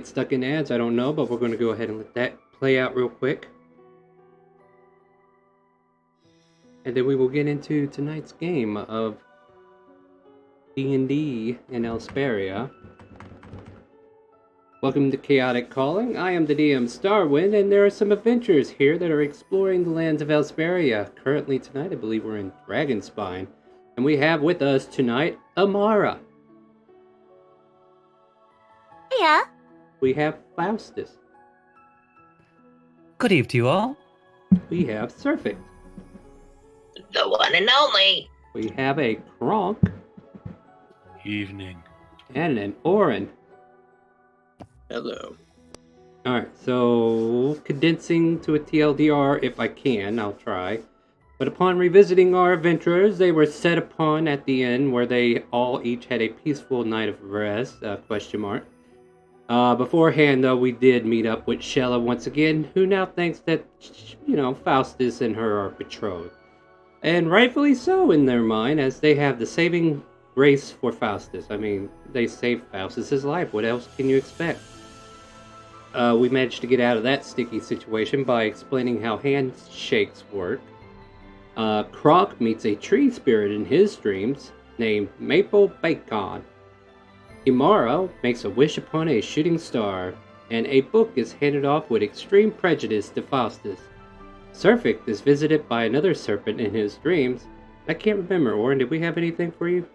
get stuck in ads, I don't know, but we're going to go ahead and let that play out real quick. And then we will get into tonight's game of D&D in Elsparia. Welcome to Chaotic Calling. I am the DM Starwind, and there are some adventurers here that are exploring the lands of Elsparia. Currently tonight, I believe we're in Dragonspine. And we have with us tonight, Amara. Yeah. We have Faustus. Good eve to you all. We have Surfeit. The one and only. We have a Kronk. Evening. And an Orin. Hello. Alright, so condensing to a TLDR if I can, I'll try. But upon revisiting our adventurers, they were set upon at the inn where they all each had a peaceful night of rest, question mark. Beforehand, though, we did meet up with Shella once again, who now thinks that, Faustus and her are betrothed. And rightfully so in their mind, as they have the saving grace for Faustus. I mean, they saved Faustus' life. What else can you expect? We managed to get out of that sticky situation by explaining how handshakes work. Kronk meets a tree spirit in his dreams named Maple Bacon. Imara makes a wish upon a shooting star, and a book is handed off with extreme prejudice to Faustus. Surfeit is visited by another serpent in his dreams. I can't remember, Orin, did we have anything for you?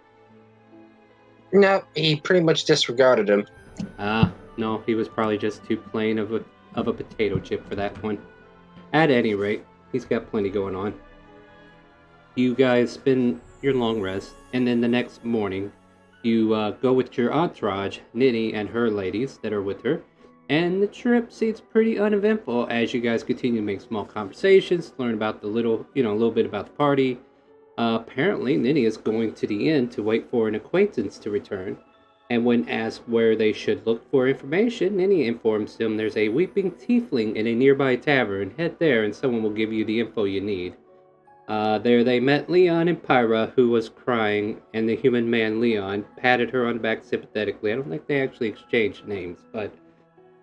No, he pretty much disregarded him. No, he was probably just too plain of a potato chip for that one. At any rate, he's got plenty going on. You guys spend your long rest, and then the next morning, you go with your entourage, Nitty and her ladies that are with her, and the trip seems pretty uneventful as you guys continue to make small conversations, learn about a little bit about the party. Apparently, Nitty is going to the inn to wait for an acquaintance to return, and when asked where they should look for information, Nitty informs them there's a weeping tiefling in a nearby tavern. Head there and someone will give you the info you need. There they met Leon and Pyra, who was crying, and the human man Leon patted her on the back sympathetically. I don't think they actually exchanged names, but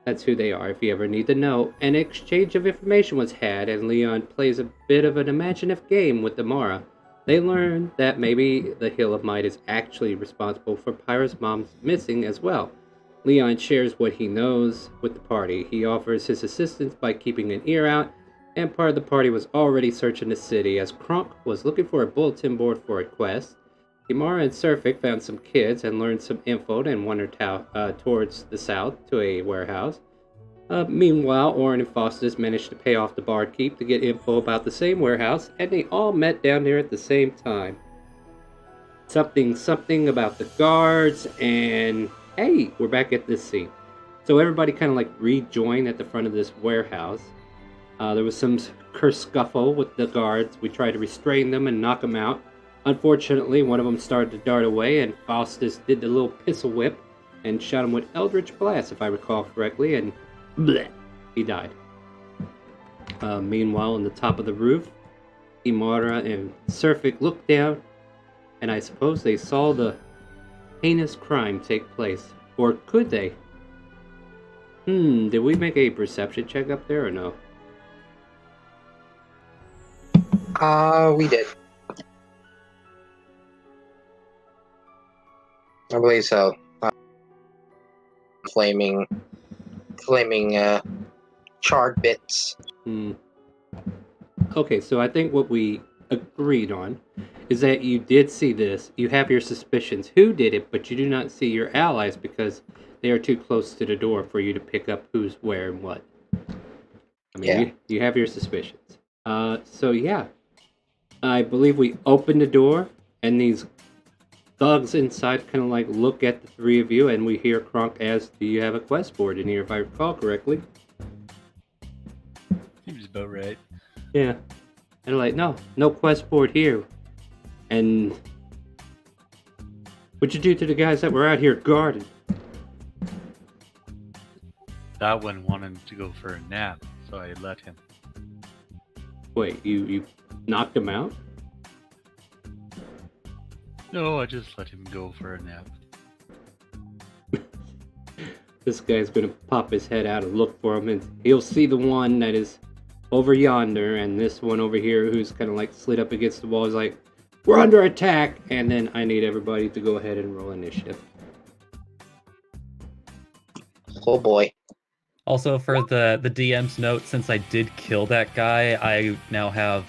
that's who they are if you ever need to know. An exchange of information was had, and Leon plays a bit of an imaginative game with Amara. They learn that maybe the Hill of Might is actually responsible for Pyra's mom's missing as well. Leon shares what he knows with the party. He offers his assistance by keeping an ear out, and part of the party was already searching the city as Kronk was looking for a bulletin board for a quest. Imara and Surfeit found some kids and learned some info and wandered towards the south to a warehouse. Meanwhile, Orin and Faustus managed to pay off the barkeep to get info about the same warehouse, and they all met down there at the same time. Something about the guards, and hey, we're back at this scene. So everybody kind of rejoined at the front of this warehouse. There was some scuffle with the guards. We tried to restrain them and knock them out. Unfortunately, one of them started to dart away, and Faustus did the little pistol whip and shot him with Eldritch Blast, if I recall correctly, and bleh, he died. Meanwhile, on the top of the roof, Imara and Surfeit looked down, and I suppose they saw the heinous crime take place. Or could they? Did we make a perception check up there or no? We did. I believe so. Flaming, charred bits. Okay, so I think what we agreed on is that you did see this. You have your suspicions who did it, but you do not see your allies because they are too close to the door for you to pick up who's where and what. I mean, yeah. You have your suspicions. So yeah. I believe we opened the door, and these thugs inside kind of look at the three of you, and we hear Kronk ask, do you have a quest board in here, if I recall correctly? Seems about right. Yeah. And they're no quest board here. And what'd you do to the guys that were out here guarding? That one wanted to go for a nap, so I let him. Wait, you knocked him out? No, I just let him go for a nap. This guy's gonna pop his head out and look for him, and he'll see the one that is over yonder, and this one over here who's kind of like slid up against the wall is like, we're under attack, and then I need everybody to go ahead and roll initiative. Oh boy. Also, for the DM's note, since I did kill that guy, I now have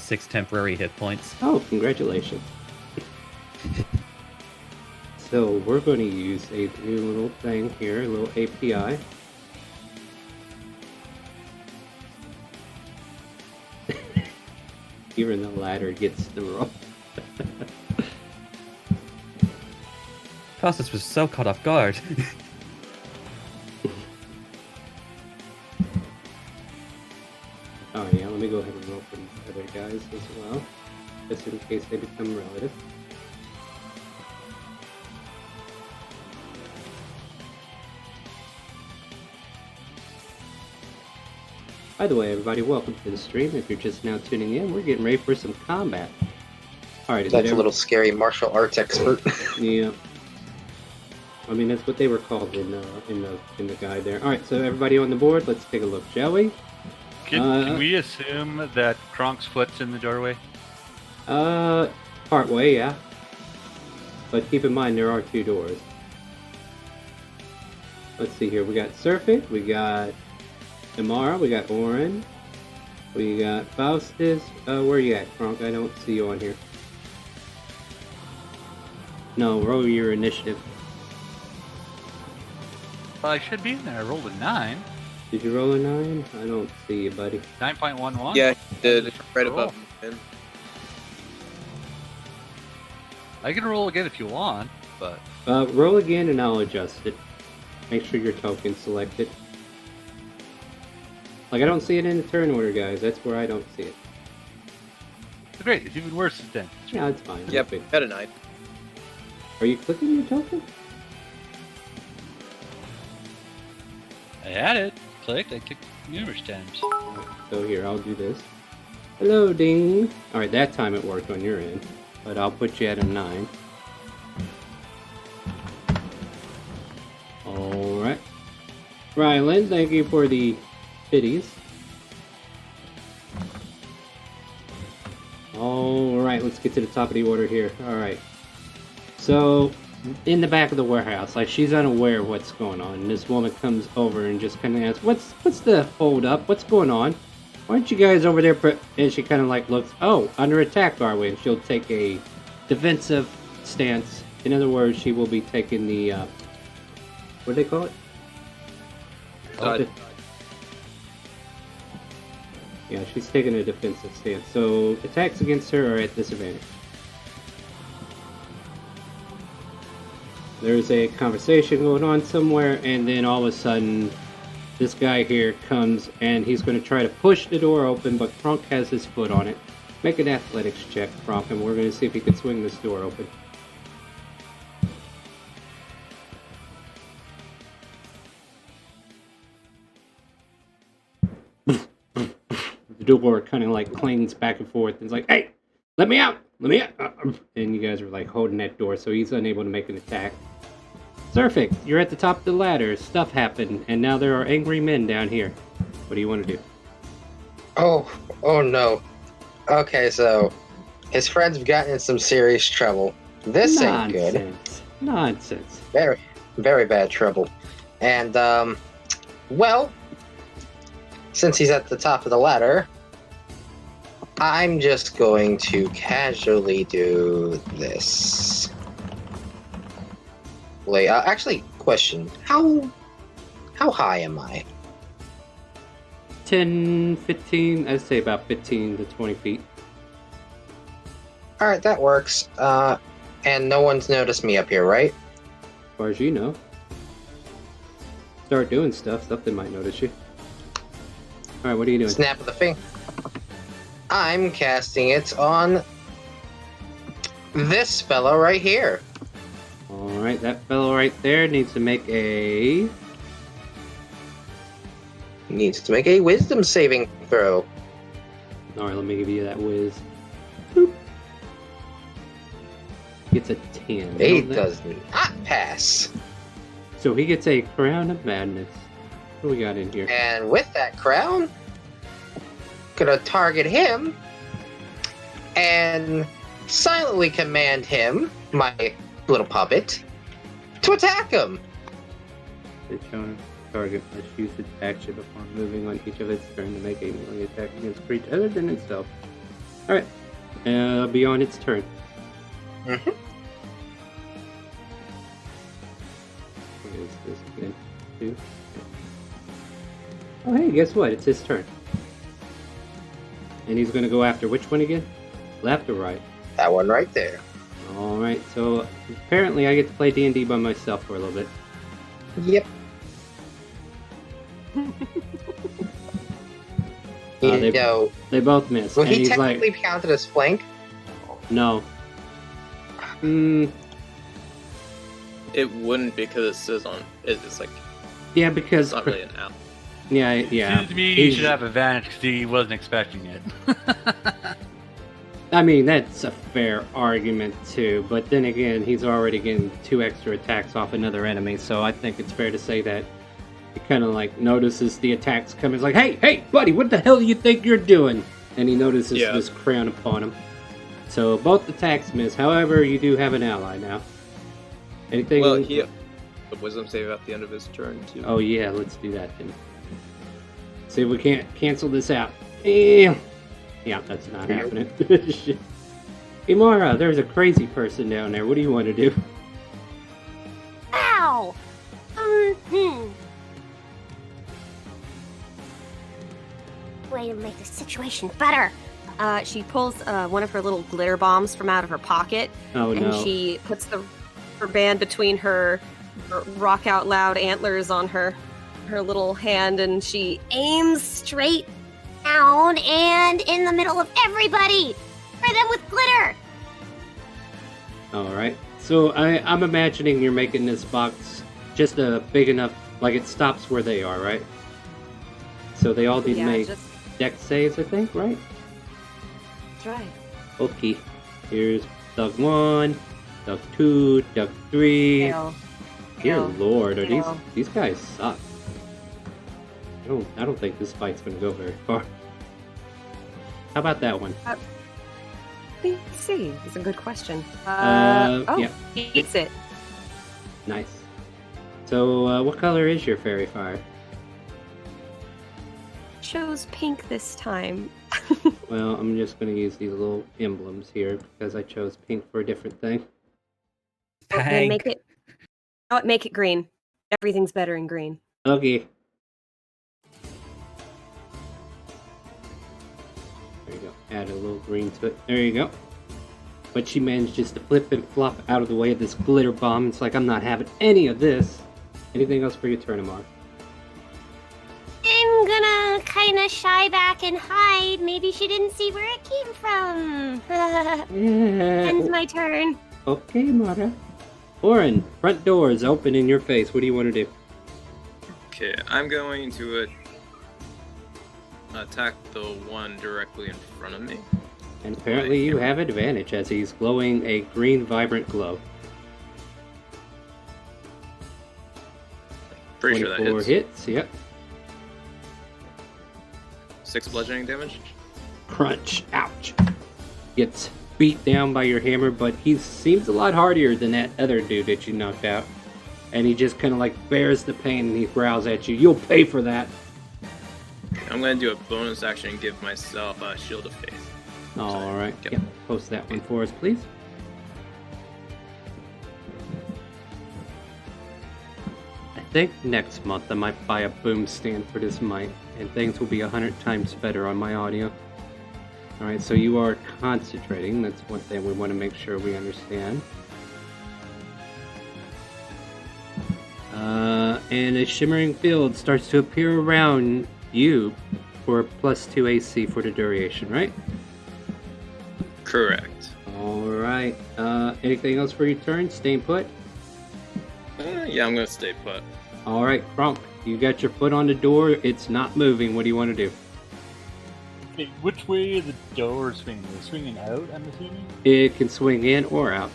6 temporary hit points. Oh, congratulations. So we're going to use a new little thing here, a little API. Even the ladder gets the roll. Costas was so caught off guard. Oh yeah, let me go ahead and roll for these other guys as well, just in case they become relative. By the way, everybody, welcome to the stream. If you're just now tuning in, we're getting ready for some combat. Alright, That's a little scary martial arts expert. Yeah. I mean, that's what they were called in the guide there. Alright, so everybody on the board, let's take a look, shall we? Can we assume that Kronk's foot's in the doorway? Partway, yeah. But keep in mind, there are 2 doors. Let's see here. We got Surfit, we got Amara, we got Oren, we got Faustus. Where you at, Kronk? I don't see you on here. No, roll your initiative. Well, I should be in there. I rolled a 9. Did you roll a 9? I don't see you, buddy. 9.11? Yeah, he did. Right above me, man. I can roll again if you want, but... Roll again and I'll adjust it. Make sure your token's selected. Like, I don't see it in the turn order, guys. That's where I don't see it. Great, it's even worse then. Yeah, it's fine. Yep, Okay. got a 9. Are you clicking your token? I had it. Clicked. I clicked numerous times. Alright, so here, I'll do this. Hello, ding! Alright, that time it worked on your end. But I'll put you at a 9. Alright. Rylan, thank you for the biddies. Alright, let's get to the top of the order here. Alright. So, in the back of the warehouse, like, she's unaware of what's going on. And this woman comes over and just kind of asks, what's the hold up? What's going on? Why aren't you guys over there? And she kind of like looks, oh, under attack, are we? And she'll take a defensive stance. In other words, she will be taking the, what do they call it? Yeah, she's taking a defensive stance. So, attacks against her are at disadvantage. There's a conversation going on somewhere, and then all of a sudden, this guy here comes, and he's going to try to push the door open, but Kronk has his foot on it. Make an athletics check, Kronk, and we're going to see if he can swing this door open. The door kind of like clings back and forth, and it's like, hey, let me out! Let me out! And you guys are like holding that door, so he's unable to make an attack. Surfix, you're at the top of the ladder. Stuff happened, and now there are angry men down here. What do you want to do? Oh no. Okay, so his friends have gotten in some serious trouble. This ain't good. Nonsense. Very, very bad trouble. And, well, since he's at the top of the ladder, I'm just going to casually do this. Wait, actually, question. How high am I? 10, 15, I'd say about 15 to 20 feet. Alright, that works. And no one's noticed me up here, right? As far as you know. Start doing stuff, something might notice you. Alright, what are you doing? Snap of the finger. I'm casting it on this fellow right here. Alright, that fellow right there needs to make a... Needs to make a wisdom saving throw. Alright, let me give you that whiz. Boop. Gets a 10. He That- does not pass. So he gets a crown of madness. What do we got in here? And with that crown, gonna target him and silently command him, my little puppet, to attack him. The chosen target must use its action upon moving on each of its turn to make a melee attack against creature other than itself. Alright. Be on its turn. Mm-hmm. What is this again? 2. Oh hey, guess what? It's his turn. And he's gonna go after which one again? Left or right? That one right there. Alright, so apparently I get to play D&D by myself for a little bit. Yep. They both miss. Will And he he's technically like, be counted as flank? no. It wouldn't because it says on. It's like Yeah, because... it's not really an out. Yeah. Seems to me he should have advantage because he wasn't expecting it. I mean, that's a fair argument too, but then again, he's already getting 2 extra attacks off another enemy, so I think it's fair to say that he kind of like notices the attacks coming. He's like, hey, buddy, what the hell do you think you're doing? And he notices this crown upon him. So both attacks miss. However, you do have an ally now. Anything? Well, he a wisdom save at the end of his turn too. Oh yeah, let's do that then. See if we can't cancel this out. Yeah, that's not happening. Shit. Hey Mara, there's a crazy person down there. What do you want to do? Ow! Way to make the situation better. She pulls one of her little glitter bombs from out of her pocket, Oh and no. she puts her band between her rock out loud antlers on her little hand, and she Aim straight down and in the middle of everybody. Spray them with glitter. Alright. So I'm imagining you're making this box just big enough, like it stops where they are, right? So they all need to make dex saves, I think, right? That's right. Okay. Here's Doug 1, Doug 2, Doug 3. Fail. Dear Fail. lord, are Fail. these guys suck. I don't think this fight's gonna go very far. How about that one? Let me see. It's a good question. Yeah. He eats it. Nice. So, what color is your fairy fire? Chose pink this time. Well, I'm just gonna use these little emblems here because I chose pink for a different thing. Then make it. Make it green. Everything's better in green. Okay. There you go. Add a little green to it. There you go. But she manages to flip and flop out of the way of this glitter bomb. It's like, I'm not having any of this. Anything else for your turn, Amar? I'm gonna kind of shy back and hide. Maybe she didn't see where it came from. Yeah. Ends my turn. Okay, Mara. Oren, front door is open in your face. What do you want to do? Okay, I'm going to attack the one directly in front of me. And apparently you have advantage as he's glowing a green vibrant glow. Pretty sure that 24 hits. Yep. 6 bludgeoning damage. Crunch. Ouch. Gets beat down by your hammer, but he seems a lot hardier than that other dude that you knocked out. And he just kind of like bears the pain and he growls at you. You'll pay for that. I'm going to do a bonus action and give myself a shield of faith. Alright. Yep. Yep. Post that one for us, please. I think next month I might buy a boom stand for this mic, and things will be 100 times better on my audio. Alright, so you are concentrating. That's one thing we want to make sure we understand. And a shimmering field starts to appear around you for +2 AC for the duration, right? Correct. Alright. Anything else for your turn? Staying put? Yeah, I'm going to stay put. Alright, Crump. You got your foot on the door. It's not moving. What do you want to do? Okay, which way is the door swinging? Is it swinging out, I'm assuming? It can swing in or out.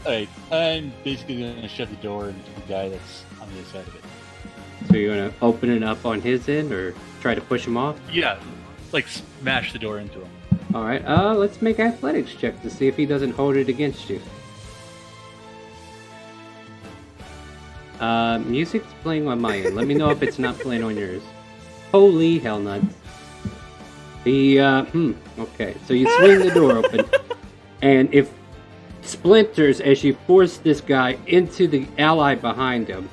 Alright, I'm basically gonna shut the door into the guy that's on the other side of it. So you're gonna open it up on his end, or try to push him off? Yeah, like smash the door into him. All right. Let's make athletics check to see if he doesn't hold it against you. Music's playing on my end. Let me know if it's not playing on yours. Holy hell nuts. Okay, so you swing the door open, and if splinters as you force this guy into the ally behind him.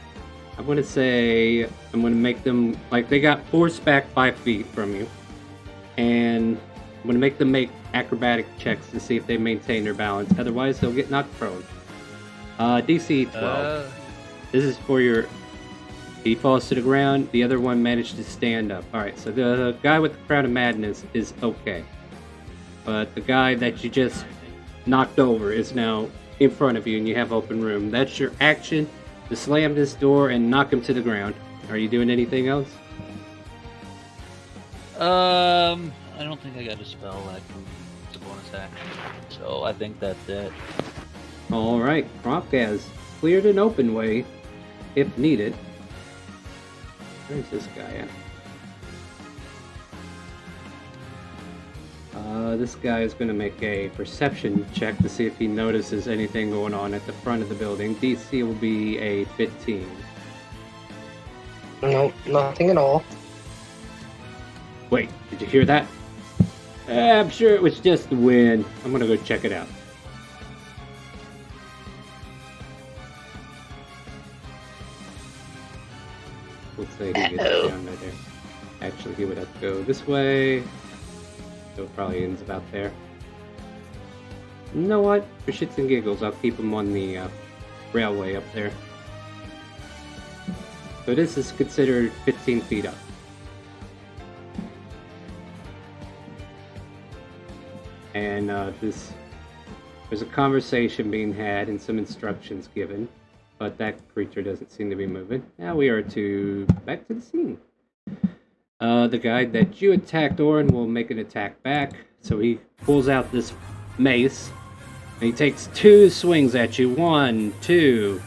I'm gonna say, I'm gonna make them, like, they got forced back 5 feet from you, and I'm gonna make them make acrobatic checks to see if they maintain their balance, otherwise they'll get knocked prone. DC 12. This is for your... He falls to the ground, the other one managed to stand up. Alright, so the guy with the Crown of Madness is okay. But the guy that you just knocked over is now in front of you and you have open room. That's your action to slam this door and knock him to the ground. Are you doing anything else? I don't think I got a spell that can use a bonus action. So I think that's it. Alright, Kronk has cleared an open way if needed. Where's this guy at? This guy is going to make a perception check to see if he notices anything going on at the front of the building. DC will be a 15. Nope, nothing at all. Wait, did you hear that? I'm sure it was just the wind. I'm going to go check it out. Let's say he gets down right there. Actually, he would have to go this way. So it probably ends about there. You know what? For shits and giggles, I'll keep him on the railway up there. So this is considered 15 feet up. And there's a conversation being had and some instructions given, but that creature doesn't seem to be moving. Now we are back to the scene. The guy that you attacked, Orin, will make an attack back. So he pulls out this mace, and he takes 2 swings at you. 1, 2,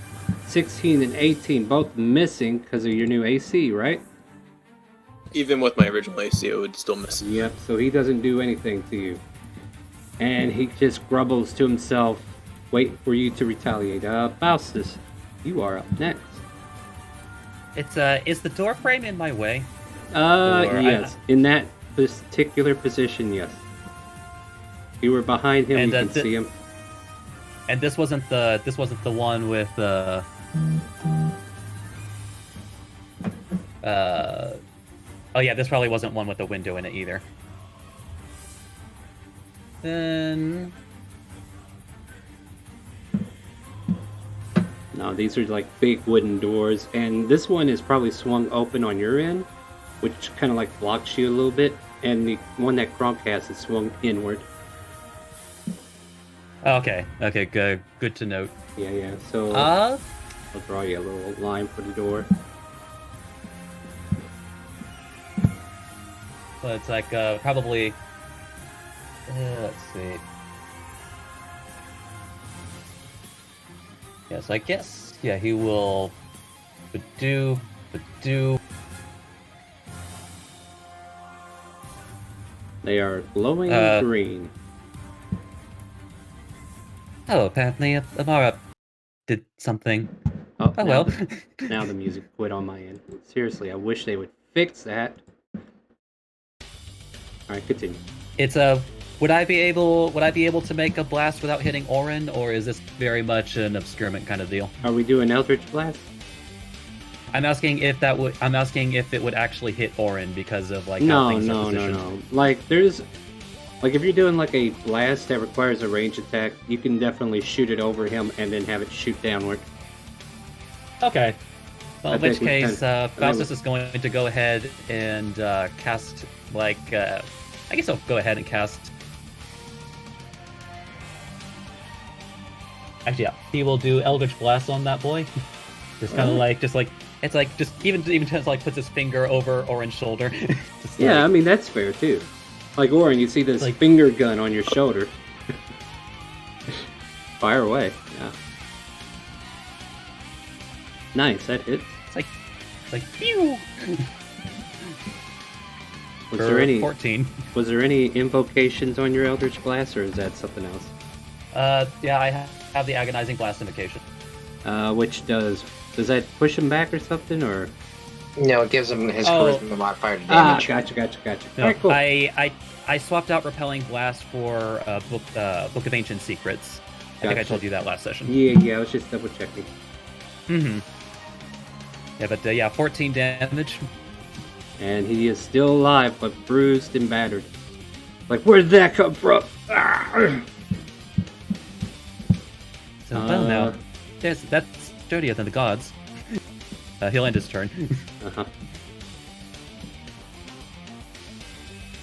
16 and 18, both missing because of your new AC, right? Even with my original AC, it would still miss. Yep, so he doesn't do anything to you. And he just grumbles to himself, waiting for you to retaliate. Faustus, you are up next. It's is the door frame in my way? Yes. In that particular position, yes. You were behind him, And, you can see him. And this wasn't the one with oh yeah, this probably wasn't one with the window in it either. Then No, these are like big wooden doors, and this one is probably swung open on your end, which kind of like blocks you a little bit, and the one that Kronk has is swung inward. okay, good to note. Yeah, so Uh I'll draw you a little line for the door. so it's like probably let's see. Yes, I guess. Yeah, he will do. They are glowing green. Oh, apparently Amara did something. Oh, Oh now well. Now the music quit on my end. Seriously, I wish they would fix that. Alright, continue. It's would I be able to make a blast without hitting Orin, or is this very much an obscurement kind of deal? Are we doing Eldritch Blast? I'm asking if it would actually hit Orin because of like No. how things are positioned. Like if you're doing like a blast that requires a range attack, you can definitely shoot it over him and then have it shoot downward. Okay. Well, I in which think we case, can- Faustus is going to go ahead and cast I guess I'll go ahead and cast. Actually, yeah, he will do Eldritch Blast on that boy. Just kind of even just like puts his finger over Orin's shoulder. Just Yeah, I like- mean that's fair too. Like Orin, you see this Like- finger gun on your shoulder. Fire away. Yeah. Nice, that hits. It's like pew. Was there any 14? Was there any invocations on your Eldritch Blast, or is that something else? Yeah, I have the agonizing blast invocation. Which does that push him back or something, or? No, it gives him his Oh. charisma modifier to damage. Gotcha. No, Alright, cool. I swapped out repelling blast for Book of Ancient Secrets. I think I Gotcha. told you that last session. Yeah, I was just double checking. Mm-hmm. Yeah, but 14 damage. And he is still alive, but bruised and battered. Like, where did that come from? So well now, that's sturdier than the gods. He'll end his turn. Uh-huh.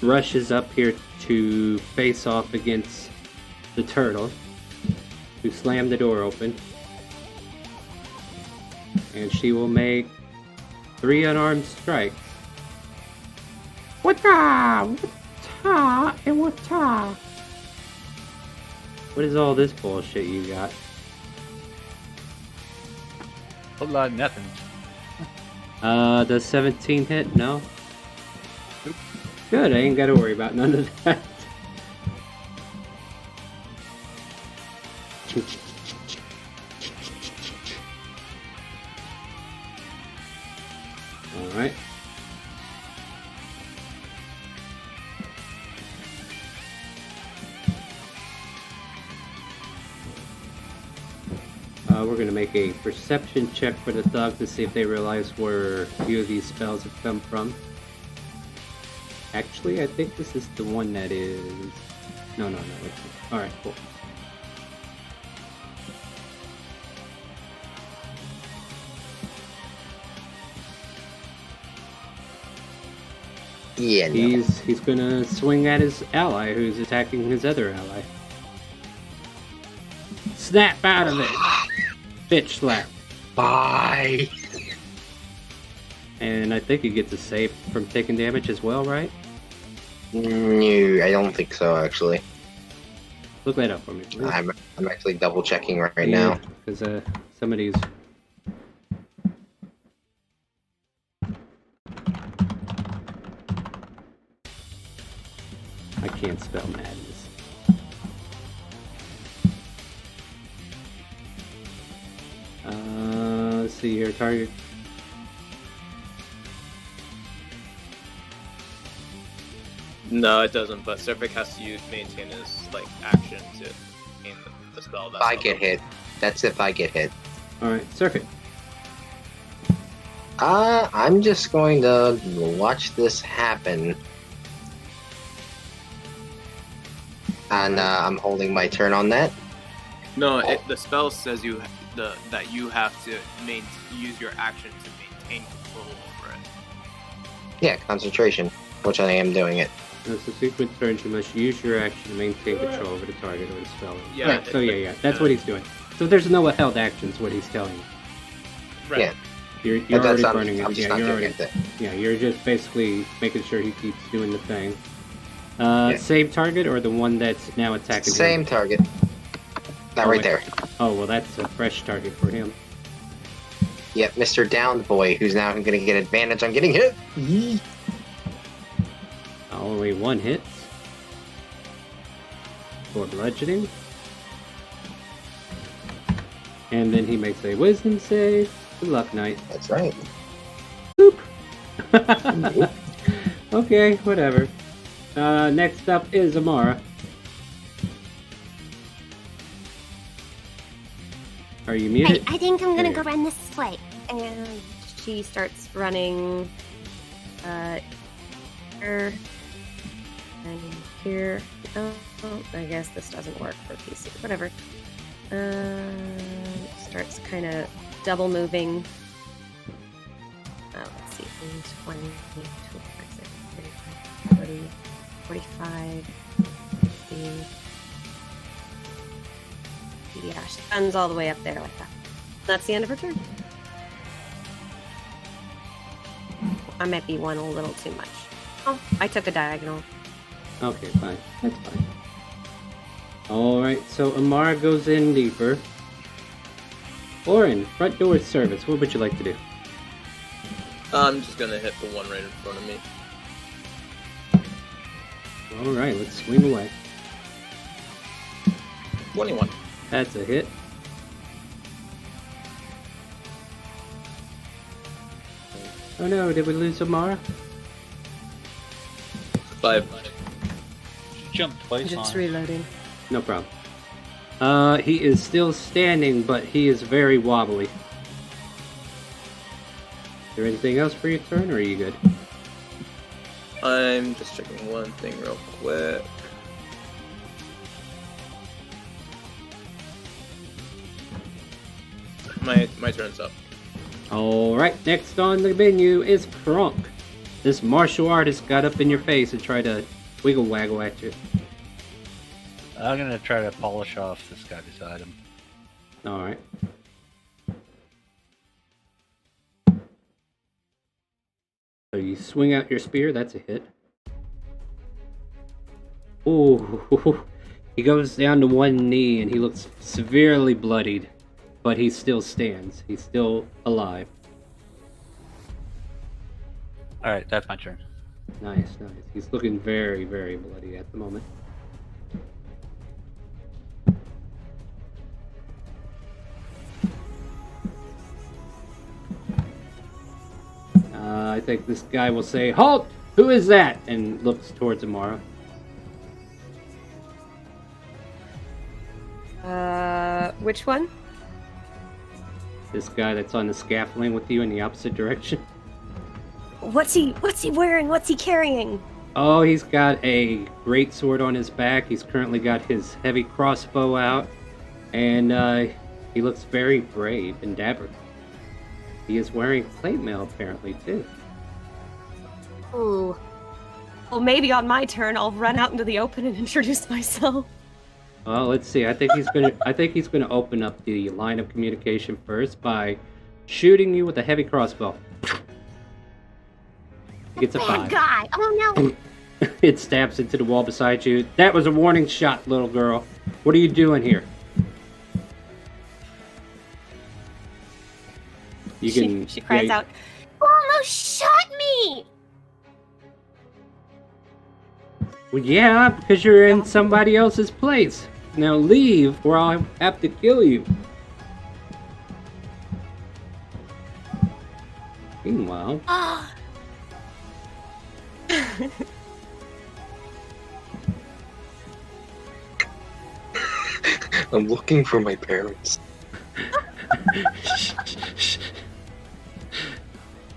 Rush is up here to face off against the turtle, who slammed the door open. And she will make 3 unarmed strikes. Wata! And wata! What is all this bullshit you got? Whole lot of nothing. Does 17 hit? No? Nope. Good, I ain't gotta worry about none of that. Alright. We're going to make a perception check for the thug to see if they realize where a few of these spells have come from. Actually, I think this is the one that is... No. Alright, cool. Yeah, no. He's going to swing at his ally who's attacking his other ally. Snap out of it! Bitch slap. Bye. And I think he gets a save from taking damage as well, right? No, I don't think so, actually. Look that up for me, please. I'm actually double checking right now. Because some of these... I can't spell madness. Let's see here, target. No, it doesn't. But Serphic has to maintain his action to maintain the spell. If I get hit. That's if I get hit. Alright, Circuit. I'm just going to watch this happen. And I'm holding my turn on that. No, the spell says that you have to use your action to maintain control over it. Yeah, concentration, which I am doing it. As a sequence turns, you must use your action to maintain control over the target or the spell. Yeah. Right, so yeah, that's what he's doing. So there's no withheld actions, what he's telling you. Right. Yeah. You're But already that's burning I'm it. just Yeah, not you're doing already. it. Yeah, you're just basically making sure he keeps doing the thing. Yeah. Same target or the one that's now attacking Same him? target. That Oh, right wait. there. Oh, well, that's a fresh target for him. Yep, Mr. Downed Boy, who's now going to get advantage on getting hit. Only one hit. For bludgeoning. And then he makes a wisdom save. Good luck, Knight. That's right. Okay, whatever. Next up is Amara. Are you muted? I think I'm gonna There. go run this way. And she starts running here and here. Oh, I guess this doesn't work for PC. Whatever. Starts kind of double moving. Let's see. 20, 25, 35, 40, 45, 50. Yeah, she runs all the way up there like that. That's the end of her turn. I might be one a little too much. Oh, I took a diagonal. Okay, fine. That's fine. Alright, so Amara goes in deeper. Orin, front door service. What would you like to do? I'm just gonna hit the one right in front of me. Alright, let's swing away. 21. That's a hit. Oh no, did we lose Amara? 5. She jumped twice Just on it. reloading. No problem. He is still standing, but he is very wobbly. Is there anything else for your turn, or are you good? I'm just checking one thing real quick. My turn's up. Alright, next on the menu is Kronk. This martial artist got up in your face and tried to wiggle waggle at you. I'm gonna try to polish off this guy beside him. Alright. So you swing out your spear, that's a hit. Ooh, he goes down to one knee and he looks severely bloodied, but he still stands. He's still alive. Alright, that's my turn. Nice, nice. He's looking very, very bloody at the moment. I think this guy will say, "Halt! Who is that?" and looks towards Amara. Which one? This guy that's on the scaffolding with you in the opposite direction. What's he wearing? What's he carrying? Oh, he's got a great sword on his back. He's currently got his heavy crossbow out, and he looks very brave and dapper. He is wearing plate mail apparently too. Ooh. Well, maybe on my turn I'll run out into the open and introduce myself. Well, let's see. I think he's gonna open up the line of communication first by shooting you with a heavy crossbow. He gets a Bad 5. guy. Oh no. It stabs into the wall beside you. That was a warning shot, little girl. What are you doing here? You can. She cries yeah, out, Almost shot me. Well, yeah, because you're in somebody else's place. Now leave, or I'll have to kill you. Meanwhile, Ah. I'm looking for my parents.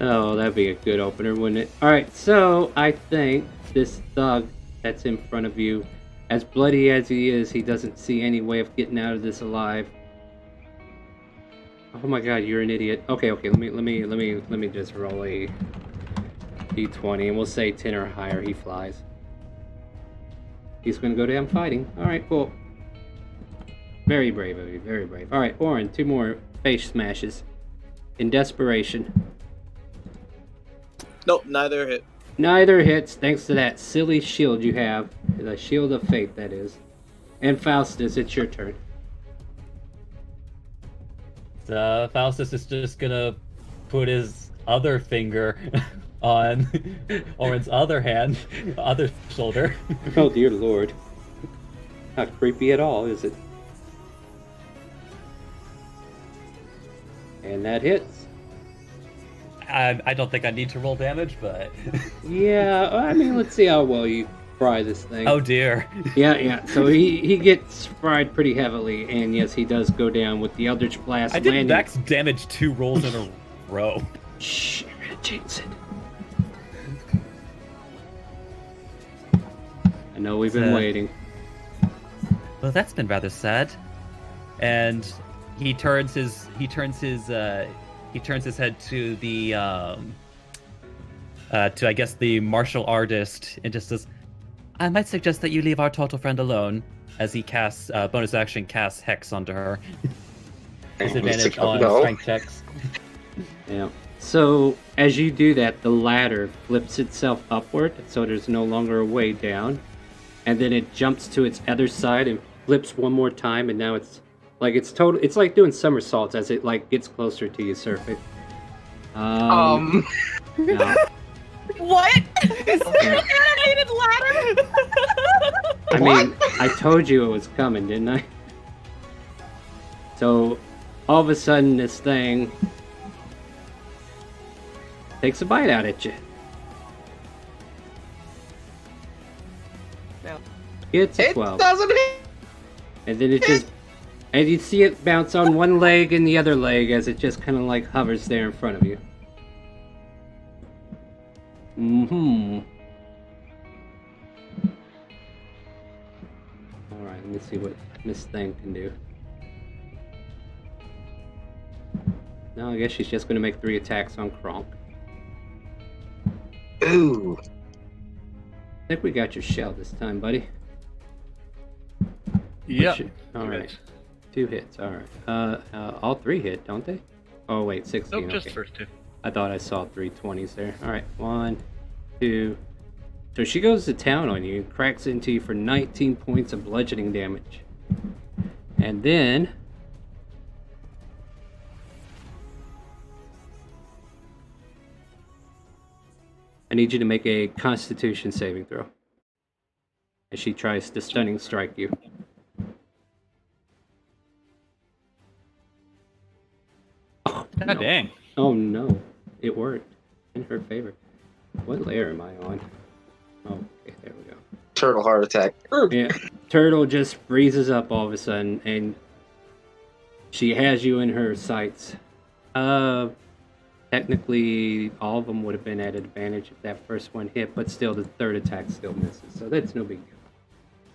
oh, that'd be a good opener, wouldn't it? Alright, so I think this thug that's in front of you, as bloody as he is, he doesn't see any way of getting out of this alive. Oh my god, you're an idiot. Okay, let me just roll a d20 and we'll say 10 or higher, he flies. He's gonna go down fighting. Alright, cool. Very brave of you, very brave. Alright, Orin, 2 more face smashes. In desperation. Nope, neither hit. Neither hits, thanks to that silly shield you have. The shield of fate, that is. And Faustus, it's your turn. Faustus is just gonna put his other finger on Orin's other hand, other shoulder. Oh dear lord. Not creepy at all, is it? And that hits. I don't think I need to roll damage, but... Yeah, I mean, let's see how well you fry this thing. Oh dear. Yeah, so he gets fried pretty heavily, and yes, he does go down with the Eldritch Blast I did landing. max damage 2 rolls in a row. Shh, you're gonna jinx it. I know we've been waiting. Well, that's been rather sad. And he turns his head to the to I guess the martial artist and just says, "I might suggest that you leave our turtle friend alone." As he casts bonus action casts Hex onto her. Disadvantage on strength checks. Yeah. So as you do that, the ladder flips itself upward, so there's no longer a way down, and then it jumps to its other side and flips one more time, and now it's Like it's like doing somersaults as it like gets closer to you, surfing. No. What? Is there an animated ladder? I mean, I told you it was coming, didn't I? So, all of a sudden, this thing takes a bite out at you. No. It's a It 12. doesn't hit. And then it just... And you see it bounce on one leg and the other leg as it just kind of like hovers there in front of you. Mm-hmm. Alright, let me see what this thing can do. No, I guess she's just going to make 3 attacks on Kronk. Ooh. I think we got your shell this time, buddy. Yep. Alright. 2 hits, alright. All 3 hit, don't they? Oh, wait, 16. Nope, just okay. first 2. I thought I saw 3 20s there. Alright, 1, 2. So she goes to town on you and cracks into you for 19 points of bludgeoning damage. And then... I need you to make a Constitution saving throw. As she tries to stunning strike you. Oh, God no. dang. Oh no, it worked in her favor. What layer am I on? Oh, okay, there we go. Turtle heart attack. Yeah, Turtle just freezes up all of a sudden, and she has you in her sights. Technically, all of them would have been at advantage if that first one hit, but still, the third attack still misses, so that's no big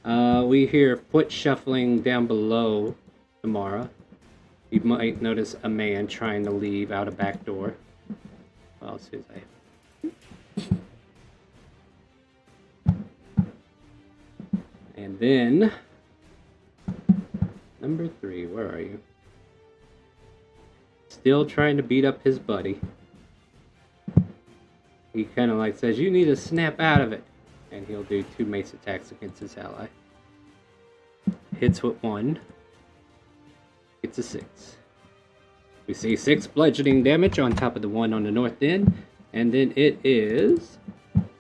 deal. We hear foot shuffling down below Tamara. You might notice a man trying to leave out a back door. What else is I? And then, number 3, where are you? Still trying to beat up his buddy. He kind of like says, you need to snap out of it. And he'll do 2 mace attacks against his ally. Hits with 1. It's a 6. We see 6 bludgeoning damage on top of the 1 on the north end. And then it is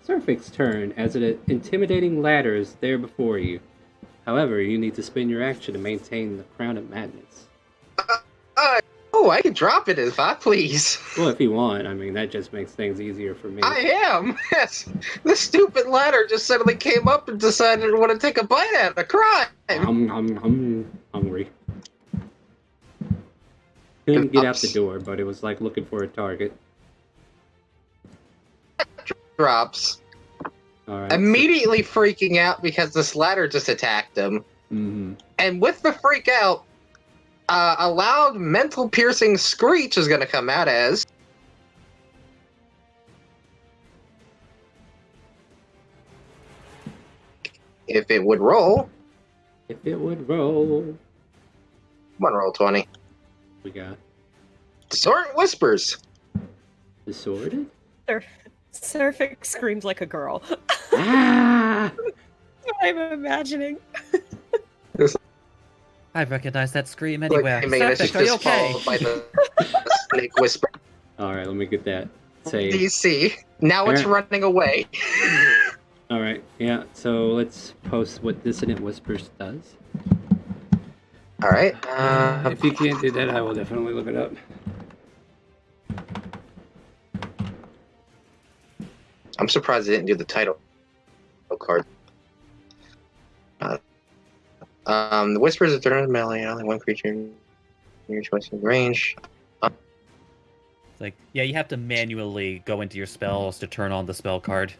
Surfik's turn as an intimidating ladder is there before you. However, you need to spend your action to maintain the Crown of Madness. I can drop it if I please. Well, if you want, I mean, that just makes things easier for me. I am. Yes. This stupid ladder just suddenly came up and decided to want to take a bite at a crime. I'm hungry. Couldn't get out the door, but it was like looking for a target. Drops. All right. Immediately freaking out because this ladder just attacked him. Mm-hmm. And with the freak out, a loud mental piercing screech is going to come out as... If it would roll... If it would roll... Come on, roll 20. We got... Disordant Whispers. Disordered? Surfik screams like a girl. Ah! I'm imagining. I recognize that scream anywhere. Like, man, it's Surfik, are you just okay? followed by the snake whisper. Alright, let me get that. Save. DC. Now it's running away. Alright, yeah, so let's post what Dissonant Whispers does. Alright. If you can't do that, I will definitely look it up. I'm surprised they didn't do the title card. The Whispers of Thorn melee, only one creature in your choice of range. It's like, yeah, you have to manually go into your spells to turn on the spell card.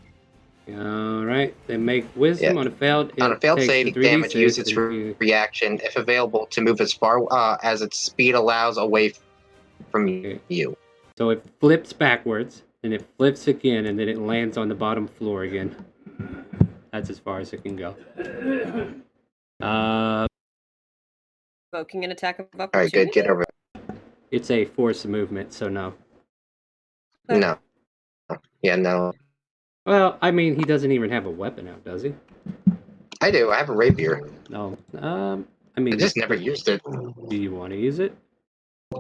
Alright, they make Wisdom on a failed... On a failed takes save, the 3d6 damage use its and reaction, if available, to move as far as its speed allows away from you. So it flips backwards, and it flips again, and then it lands on the bottom floor again. That's as far as it can go. Evoking an attack of opportunity. Alright, good, get over it. It's a force movement, so no. No. Yeah, no. Well, I mean, he doesn't even have a weapon out, does he? I do, I have a rapier. No. I mean, I just never used it. do you want to use it?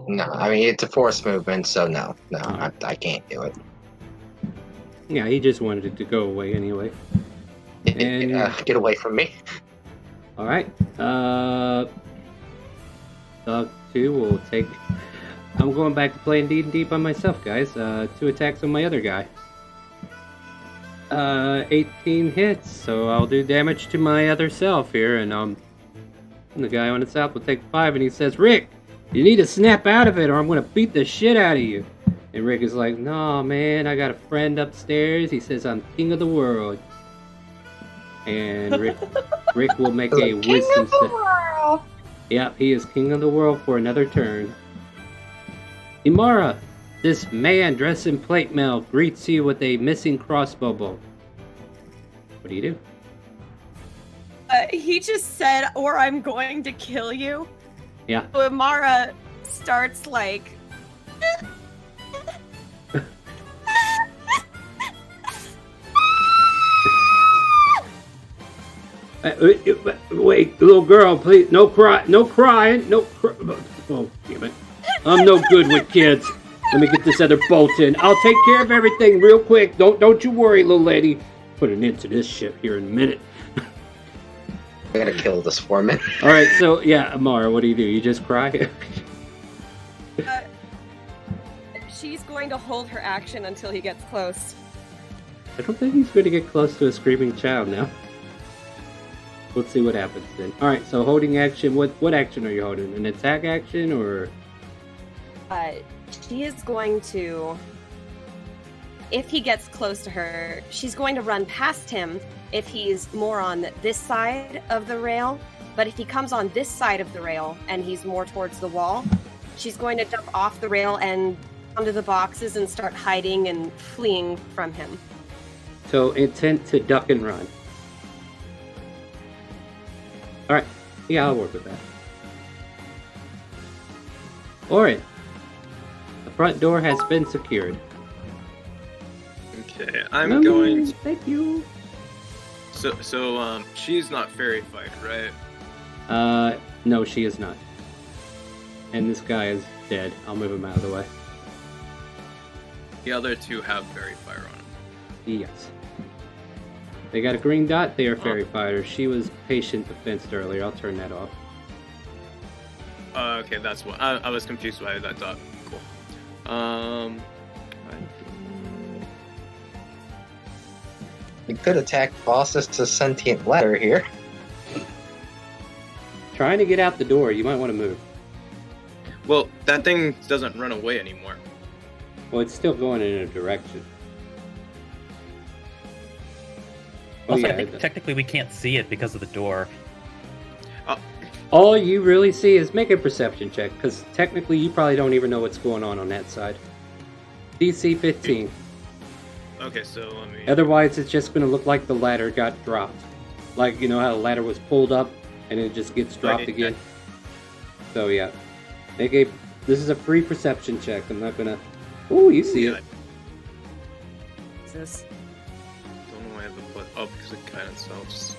No, I mean it's a force movement, so no, Alright. I can't do it. Yeah, he just wanted it to go away anyway. And Get away from me. all right, Dog 2 will take. I'm going back to playing D&D by myself, guys. 2 attacks on my other guy. 18 hits, so I'll do damage to my other self here, and the guy on the south will take 5, and he says, "Rick, you need to snap out of it, or I'm gonna beat the shit out of you." And Rick is like, "No, man, I got a friend upstairs. He says I'm king of the world." And Rick will make a wisdom save. Yep, he is king of the world for another turn. Imara, this man dressed in plate mail greets you with a missing crossbow bolt. What do you do? He just said, "Or I'm going to kill you." Yeah. So Amara starts like. Wait, little girl, please, no crying, Oh, damn it. I'm no good with kids. Let me get this other bolt in. I'll take care of everything real quick. Don't you worry, little lady. Put an end to this shit here in a minute. I gotta kill this foreman. All right, so yeah, Amara, what do? You just cry? She's going to hold her action until he gets close. I don't think he's going to get close to a screaming child now. Let's see what happens then. All right, so holding action. What action are you holding? An attack action or? She is going to. If he gets close to her, she's going to run past him if he's more on this side of the rail. But if he comes on this side of the rail and he's more towards the wall, she's going to jump off the rail and onto the boxes and start hiding and fleeing from him. So intent to duck and run. All right, yeah, I'll work with that. Orin, the front door has been secured. Okay, I'm going. Thank you. So she's not fairy fight, right? No, she is not. And this guy is dead. I'll move him out of the way. The other two have fairy fire on them. Yes. They got a green dot. They are fairy fighters. She was patient defensed earlier. I'll turn that off. Okay, that's what I was confused by that dot. Cool. We could attack bosses to sentient ladder here. Trying to get out the door. You might want to move. Well, that thing doesn't run away anymore. Well, it's still going in a direction. Oh, Also, yeah, I think technically we can't see it because of the door. All you really see is make a perception check, because technically you probably don't even know what's going on that side. DC 15. Okay, so let me. Otherwise, it's just going to look like the ladder got dropped. Like, you know how the ladder was pulled up and it just gets dropped again? So, yeah. This is a free perception check. I'm not going to... Ooh, you see it. Jesus. Don't know why I have to put up because it kind of sells.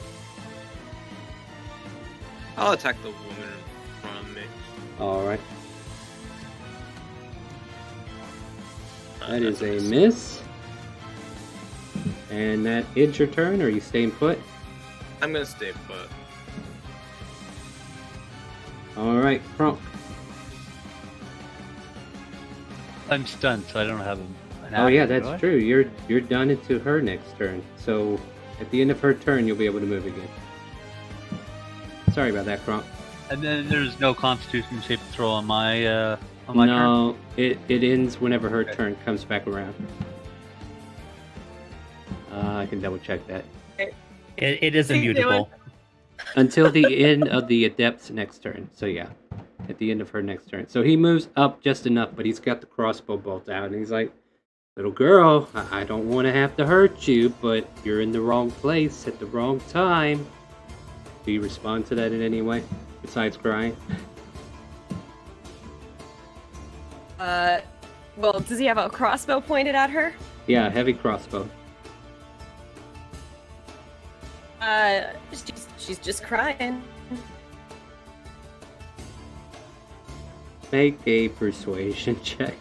I'll attack the woman in front of me. Alright. That is a miss. And that ends your turn, or are you staying put? I'm gonna stay put. Alright, Crump. I'm stunned, so I don't have an Oh yeah, action, do I? that's true. You're done into her next turn. So at the end of her turn, you'll be able to move again. Sorry about that, Crump. And then there's no Constitution saving throw on my turn. No, it ends whenever her turn comes back around. I can double check that. It is immutable. Until the end of the Adept's next turn. So yeah, at the end of her next turn. So he moves up just enough, but he's got the crossbow bolt out, and he's like, "Little girl, I don't want to have to hurt you, but you're in the wrong place at the wrong time." Do you respond to that in any way, besides crying? Well, does he have a crossbow pointed at her? Yeah, heavy crossbow. She's just crying. Make a persuasion check.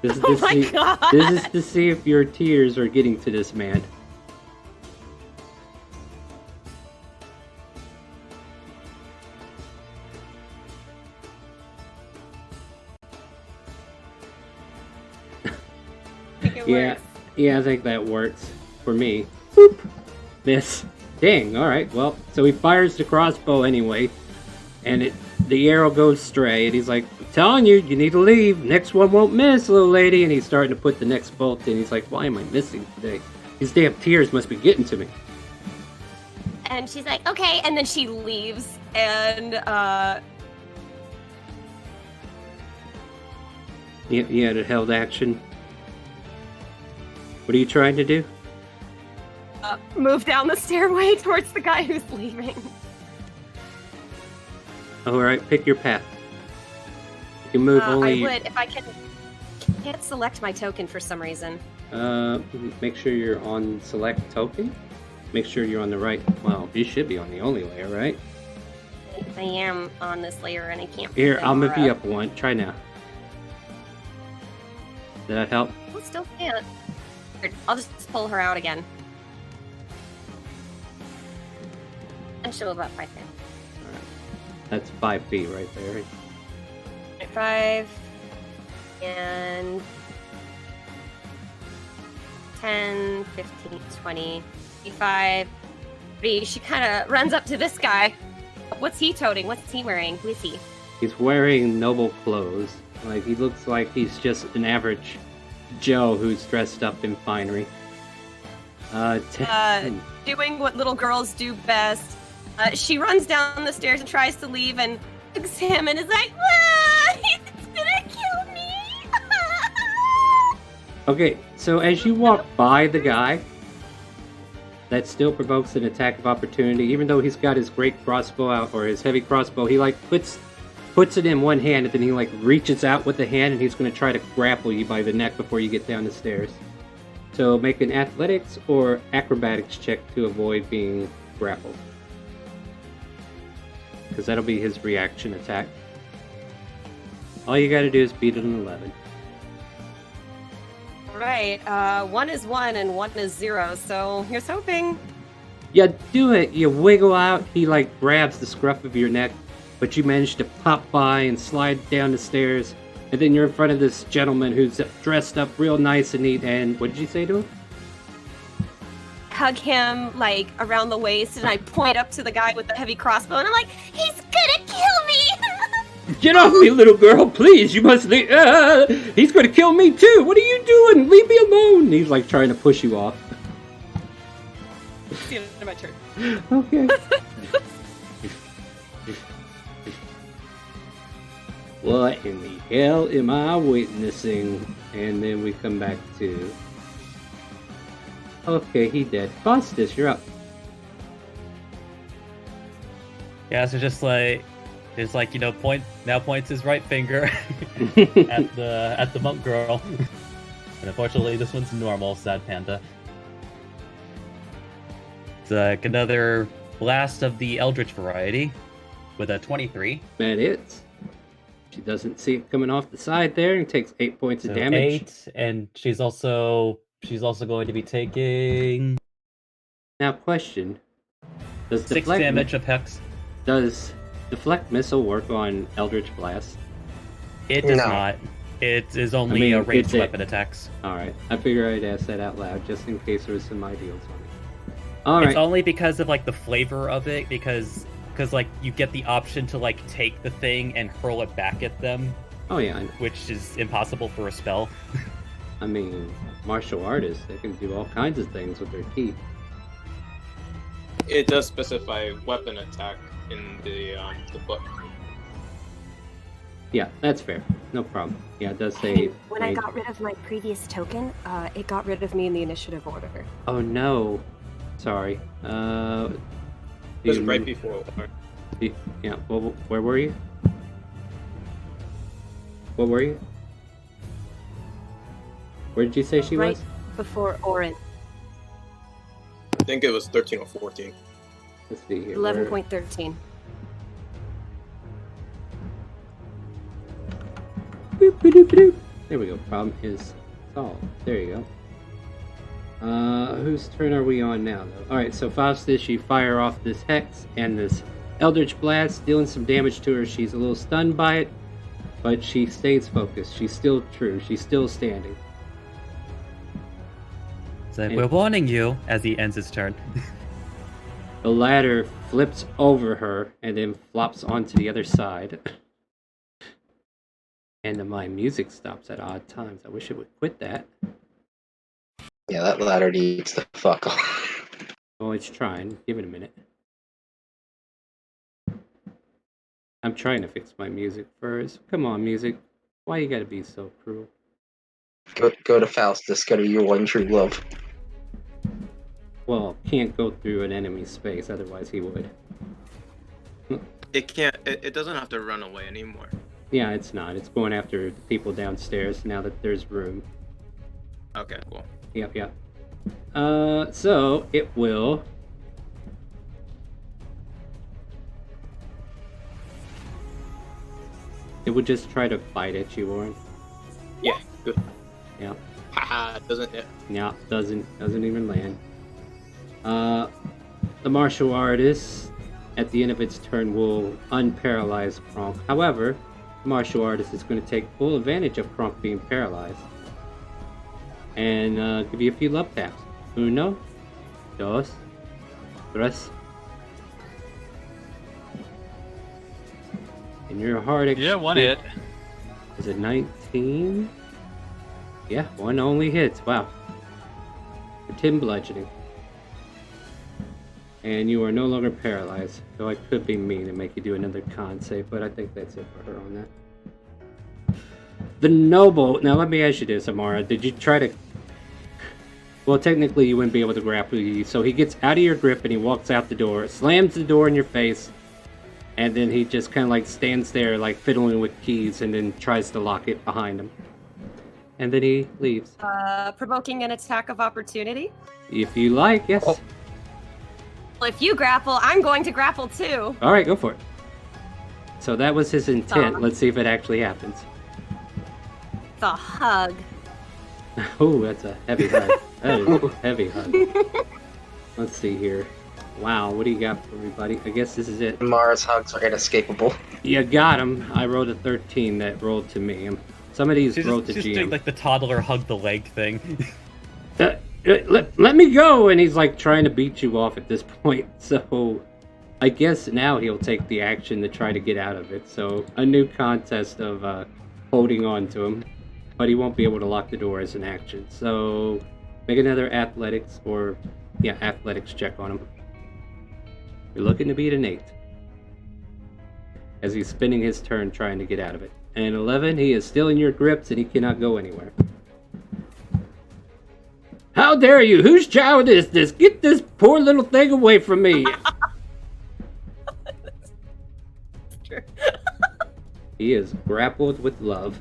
This is Oh to my see, god! This is to see if your tears are getting to this man. Yeah, I think that works for me. Boop. Miss. Dang. All right. Well, so he fires the crossbow anyway, and the arrow goes stray, and he's like, "I'm telling you, you need to leave. Next one won't miss, little lady." And he's starting to put the next bolt in. He's like, "Why am I missing today? These damn tears must be getting to me." And she's like, okay, and then she leaves, and You had a held action. What are you trying to do? move down the stairway towards the guy who's leaving. All right, pick your path. You can move only. I would if I can't select my token for some reason. Make sure you're on select token. Make sure you're on the right. Well, you should be on the only layer, right? I am on this layer and I can't. Here, I'll move you up one. Try now. Did that help? I still can't. I'll just pull her out again. And she'll move up 5 feet. Alright. That's 5 feet right there. 5 and 10, 15, 20, 25, 3. She kind of runs up to this guy. What's he toting? What's he wearing? Who is he? He's wearing noble clothes. Like, he looks like he's just an average Joe who's dressed up in finery. Doing what little girls do best. She runs down the stairs and tries to leave and hugs him and is like, ah, he's gonna kill me. Okay, so as you walk by the guy, that still provokes an attack of opportunity, even though he's got his great crossbow out, or his heavy crossbow. He like puts it in one hand, and then he like reaches out with the hand, and he's going to try to grapple you by the neck before you get down the stairs. So make an athletics or acrobatics check to avoid being grappled, because that'll be his reaction attack. All you got to do is beat an 11. Right, 1 is 1 and 1 is 0, so here's hoping. Yeah, do it. You wiggle out. He like grabs the scruff of your neck, but you manage to pop by and slide down the stairs, and then you're in front of this gentleman who's dressed up real nice and neat. And what did you say to him? Hug him like around the waist, and I point up to the guy with the heavy crossbow, and I'm like, he's gonna kill me. Get off me, little girl, please. You must leave. He's going to kill me too. What are you doing? Leave me alone. He's like trying to push you off. It's the end of my turn. Okay. What in the hell am I witnessing? And then we come back to... Okay, he dead. Faustus, you're up. Yeah, so just like... It's like, you know, points his right finger at the monk girl. And unfortunately, this one's normal, sad panda. It's like another blast of the Eldritch variety with a 23. That hits. She doesn't see it coming off the side there and takes 8 points of damage. 8, and she's also going to be taking... Now, question. Does 6 damage of Hex. Does Deflect Missile work on Eldritch Blast? It does not. It is only a ranged weapon attacks. Alright, I figure I'd ask that out loud, just in case there was some ideals on it. Alright. It's only because of, like, the flavor of it, because like, you get the option to, like, take the thing and hurl it back at them. Oh, yeah. Which is impossible for a spell. I mean, martial artists, they can do all kinds of things with their teeth. It does specify weapon attack in the book. Yeah, that's fair. No problem. Yeah, it does say... When I got rid of my previous token, it got rid of me in the initiative order. Oh, no. Sorry. It was right before. Yeah, well, where were you? What were you? Where did you say she was? Before Orin. I think it was 13 or 14. Let's see here. 11.13. There we go. Problem is solved. There you go. Whose turn are we on now, though? Alright, so Faustus, you fire off this Hex and this Eldritch Blast, dealing some damage to her. She's a little stunned by it, but she stays focused. She's still true. She's still standing. So we're warning you as he ends his turn. The ladder flips over her and then flops onto the other side. And my music stops at odd times. I wish it would quit that. Yeah, that ladder needs to fuck off. Oh, it's trying. Give it a minute. I'm trying to fix my music first. Come on, music. Why you gotta be so cruel? Go to Faustus. Go to your one true love. Well, can't go through an enemy's space, otherwise he would. It can't. It doesn't have to run away anymore. Yeah, it's not. It's going after the people downstairs now that there's room. Okay, cool. Yep. So it will. It would just try to bite at you, Warren. Yeah, good. Yeah. Haha, doesn't it? Yeah, doesn't even land. The martial artist at the end of its turn will unparalyze Kronk. However, the martial artist is going to take full advantage of Kronk being paralyzed and give you a few love taps. 1, 2, 3. And your heart. Yeah, one hit. Is it 19? Yeah, one only hits. Wow. For 10 bludgeoning. And you are no longer paralyzed. So I could be mean and make you do another con save, but I think that's it for her on that. The noble. Now let me ask you this, Amara. Did you try to... Well, technically you wouldn't be able to grapple you. So he gets out of your grip and he walks out the door, slams the door in your face, and then he just kind of like stands there like fiddling with keys and then tries to lock it behind him. And then he leaves. Provoking an attack of opportunity? If you like, yes. Oh. Well, if you grapple, I'm going to grapple too. Alright, go for it. So that was his intent. Aw. Let's see if it actually happens. The hug. Oh, that's a heavy hug. That is a heavy hug. Let's see here. Wow, what do you got for me, buddy? I guess this is it. Mara's hugs are inescapable. You got him. I rolled a 13 that rolled to me. Some of these rolled to She's GM. doing like the toddler hug the leg thing. Let me go! And he's like trying to beat you off at this point. So I guess now he'll take the action to try to get out of it. So a new contest of holding on to him. But he won't be able to lock the door as an action. So make another athletics athletics check on him. You're looking to beat an 8. As he's spending his turn trying to get out of it. And 11, he is still in your grips and he cannot go anywhere. How dare you? Whose child is this? Get this poor little thing away from me! True. He is grappled with love.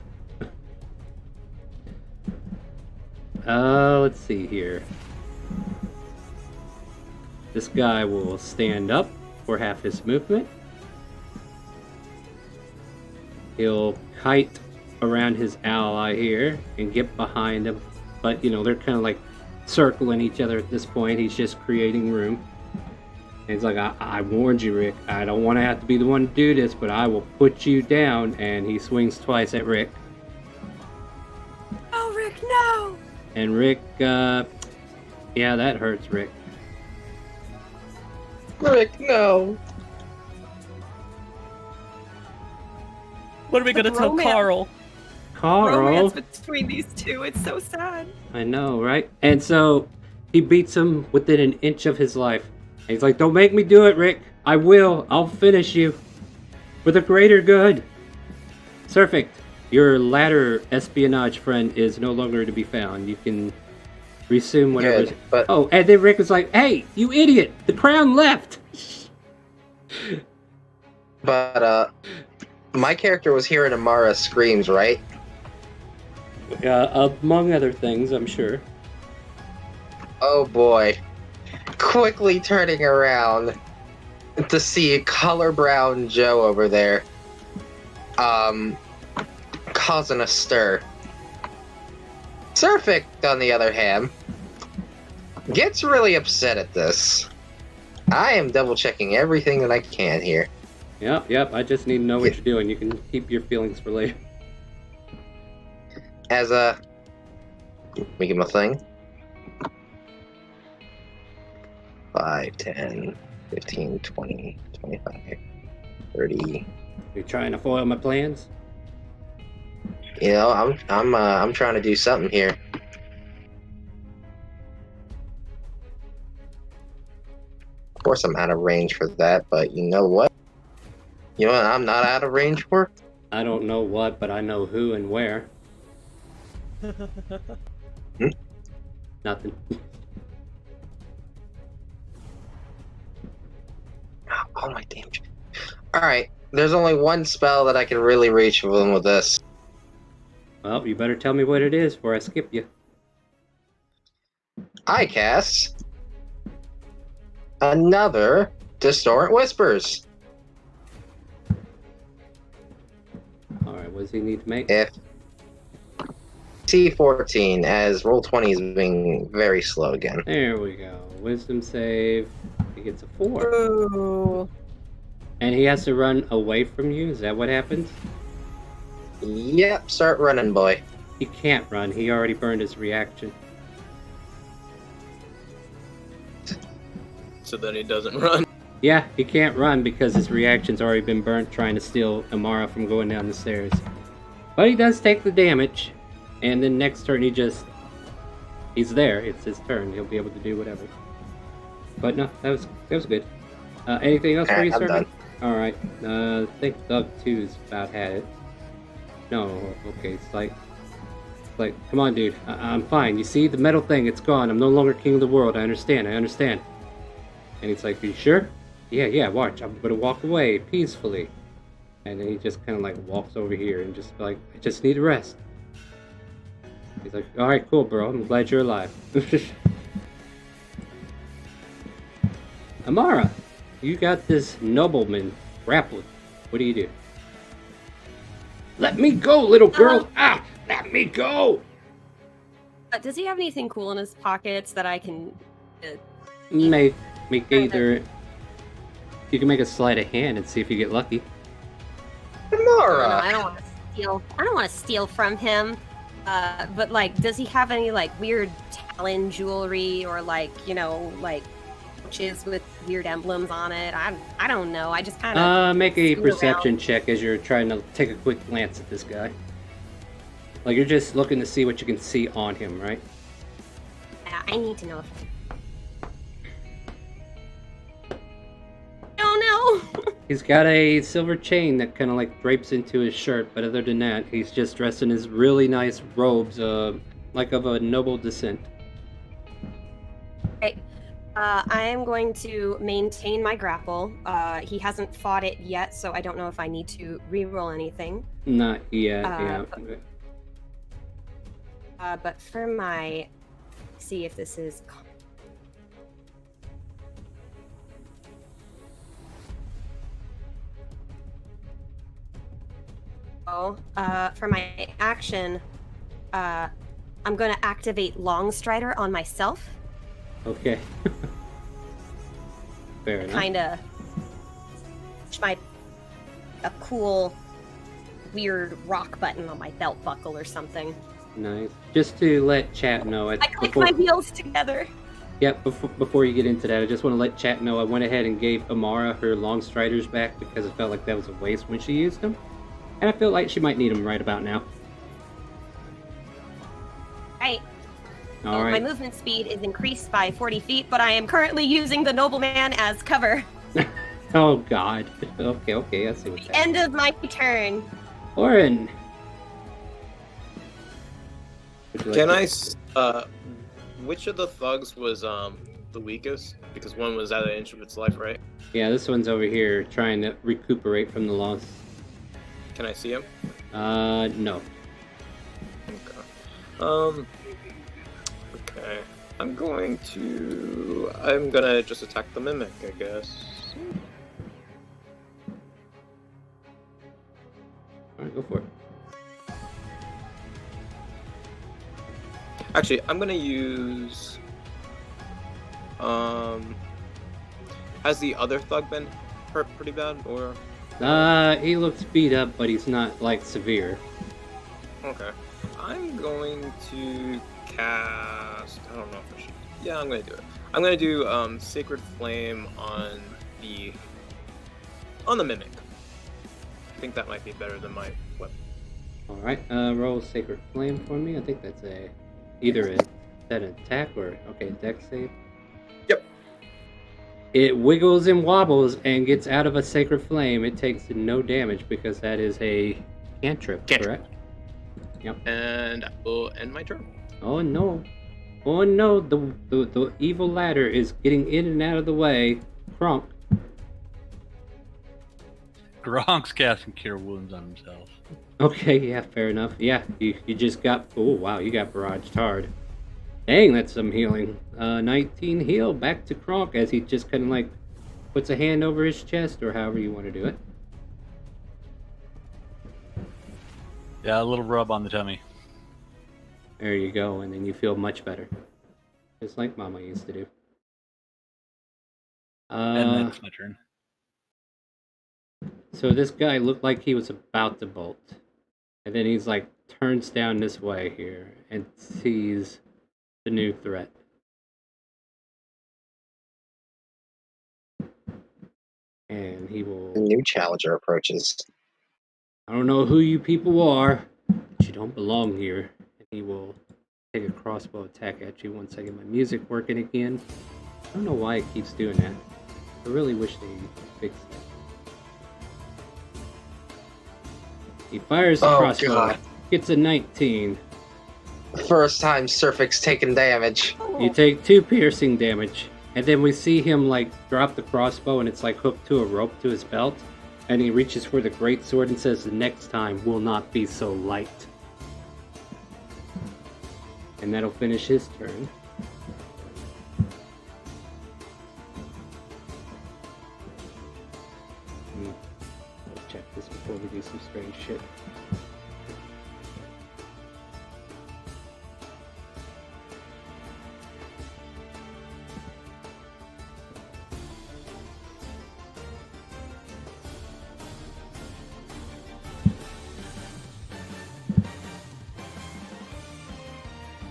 Let's see here. This guy will stand up for half his movement. He'll kite around his ally here and get behind him. But, you know, they're kind of like circling each other at this point. He's just creating room. And he's like, I warned you, Rick. I don't want to have to be the one to do this, but I will put you down. And he swings twice at Rick. Oh, Rick, no! And Rick, yeah, that hurts Rick. Rick, no. What are we gonna tell romance. Carl? Carl. Romance between these two, it's so sad. I know, right? And so he beats him within an inch of his life. And he's like, don't make me do it, Rick. I will. I'll finish you. For the greater good. Surfict, your ladder espionage friend is no longer to be found. You can resume whatever. Good, but... Oh, and then Rick was like, hey, you idiot. The crown left. But, my character was hearing Amara's screams, right? Among other things, I'm sure. Oh boy. Quickly turning around to see Color Brown Joe over there. causing a stir. Surfic, on the other hand, gets really upset at this. I am double-checking everything that I can here. Yep, I just need to know what you're doing. You can keep your feelings for later. As a... Make him a thing. 5, 10, 15, 20, 25, 30. You're trying to foil my plans? You know, I'm trying to do something here. Of course, I'm out of range for that, but you know what? You know what I'm not out of range for? I don't know what, but I know who and where. Nothing. Oh my damn. Alright, there's only one spell that I can really reach with them with this. Well, you better tell me what it is before I skip you. I cast another Distorant Whispers. Alright, what does he need to make? If T14, as Roll20 is being very slow again. There we go. Wisdom save. He gets a 4. Ooh. And he has to run away from you? Is that what happens? Yep, start running, boy. He can't run. He already burned his reaction. So then he doesn't run. Yeah, he can't run because his reaction's already been burnt trying to steal Amara from going down the stairs. But he does take the damage. And then next turn he's there. It's his turn. He'll be able to do whatever. But no, that was good. Anything else for you, sir? Alright. I think Doug 2's about had it. No, okay, it's like, come on, dude. I'm fine. You see, the metal thing, it's gone. I'm no longer king of the world. I understand. And he's like, are you sure? Yeah, watch. I'm gonna walk away peacefully. And then he just kind of like walks over here and just like, I just need a rest. He's like, alright, cool, bro. I'm glad you're alive. Amara, you got this nobleman grappled. What do you do? Let me go, little girl! Let me go! Does he have anything cool in his pockets that I can... Make either... You can make a sleight of hand and see if you get lucky. Amara! I don't want to steal. I don't want to steal from him. But like, does he have any like weird Talon jewelry or like, you know, like pouches with weird emblems on it? I don't know. I just kind of make a perception check as you're trying to take a quick glance at this guy. Like you're just looking to see what you can see on him, right? I need to know if Oh no! He's got a silver chain that kind of like drapes into his shirt, but other than that, he's just dressed in his really nice robes, like of a noble descent. Okay. I am going to maintain my grapple. He hasn't fought it yet, so I don't know if I need to reroll anything. Not yet, yeah. But for my... see if this is... for my action, I'm going to activate Longstrider on myself. Okay. Fair enough. Kind of a cool, weird rock button on my belt buckle or something. Nice. Just to let chat know. I click my heels together. Yep, before you get into that, I just want to let chat know I went ahead and gave Amara her Longstriders back because I felt like that was a waste when she used them. And I feel like she might need them right about now. Right. All right. My movement speed is increased by 40 feet, but I am currently using the nobleman as cover. Oh, God. Okay, I see what's happening. End of my turn. Orin. Can I... which of the thugs was the weakest? Because one was at an inch of its life, right? Yeah, this one's over here trying to recuperate from the loss. Can I see him? No. Okay. Okay. I'm gonna just attack the mimic, I guess. Alright, go for it. Actually, I'm gonna use. Has the other thug been hurt pretty bad, or? He looks beat up, but he's not like severe. Okay. I'm going to cast. I don't know if I should. Yeah, I'm gonna do it. I'm gonna do Sacred Flame on the mimic. I think that might be better than my weapon. All right, roll Sacred Flame for me. I think that's either is that an attack or dex save. Yep. It wiggles and wobbles and gets out of a Sacred Flame. It takes no damage because that is a cantrip, correct? Yep. And I will end my turn. Oh no! Oh no! The evil ladder is getting in and out of the way. Kronk. Gronk's casting Cure Wounds on himself. Okay, yeah, fair enough. Yeah, you just got. Oh wow, you got barraged hard. Dang, that's some healing. 19 heal back to Kronk as he just kind of like puts a hand over his chest or however you want to do it. Yeah, a little rub on the tummy. There you go, and then you feel much better. Just like Mama used to do. And then it's my turn. So this guy looked like he was about to bolt. And then he's like turns down this way here and sees the new threat. And he will... The new challenger approaches. I don't know who you people are, but you don't belong here. And he will take a crossbow attack at you once I get my music working again. I don't know why it keeps doing that. I really wish they fixed it. He fires the crossbow. God. Gets a 19. First time Surfix taking damage. You take 2 piercing damage. And then we see him like drop the crossbow and it's like hooked to a rope to his belt. And he reaches for the greatsword and says, "The next time will not be so light." And that'll finish his turn. I'll check this before we do some strange shit.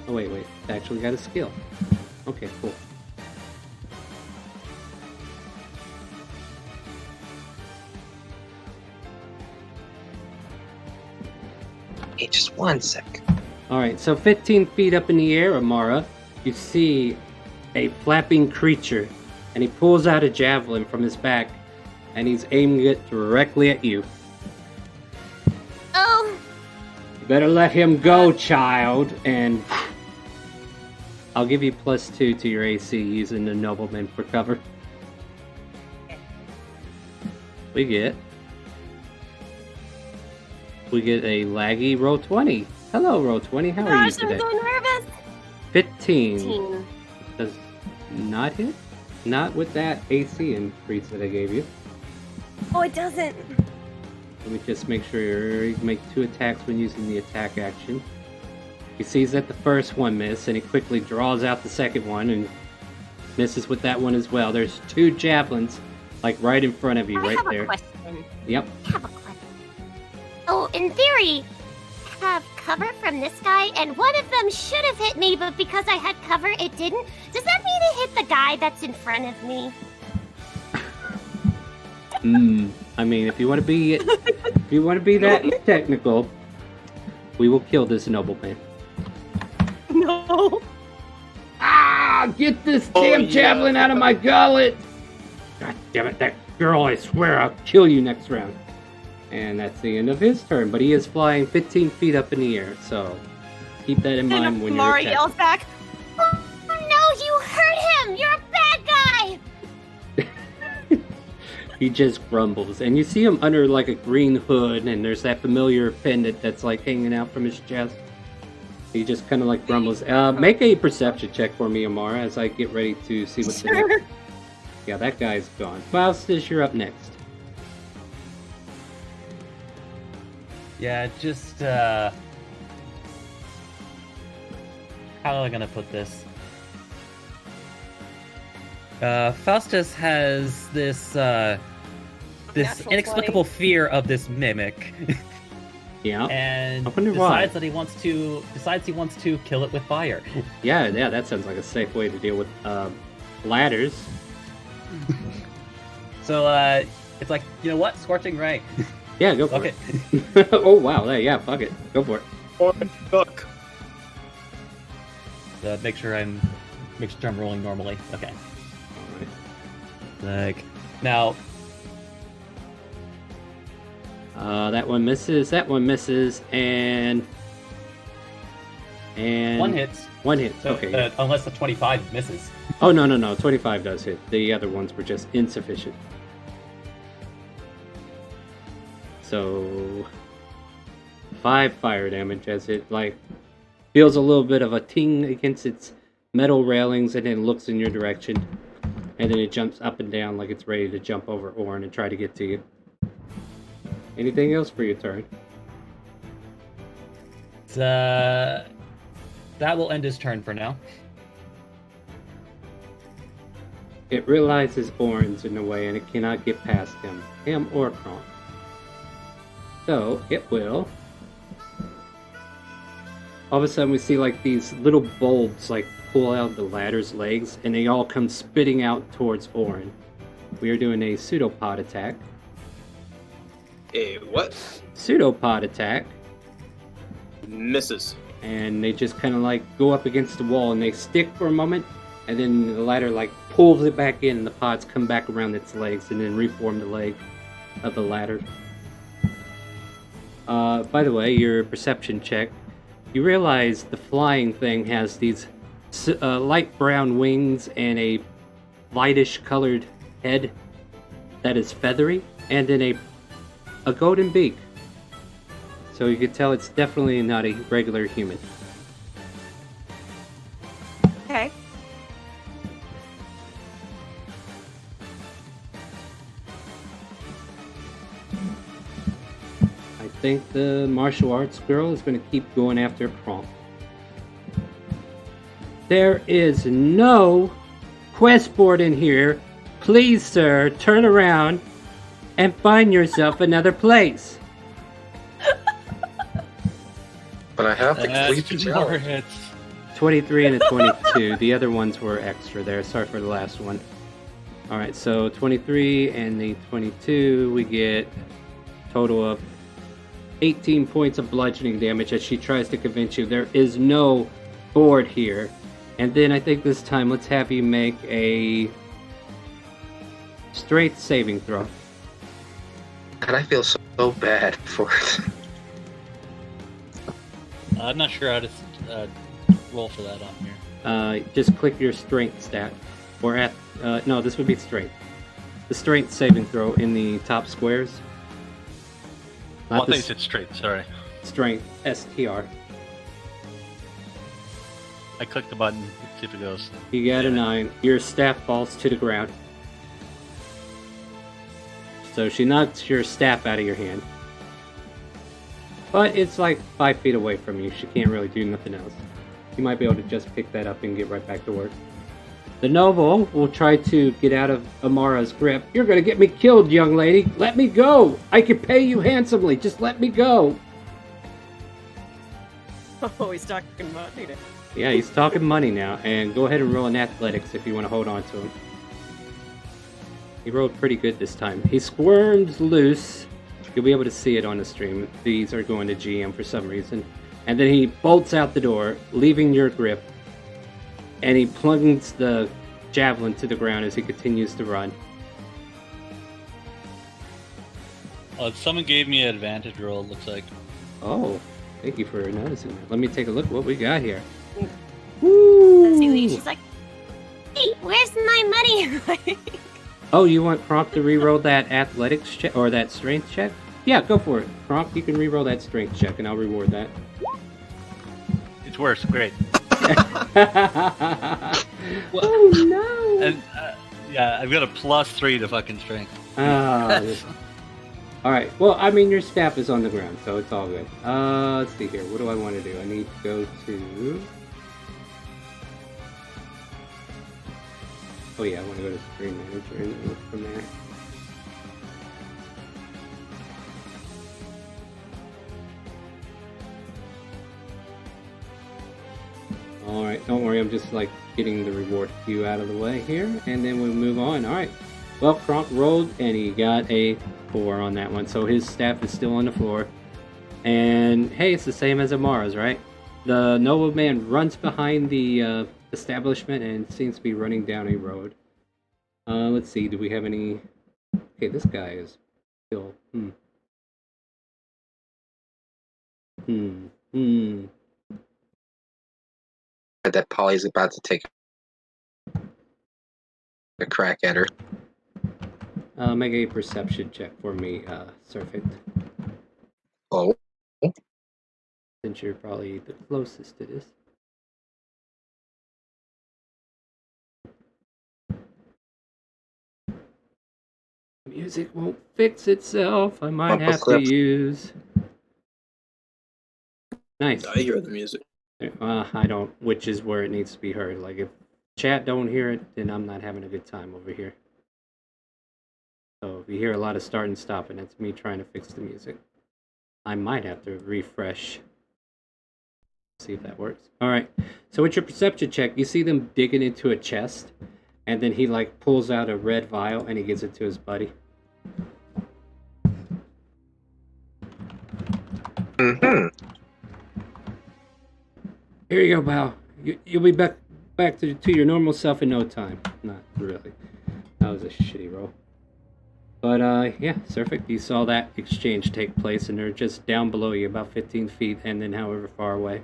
Oh wait, it actually got a skill. Okay, cool. Hey, just 1 sec. Alright, so 15 feet up in the air, Amara, you see a flapping creature, and he pulls out a javelin from his back, and he's aiming it directly at you. Oh! You better let him go, child, and... I'll give you +2 to your AC using the nobleman for cover. We get a laggy roll 20. Hello, roll 20. How are you today? I'm so nervous. 15. Does not hit? Not with that AC increase that I gave you. Oh, it doesn't. Let me just make sure you make 2 attacks when using the attack action. He sees that the first one missed, and he quickly draws out the second one and misses with that one as well. There's 2 javelins, like right in front of you, right there. I have a question. Yep. I have a question. Oh, in theory, I have cover from this guy, and one of them should have hit me, but because I had cover, it didn't. Does that mean it hit the guy that's in front of me? I mean, if you want to be that technical, we will kill this nobleman. No. Ah! Get this damn javelin out of my gullet! God damn it, that girl, I swear I'll kill you next round. And that's the end of his turn, but he is flying 15 feet up in the air, so keep that in mind when you're Mara attacking. yells back. Oh no, you hurt him! You're a bad guy! He just grumbles, and you see him under like a green hood, and there's that familiar pendant that's like hanging out from his chest. He just kind of like grumbles. Make a perception check for me, Amara, as I get ready to see what's in it. Yeah, that guy's gone. Faustus, you're up next. Yeah, just How am I gonna put this? Faustus has this Natural inexplicable fear of this mimic. Yeah. And I wonder why. decides he wants to kill it with fire. Yeah, that sounds like a safe way to deal with ladders. So it's like, you know what? Scorching ray. Yeah, go for Okay. it. Oh wow, yeah, fuck it. Go for it. Orange duck. Make sure I'm rolling normally. Okay. Alright. Like now. That one misses, and One hits. One hits. So, Okay. Yeah. Unless the 25 misses. Oh no, 25 does hit. The other ones were just insufficient. So 5 fire damage as it feels a little bit of a ting against its metal railings, and then looks in your direction, and then it jumps up and down like it's ready to jump over Orin and try to get to you. Anything else for your turn? That will end his turn for now. It realizes Orin's in the way and it cannot get past him or Kronk. So it will. All of a sudden we see these little bulbs pull out the ladder's legs, and they all come spitting out towards Orin. We are doing a pseudopod attack. A what? Pseudopod attack. Misses. And they just kind of go up against the wall and they stick for a moment, and then the ladder pulls it back in, and the pods come back around its legs and then reform the leg of the ladder. By the way, your perception check, you realize the flying thing has these light brown wings and a lightish colored head that is feathery, and then a golden beak. So you can tell it's definitely not a regular human. Okay. I think the martial arts girl is going to keep going after Kronk. There is no quest board in here. Please, sir, turn around and find yourself another place. But I have to complete the 2 more challenge. hits. 23 and a 22. The other ones were extra there. Sorry for the last one. Alright, so 23 and the 22, we get a total of 18 points of bludgeoning damage as she tries to convince you there is no board here. And then I think this time let's have you make a strength saving throw. And I feel so bad for it. I'm not sure how to roll for that on here. Just click your strength stat. Or no, this would be strength. The strength saving throw in the top squares. Well, I think it's straight, sorry. Strength, STR. I clicked the button, see if it goes. You got a 9. Your staff falls to the ground. So she knocks your staff out of your hand. But it's 5 feet away from you. She can't really do nothing else. You might be able to just pick that up and get right back to work. The noble will try to get out of Amara's grip. You're gonna get me killed, young lady. Let me go. I can pay you handsomely. Just let me go. Oh, he's talking money. Yeah, he's talking money now. And go ahead and roll an athletics if you want to hold on to him. He rolled pretty good this time. He squirmed loose. You'll be able to see it on the stream. These are going to GM for some reason. And then he bolts out the door, leaving your grip. And he plunges the javelin to the ground as he continues to run. Someone gave me an advantage roll, it looks like. Oh, thank you for noticing that. Let me take a look at what we got here. She's like, hey, where's my money? Oh, you want Kronk to re-roll that athletics check or that strength check? Yeah, go for it. Kronk, you can re-roll that strength check and I'll reward that. It's worse, great. Oh no! And, yeah, I've got a +3 to fucking strength. Alright, well, I mean, your staff is on the ground, so it's all good. Let's see here. What do I want to do? I need to go to Oh yeah, I want to go to Screen Manager and look from there. Alright, don't worry, I'm just like getting the reward queue out of the way here, and then we'll move on. Alright, well, Kronk rolled, and he got a 4 on that one, so his staff is still on the floor. And hey, it's the same as Amara's, right? The nobleman runs behind the establishment and seems to be running down a road. Let's see, do we have any... Okay, this guy is still... That Polly's about to take a crack at her. Make a perception check for me, Surfit. Oh. Since you're probably the closest to this. Music won't fix itself. I might have to use... Nice. I hear the music. I don't, which is where it needs to be heard. Like, if chat don't hear it, then I'm not having a good time over here. So if you hear a lot of start and stopping, that's me trying to fix the music. I might have to refresh. See if that works. Alright, so with your perception check, you see them digging into a chest, and then he like pulls out a red vial and he gives it to his buddy. Here you go, Bao. You'll be back to your normal self in no time. Not really. That was a shitty roll. But yeah, Surfit, you saw that exchange take place, and they're just down below you, about 15 feet, and then however far away.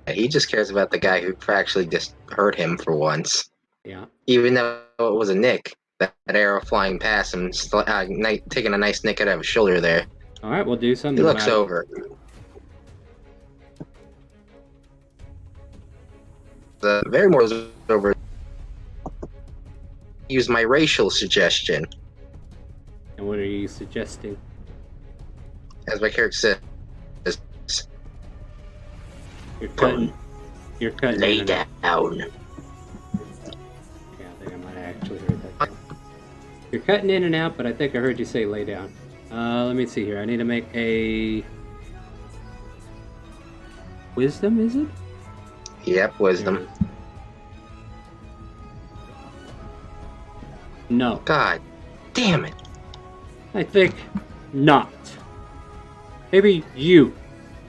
He just cares about the guy who actually just hurt him for once. Yeah. Even though it was a nick, that arrow flying past him, taking a nice nick out of his shoulder there. All right, we'll do something. He looks over. The very more over. Use my racial suggestion. And what are you suggesting? As my character says, You're cutting. Lay down. Yeah, I think I might have actually heard that. You're cutting in and out, but I think I heard you say lay down. Let me see here. I need to make a wisdom. Is it? Yep, wisdom. No. God damn it. I think not. Maybe you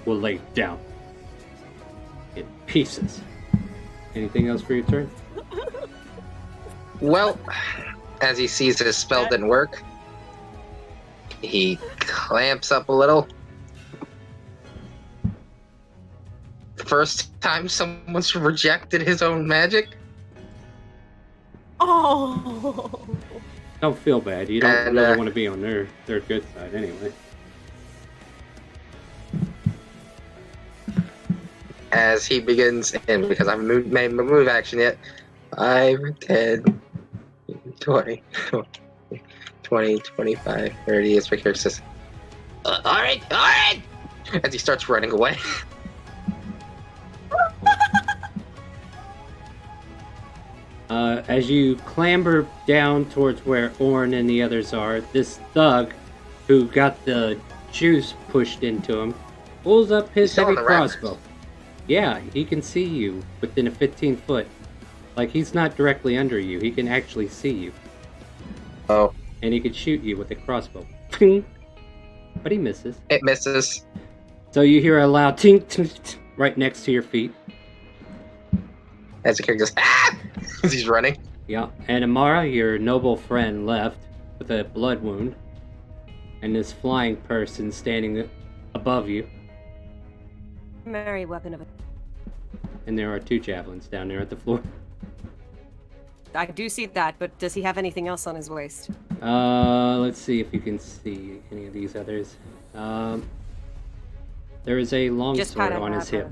will lay down in pieces. Anything else for your turn? Well, as he sees that his spell didn't work, he clamps up a little. First time someone's rejected his own magic. Oh. Don't feel bad. You don't really want to be on their good side anyway. As he begins, and because I haven't made my move action yet, 5, 10, 20, 20, 25, 30, as my character says, Alright. as he starts running away. As you clamber down towards where Orn and the others are, this thug who got the juice pushed into him pulls up his heavy crossbow. Yeah, he can see you within a 15-foot. Like, he's not directly under you. He can actually see you. Oh. And he can shoot you with a crossbow. But he misses. It misses. So you hear a loud tink, tink, tink right next to your feet. As the character goes, ah! As he's running. Yeah, and Amara, your noble friend, left with a blood wound. And this flying person standing above you. Primary weapon of it. And there are 2 javelins down there at the floor. I do see that, but does he have anything else on his waist? Let's see if you can see any of these others. There is a longsword on his hip.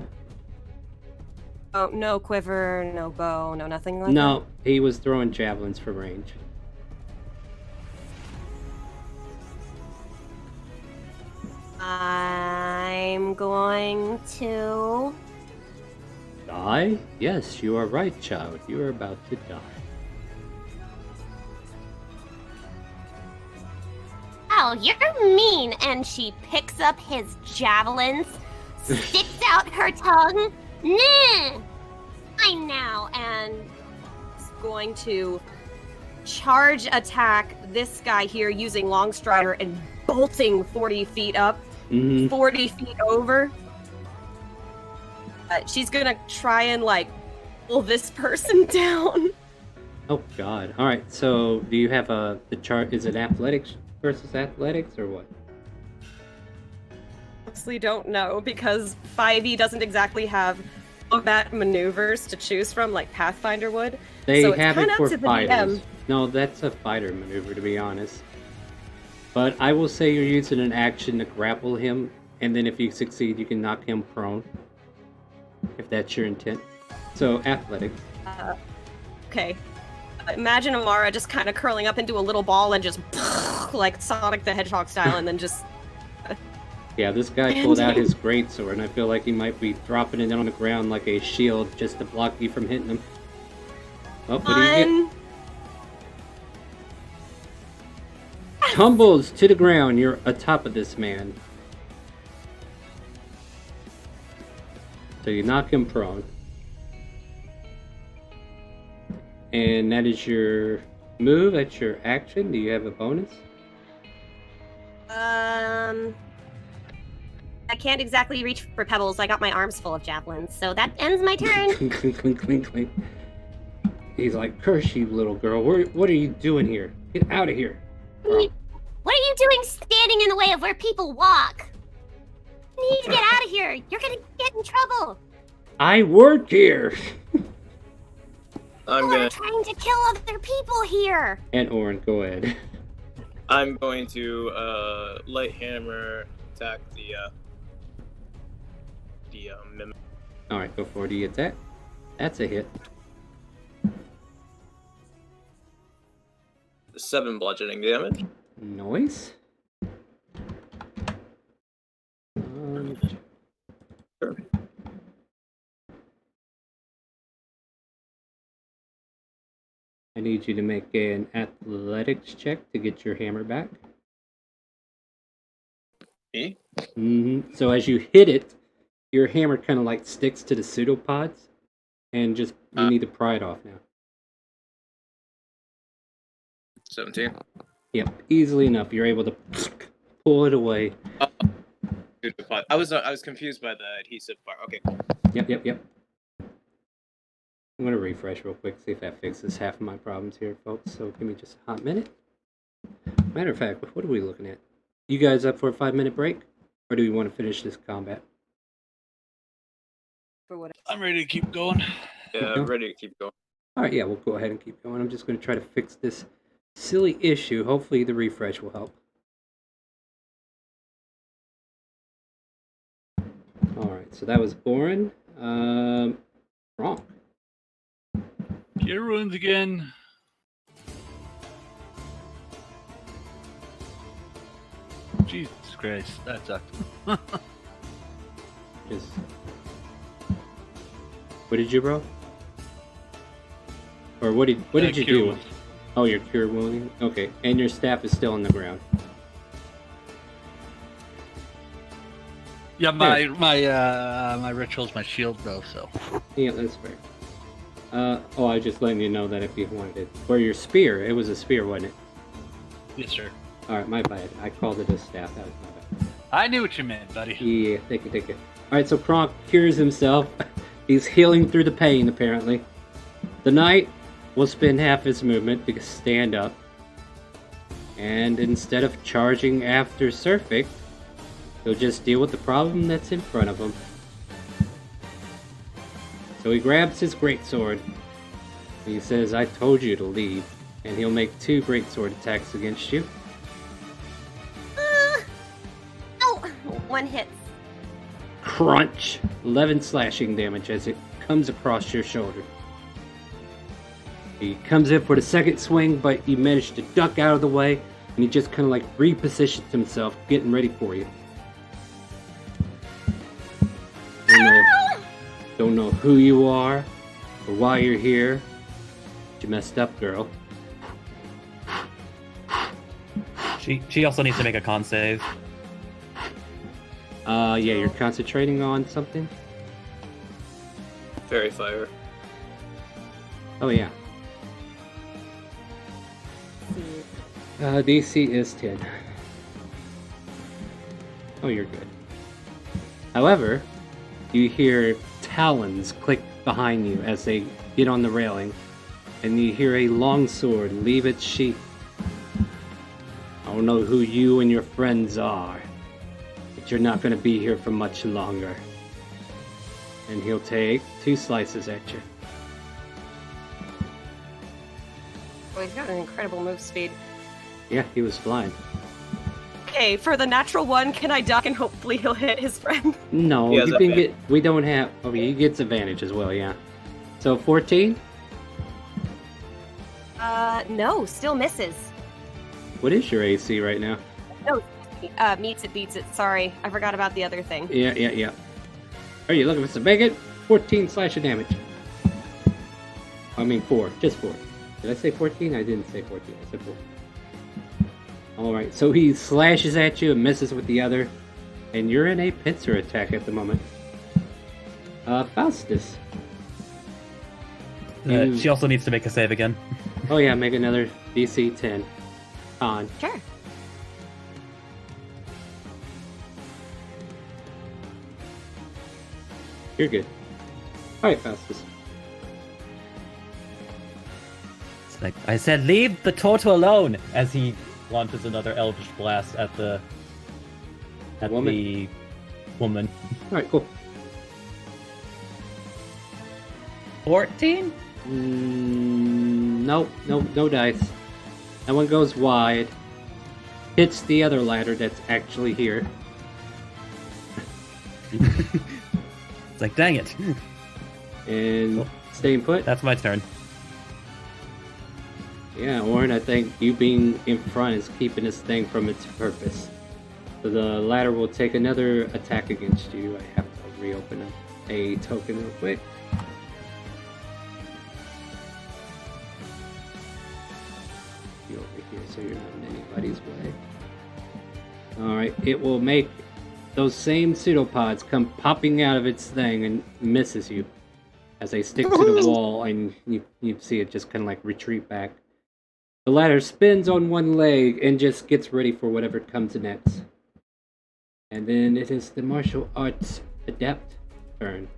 Oh, no quiver, no bow, no nothing like that? No, he was throwing javelins for range. I'm going to Die? Yes, you are right, child. You are about to die. Oh, you're mean. And she picks up his javelins, sticks out her tongue. Nah! I now, and is going to charge attack this guy here using Longstrider and bolting 40 feet up, 40 feet over. She's gonna try and like pull this person down. Oh God! All right. So, do you have the chart? Is it athletics versus athletics or what? Honestly, don't know because 5e doesn't exactly have combat maneuvers to choose from like Pathfinder would. They so it's have it kinda for up to the fighters. DM. No, that's a fighter maneuver, to be honest. But I will say you're using an action to grapple him, and then if you succeed, you can knock him prone. If that's your intent. So, athletics. Okay. Imagine Amara just kind of curling up into a little ball and just like Sonic the Hedgehog style, and then just. Yeah, this guy pulled out his greatsword, and I feel like he might be dropping it on the ground like a shield just to block you from hitting him. Oh, what do you get? Tumbles to the ground. You're atop of this man. So you knock him prone. And that is your move. That's your action. Do you have a bonus? I can't exactly reach for pebbles. I got my arms full of javelins, so that ends my turn. Clink, clink, clink, clink. He's like, curse you, little girl. What are you doing here? Get out of here. What are you doing standing in the way of where people walk? You need to get out of here. You're gonna get in trouble. I work here. We're trying to kill other people here. And Orin, go ahead. I'm going to light hammer attack the mimic. All right, go for the attack. That's a hit. 7 bludgeoning damage. Noise. Sure. I need you to make an athletics check to get your hammer back. Me? So as you hit it, your hammer kind of like sticks to the pseudopods, and just you need to pry it off now. 17. Yep, easily enough. You're able to pull it away. I was confused by the adhesive part. Okay. Yep. I'm gonna refresh real quick, see if that fixes half of my problems here, folks. So give me just a hot minute. Matter of fact, what are we looking at? You guys up for a 5-minute break, or do we want to finish this combat? I'm ready to keep going. Yeah, I'm ready to keep going. All right, yeah, we'll go ahead and keep going. I'm just gonna try to fix this silly issue. Hopefully, the refresh will help. All right, so that was Orin. Wrong. Get ruins again. Jesus Christ, that sucked. Just... What did you roll? Or what did you do? Wounds. Oh, your cure wounding? Okay, and your staff is still on the ground. Yeah, my ritual's my shield though, so. Yeah, that's fair. I was just letting you know that if you wanted it. Or your spear. It was a spear, wasn't it? Yes, sir. Alright, my bad. I called it a staff. That was my bad. I knew what you meant, buddy. Yeah, thank you. Alright, so Kronk cures himself. He's healing through the pain, apparently. The knight will spend half his movement to stand up. And instead of charging after Surfik, he'll just deal with the problem that's in front of him. So he grabs his greatsword. He says, I told you to leave. And he'll make 2 greatsword attacks against you. Oh, one hits. Crunch! 11 slashing damage as it comes across your shoulder. He comes in for the second swing, but you manage to duck out of the way, and he just kind of like repositions himself, getting ready for you. Don't know who you are or why you're here. You messed up, girl. She also needs to make a con save. Yeah, you're concentrating on something? Fairy fire. Oh, yeah. DC is 10. Oh, you're good. However, you hear talons click behind you as they get on the railing, and you hear a long sword leave its sheath. I don't know who you and your friends are, but you're not going to be here for much longer. And he'll take 2 slices at you. Oh, he's got an incredible move speed. Yeah, he was flying. Okay, for the natural one, can I duck and hopefully he'll hit his friend? No, He has you can advantage. get. We don't have. Oh, he gets advantage as well. Yeah. So 14. No, still misses. What is your AC right now? No, meets it, beats it. Sorry, I forgot about the other thing. Yeah. Are you looking for some bacon? 14 slash of damage. I mean 4, just 4. Did I say 14? I didn't say 14. I said 4. Alright, so he slashes at you and misses with the other, and you're in a pincer attack at the moment. Faustus. You- She also needs to make a save again. Oh yeah, make another DC 10. On. Sure. You're good. Alright, Faustus. It's like, I said, leave the turtle alone! As he launches another Eldritch Blast at the Woman? the woman. Alright, cool. 14? Nope, no dice. That one goes wide. Hits the other ladder that's actually here. It's like, dang it. And Oh. staying put. That's my turn. Yeah, Warren, I think you being in front is keeping this thing from its purpose. So the ladder will take another attack against you. I have to reopen a token real quick. You over here so you're not in anybody's way. Alright, it will make those same pseudopods come popping out of its thing and misses you as they stick to the wall, and you see it just kind of like retreat back. The ladder spins on one leg and just gets ready for whatever comes next. And then it is the martial arts adept turn.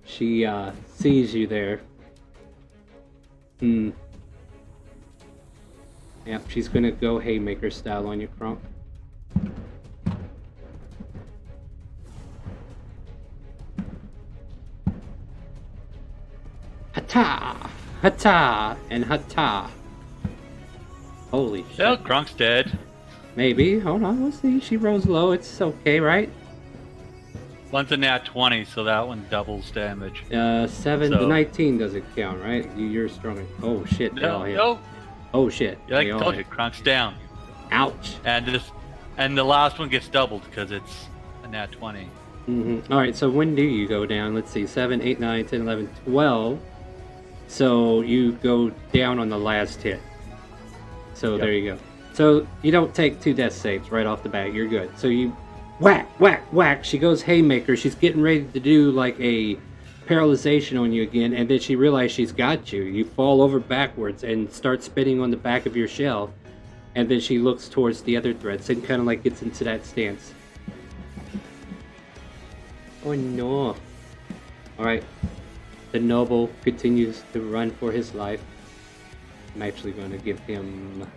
She sees you there. Yep, she's gonna go haymaker style on you, Kronk. Hata! Hata! And hata! Holy shit. No, Grunk's dead. Maybe. Hold on, we'll see. She rolls low. It's okay, right? One's a nat 20, so that one doubles damage. 7 So- to 19 doesn't count, right? You're stronger. Oh shit, they all No, hit. no. Oh shit. Yeah, like they I all told you, hit. Grunk's down. Ouch. And the last one gets doubled because it's a nat 20. Alright, so when do you go down? Let's see, 7, 8, 9, 10, 11, 12. So you go down on the last hit. So Yep. there you go. So you don't take 2 death saves right off the bat. You're good. So you whack, whack, whack. She goes haymaker. She's getting ready to do like a paralyzation on you again, and then she realizes she's got you. You fall over backwards and start spinning on the back of your shell. And then she looks towards the other threads and kind of like gets into that stance. Oh no. Alright. The noble continues to run for his life. I'm actually going to give him... I'm going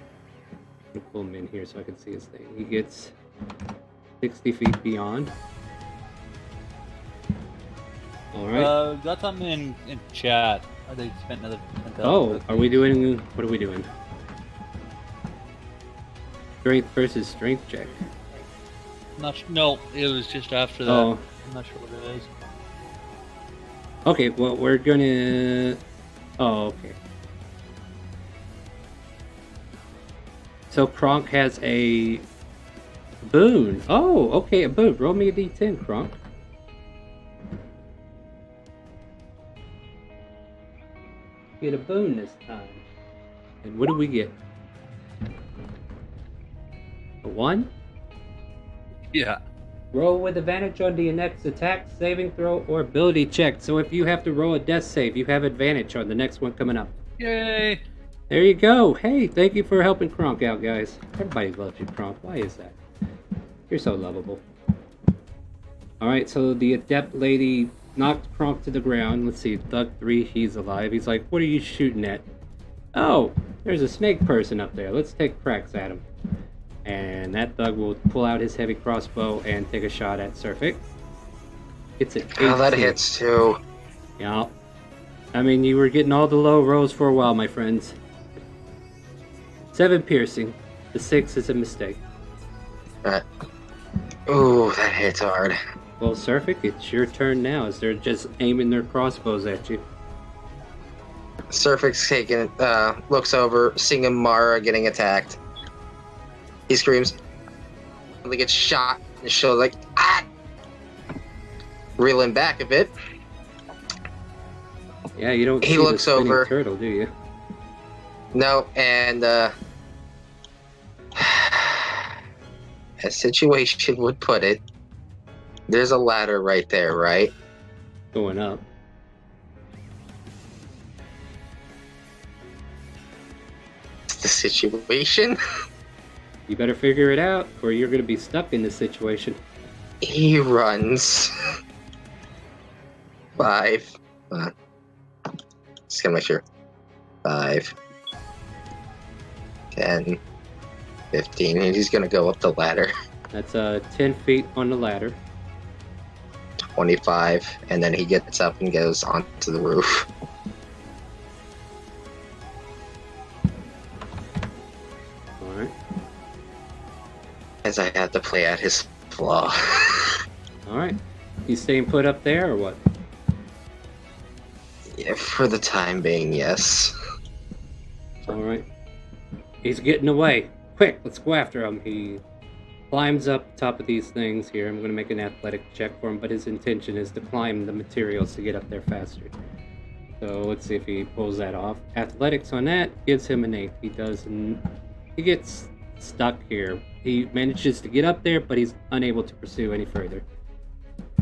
to pull him in here so I can see his thing. He gets 60 feet beyond. Alright. Got something in chat. They spent another 10,000. Oh, are we doing... What are we doing? Strength versus strength check. No, it was just after that. Oh. I'm not sure what it is. Okay, well, we're gonna... Oh, okay. So Kronk has a boon. Oh, okay, a boon. Roll me a d10, Kronk. Get a boon this time. And what do we get? A 1? Yeah. Roll with advantage on the next attack, saving throw, or ability check. So if you have to roll a death save, you have advantage on the next one coming up. Yay! There you go. Hey, thank you for helping Kronk out, guys. Everybody loves you, Kronk. Why is that? You're so lovable. Alright, so the adept lady knocked Kronk to the ground. Let's see, Thug 3, he's alive. He's like, what are you shooting at? Oh, there's a snake person up there. Let's take cracks at him. And that thug will pull out his heavy crossbow and take a shot at Surfik. It's an 18. Oh, that hits too. Yeah. I mean, you were getting all the low rolls for a while, my friends. 7 piercing. The 6 is a mistake. Ooh, that hits hard. Well, Surfik, it's your turn now as they're just aiming their crossbows at you. Surfik's taking looks over, seeing Mara getting attacked. He screams. He gets shot in the shoulder, like, ah! Reeling back a bit. Yeah, you don't He see looks the spinning over. turtle, do you? No, and as situation would put it, there's a ladder right there, right? Going up. It's the situation. You better figure it out, or you're going to be stuck in this situation. He runs. 5. Just gonna make sure. 5. 10. 15. And he's gonna go up the ladder. That's 10 feet on the ladder. 25. And then he gets up and goes onto the roof. Alright. As I have to play out his flaw. Alright. You staying put up there, or what? Yeah, for the time being, yes. Alright. He's getting away. Quick, let's go after him. He climbs up top of these things here. I'm going to make an athletic check for him, but his intention is to climb the materials to get up there faster. So let's see if he pulls that off. Athletics on that gives him an 8. He gets stuck here. He manages to get up there, but he's unable to pursue any further.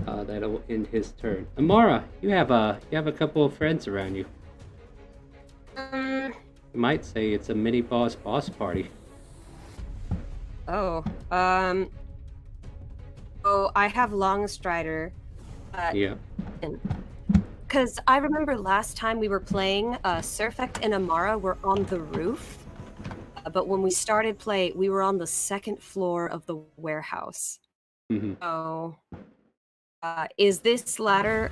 That'll end his turn. Amara, you have a couple of friends around you. You might say it's a mini boss party. Oh, oh, I have Longstrider. Yeah. Because I remember last time we were playing, Surfect and Amara were on the roof. But when we started play, we were on the second floor of the warehouse. Mm-hmm. So, is this ladder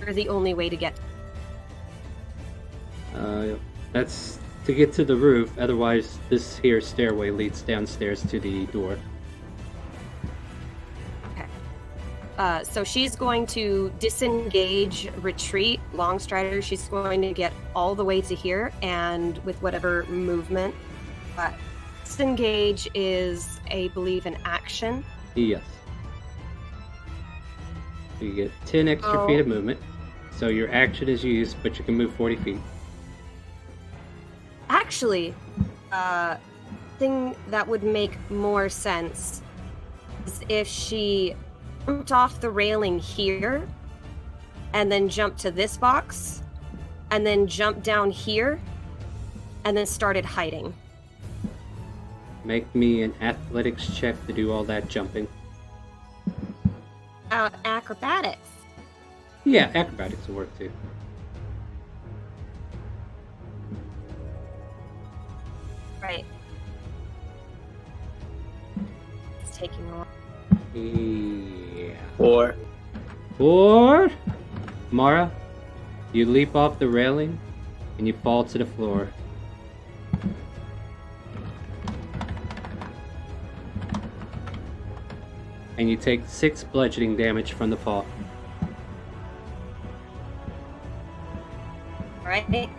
the only way to get? That's to get to the roof. Otherwise, this here stairway leads downstairs to the door. Okay. So she's going to disengage, retreat, Longstrider. She's going to get all the way to here, and with whatever movement. Disengage is, I believe, an action. Yes. So you get 10 extra feet of movement. So your action is used, but you can move 40 feet. Actually, thing that would make more sense is if she jumped off the railing here, and then jumped to this box, and then jumped down here, and then started hiding. Make me an athletics check to do all that jumping. Acrobatics. Yeah, acrobatics will work too. Right. It's taking a while. Yeah. 4. 4. Mara, you leap off the railing and you fall to the floor. And you take 6 bludgeoning damage from the fall. Alright.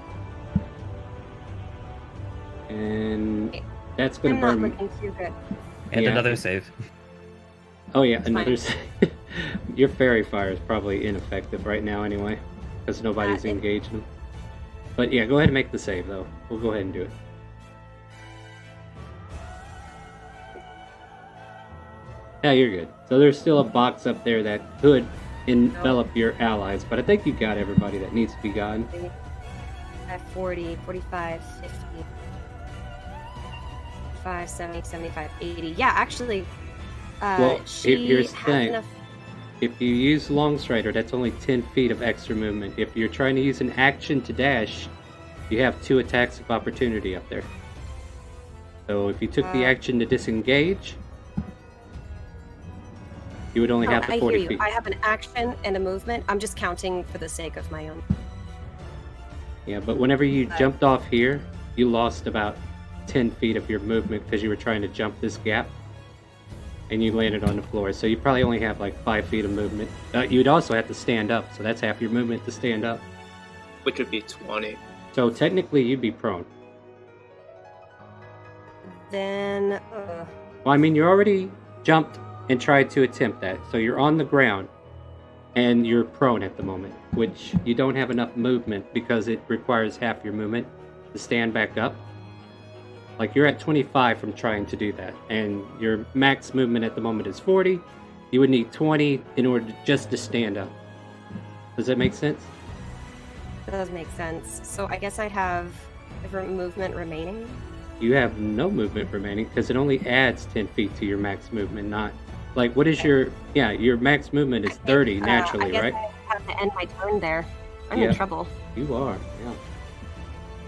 And that's going I'm to not burn me. looking too good. And Yeah. another save. Oh yeah, fine. another. Your fairy fire is probably ineffective right now anyway, because nobody's it- engaged them. But yeah, go ahead and make the save, though. We'll go ahead and do it. Yeah, you're good. So there's still a box up there that could envelop your allies, but I think you got everybody that needs to be gotten. 40, 45, 50, 5, 70, 75, 80. Yeah, actually, Well, she here's the has thing. enough. If you use Long Strider, that's only 10 feet of extra movement. If you're trying to use an action to dash, you have 2 attacks of opportunity up there. So if you took the action to disengage, you would only have the 40 I hear feet. you. I have an action and a movement. I'm just counting for the sake of my own. Yeah, but whenever you jumped off here, you lost about 10 feet of your movement because you were trying to jump this gap. And you landed on the floor, so you probably only have like 5 feet of movement. You'd also have to stand up, so that's half your movement to stand up. Which would be 20. So technically, you'd be prone. Then, Well, I mean, you already jumped and tried to attempt that, so you're on the ground, and you're prone at the moment, which you don't have enough movement because it requires half your movement to stand back up. Like, you're at 25 from trying to do that, and your max movement at the moment is 40. You would need 20 in order just to stand up. Does that make sense? that does make sense. So I guess I have different movement remaining. You have no movement remaining because it only adds 10 feet to your max movement, not... Like, what is your... Yeah, your max movement is 30 naturally, I guess right? I have to end my turn there. I'm Yeah. in trouble. You are, yeah.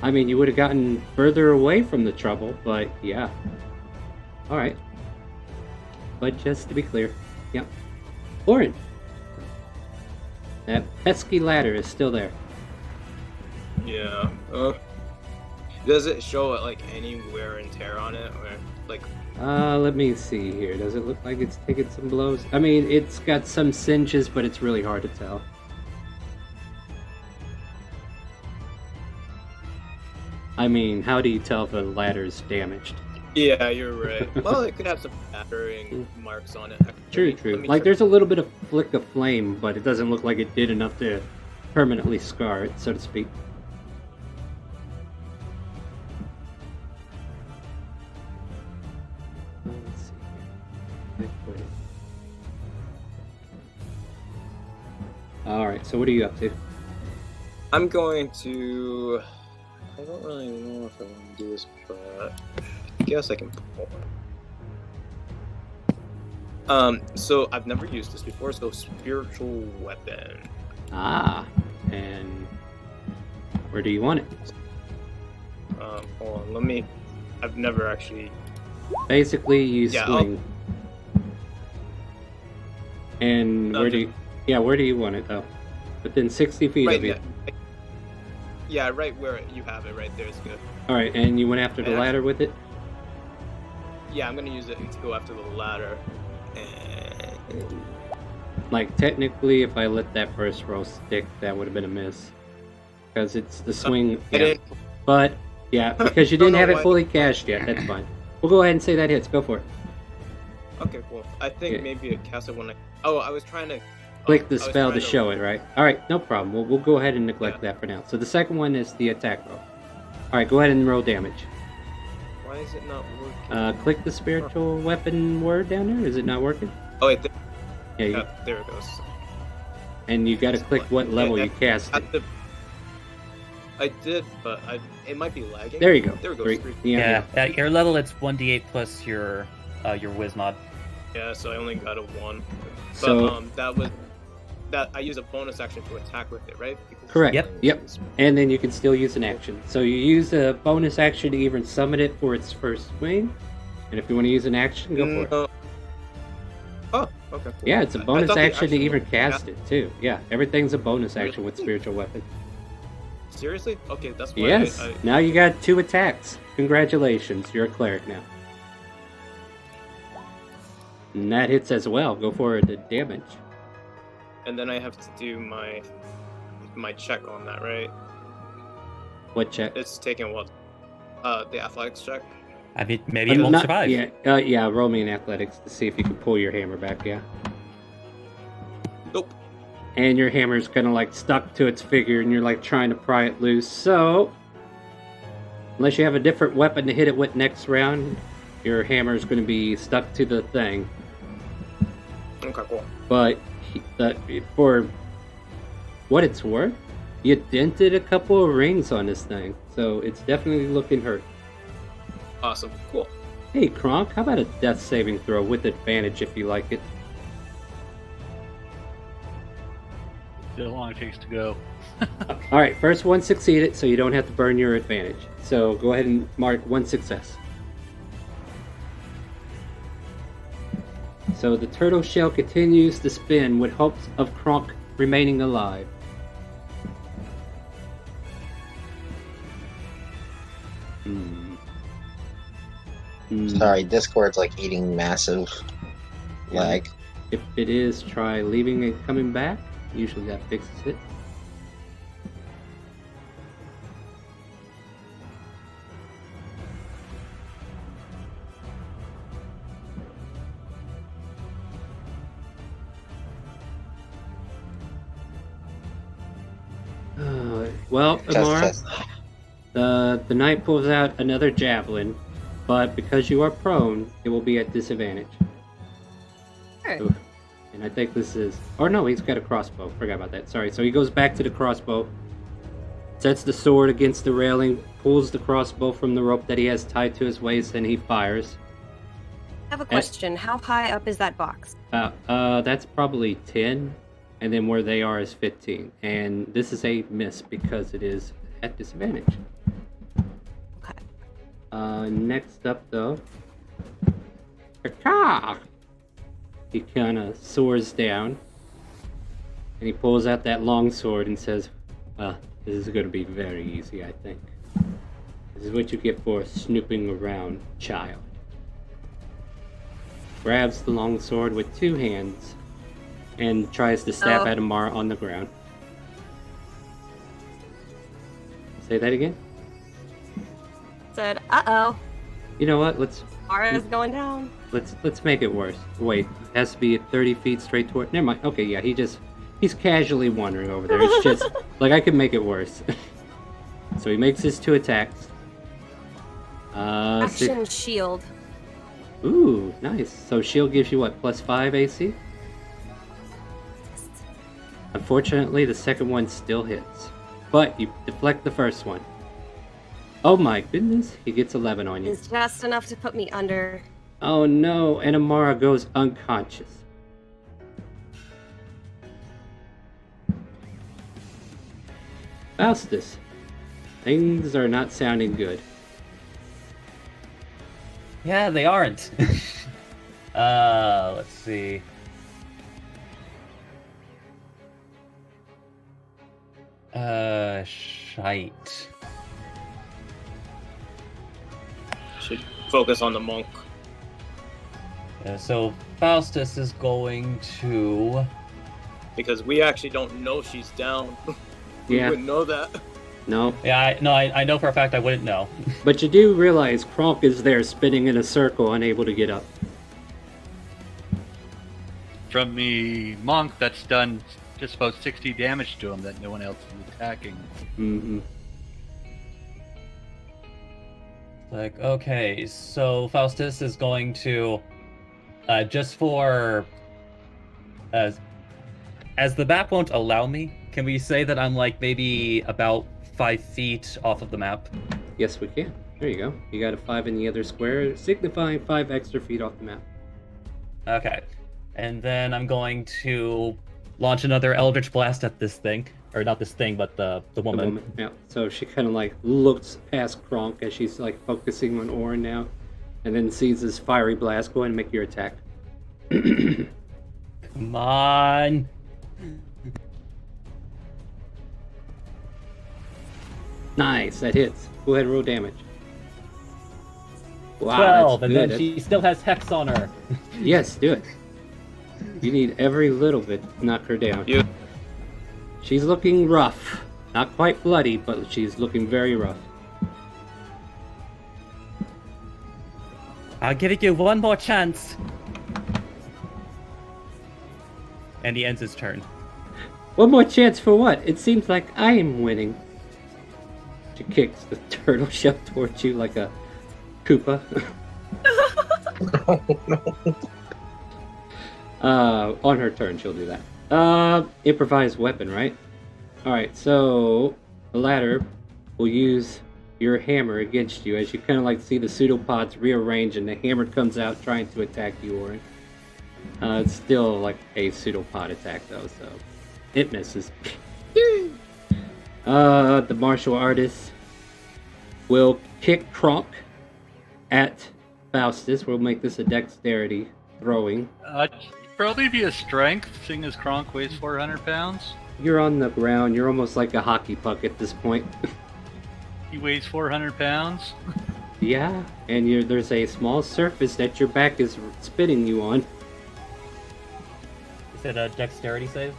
I mean, you would have gotten further away from the trouble, but yeah. Alright. But just to be clear, yeah. Orin! That pesky ladder is still there. Yeah. Does it show like any wear and tear on it, or like? Let me see here. Does it look like it's taken some blows? I mean, it's got some singes, but it's really hard to tell. I mean, how do you tell if a ladder's damaged? Yeah, you're right. Well, it could have some battering marks on it. True. Like, there's a little bit of flick of flame, but it doesn't look like it did enough to permanently scar it, so to speak. Let's see. Alright, so what are you up to? I'm going to. I don't really know if I want to do this, but I guess I can pull one. So I've never used this before, so spiritual weapon. And where do you want it? Hold on, let me. I've never actually. Basically, you swing. And No, where do you? Yeah, where do you want it though? Within 60 feet Right of you. there. Yeah, right where you have it, right there is good. All right, and you went after the ladder with it. Yeah, I'm gonna use it to go after the ladder. And... Like, technically, if I let that first roll stick, that would have been a miss. Because it's the swing. Yeah. But, yeah, because you didn't have it fully cashed yet, that's fine. We'll go ahead and say that hits. Go for it. Okay, cool. I think maybe it cast it when I... Oh, I was trying to... Click the spell to show it, right? Alright, no problem. We'll go ahead and neglect that for now. So the second one is the attack roll. Alright, go ahead and roll damage. Why is it not working? Click the spiritual weapon word down there. Is it not working? Oh, wait. Yeah, there it goes. And you gotta click what level you cast it. I did, but it might be lagging. There you go. There we go. Yeah, at your level it's 1d8 plus your whiz mod. Yeah, so I only got a 1. But So that I use a bonus action to attack with it, right? Because correct. Yep. And then you can still use an action. So you use a bonus action to even summon it for its first swing. And if you want to use an action, go for it. Oh, okay. Cool. Yeah, it's a bonus action to even cast it too. Yeah, everything's a bonus action with spiritual weapon. Seriously? Okay, that's why. Yes. Now you got 2 attacks. Congratulations, you're a cleric now. And that hits as well. Go for the damage. And then I have to do my check on that, right? What check? It's taking what? The athletics check. I mean, maybe it won't survive. Yeah, yeah. Roll me in athletics to see if you can pull your hammer back. Yeah. Nope. and your hammer's kind of like stuck to its figure, and you're like trying to pry it loose. So, unless you have a different weapon to hit it with next round, your hammer's going to be stuck to the thing. Okay, cool. But for what it's worth, you dented a couple of rings on this thing, so it's definitely looking hurt. Awesome. Cool. Hey, Kronk, how about a death saving throw with advantage if you like it? See how long it takes to go. Alright, first one succeeded, so you don't have to burn your advantage. So go ahead and mark one success. So the turtle shell continues to spin with hopes of Kronk remaining alive. Sorry, Discord's like eating massive lag. If it is, try leaving and coming back. Usually that fixes it. Well, Amara, the knight pulls out another javelin, but because you are prone, it will be at disadvantage. Sure. Oof. And I think this is... Oh no, he's got a crossbow. Forgot about that. Sorry. So he goes back to the crossbow, sets the sword against the railing, pulls the crossbow from the rope that he has tied to his waist, and he fires. I have a question. How high up is that box? That's probably 10, and then where they are is 15. And this is a miss because it is at disadvantage. Okay. Next up, though... Ka-ka! He kind of soars down, and he pulls out that long sword and says, well, this is going to be very easy, I think. This is what you get for snooping around, child. Grabs the long sword with two hands and tries to stab at Amara on the ground. Say that again? Said, uh-oh. You know what? Let's Mara's going down. Let's make it worse. Wait, it has to be 30 feet straight toward... Never mind. Okay, yeah, he's casually wandering over there. It's just, like, I can make it worse. So he makes his two attacks. Action shield. Ooh, nice. So shield gives you what, +5 AC? Unfortunately, the second one still hits. But you deflect the first one. Oh my goodness, he gets 11 on you. It's just enough to put me under. Oh no, and Amara goes unconscious. Faustus, things are not sounding good. Yeah, they aren't. Let's see. Shite. Should focus on the monk. Yeah, so Faustus is going to... Because we actually don't know she's down. We Yeah. wouldn't know that. No. Yeah, I know for a fact I wouldn't know. But you do realize Kronk is there spinning in a circle, unable to get up. From the monk, that's done just about 60 damage to him that no one else is attacking. Mm-hmm. Like, okay, so Faustus is going to, just for, as the map won't allow me, can we say that I'm like maybe about 5 feet off of the map? Yes, we can. There you go. You got a 5 in the other square, signifying 5 extra feet off the map. Okay, and then I'm going to launch another Eldritch Blast at this thing. Or not this thing, but the woman. The woman, yeah. So she kind of like looks past Kronk as she's like focusing on Orin now, and then sees this fiery blast. Go ahead and make your attack. Come on. Nice, that hits. Go ahead and roll damage. Wow, 12, that's and good. then she still has Hex on her. Yes, do it. You need every little bit to knock her down. Yeah. She's looking rough. Not quite bloody, but she's looking very rough. I'll give you one more chance. And he ends his turn. One more chance for what? It seems like I am winning. She kicks the turtle shell towards you like a Koopa. Oh, no. On her turn, she'll do that. Improvised weapon, right? Alright, so the ladder will use your hammer against you as you kind of like see the pseudopods rearrange and the hammer comes out trying to attack you, Orin. It's still like a pseudopod attack though, so it misses. The martial artist will kick Kronk at Faustus. We'll make this a dexterity throwing. Probably be a strength, seeing as Kronk weighs 400 pounds. You're on the ground. You're almost like a hockey puck at this point. He weighs 400 pounds. Yeah, and there's a small surface that your back is spinning you on. Is it a dexterity save?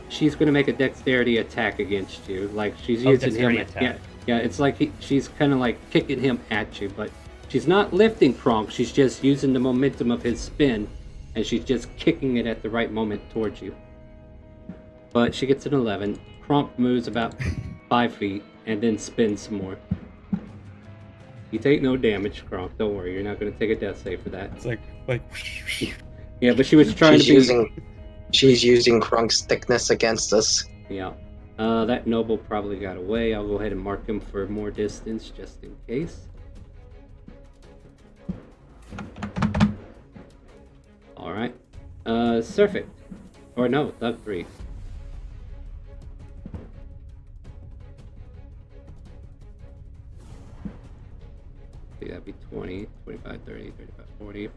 She's gonna make a dexterity attack against you. Like she's Oh, using him. dexterity attack. Yeah. It's like she's kind of like kicking him at you, but she's not lifting Kronk. She's just using the momentum of his spin, and she's just kicking it at the right moment towards you. But she gets an 11. Kronk moves about 5 feet and then spins some more. You take no damage, Kronk. Don't worry, you're not gonna take a death save for that. It's like. Yeah, but she was trying She's using Kronk's thickness against us. Yeah. That noble probably got away. I'll go ahead and mark him for more distance just in case. Alright. Surf it. Or no, Thug 3. See, that'd be 20, 25, 30, 35, 40.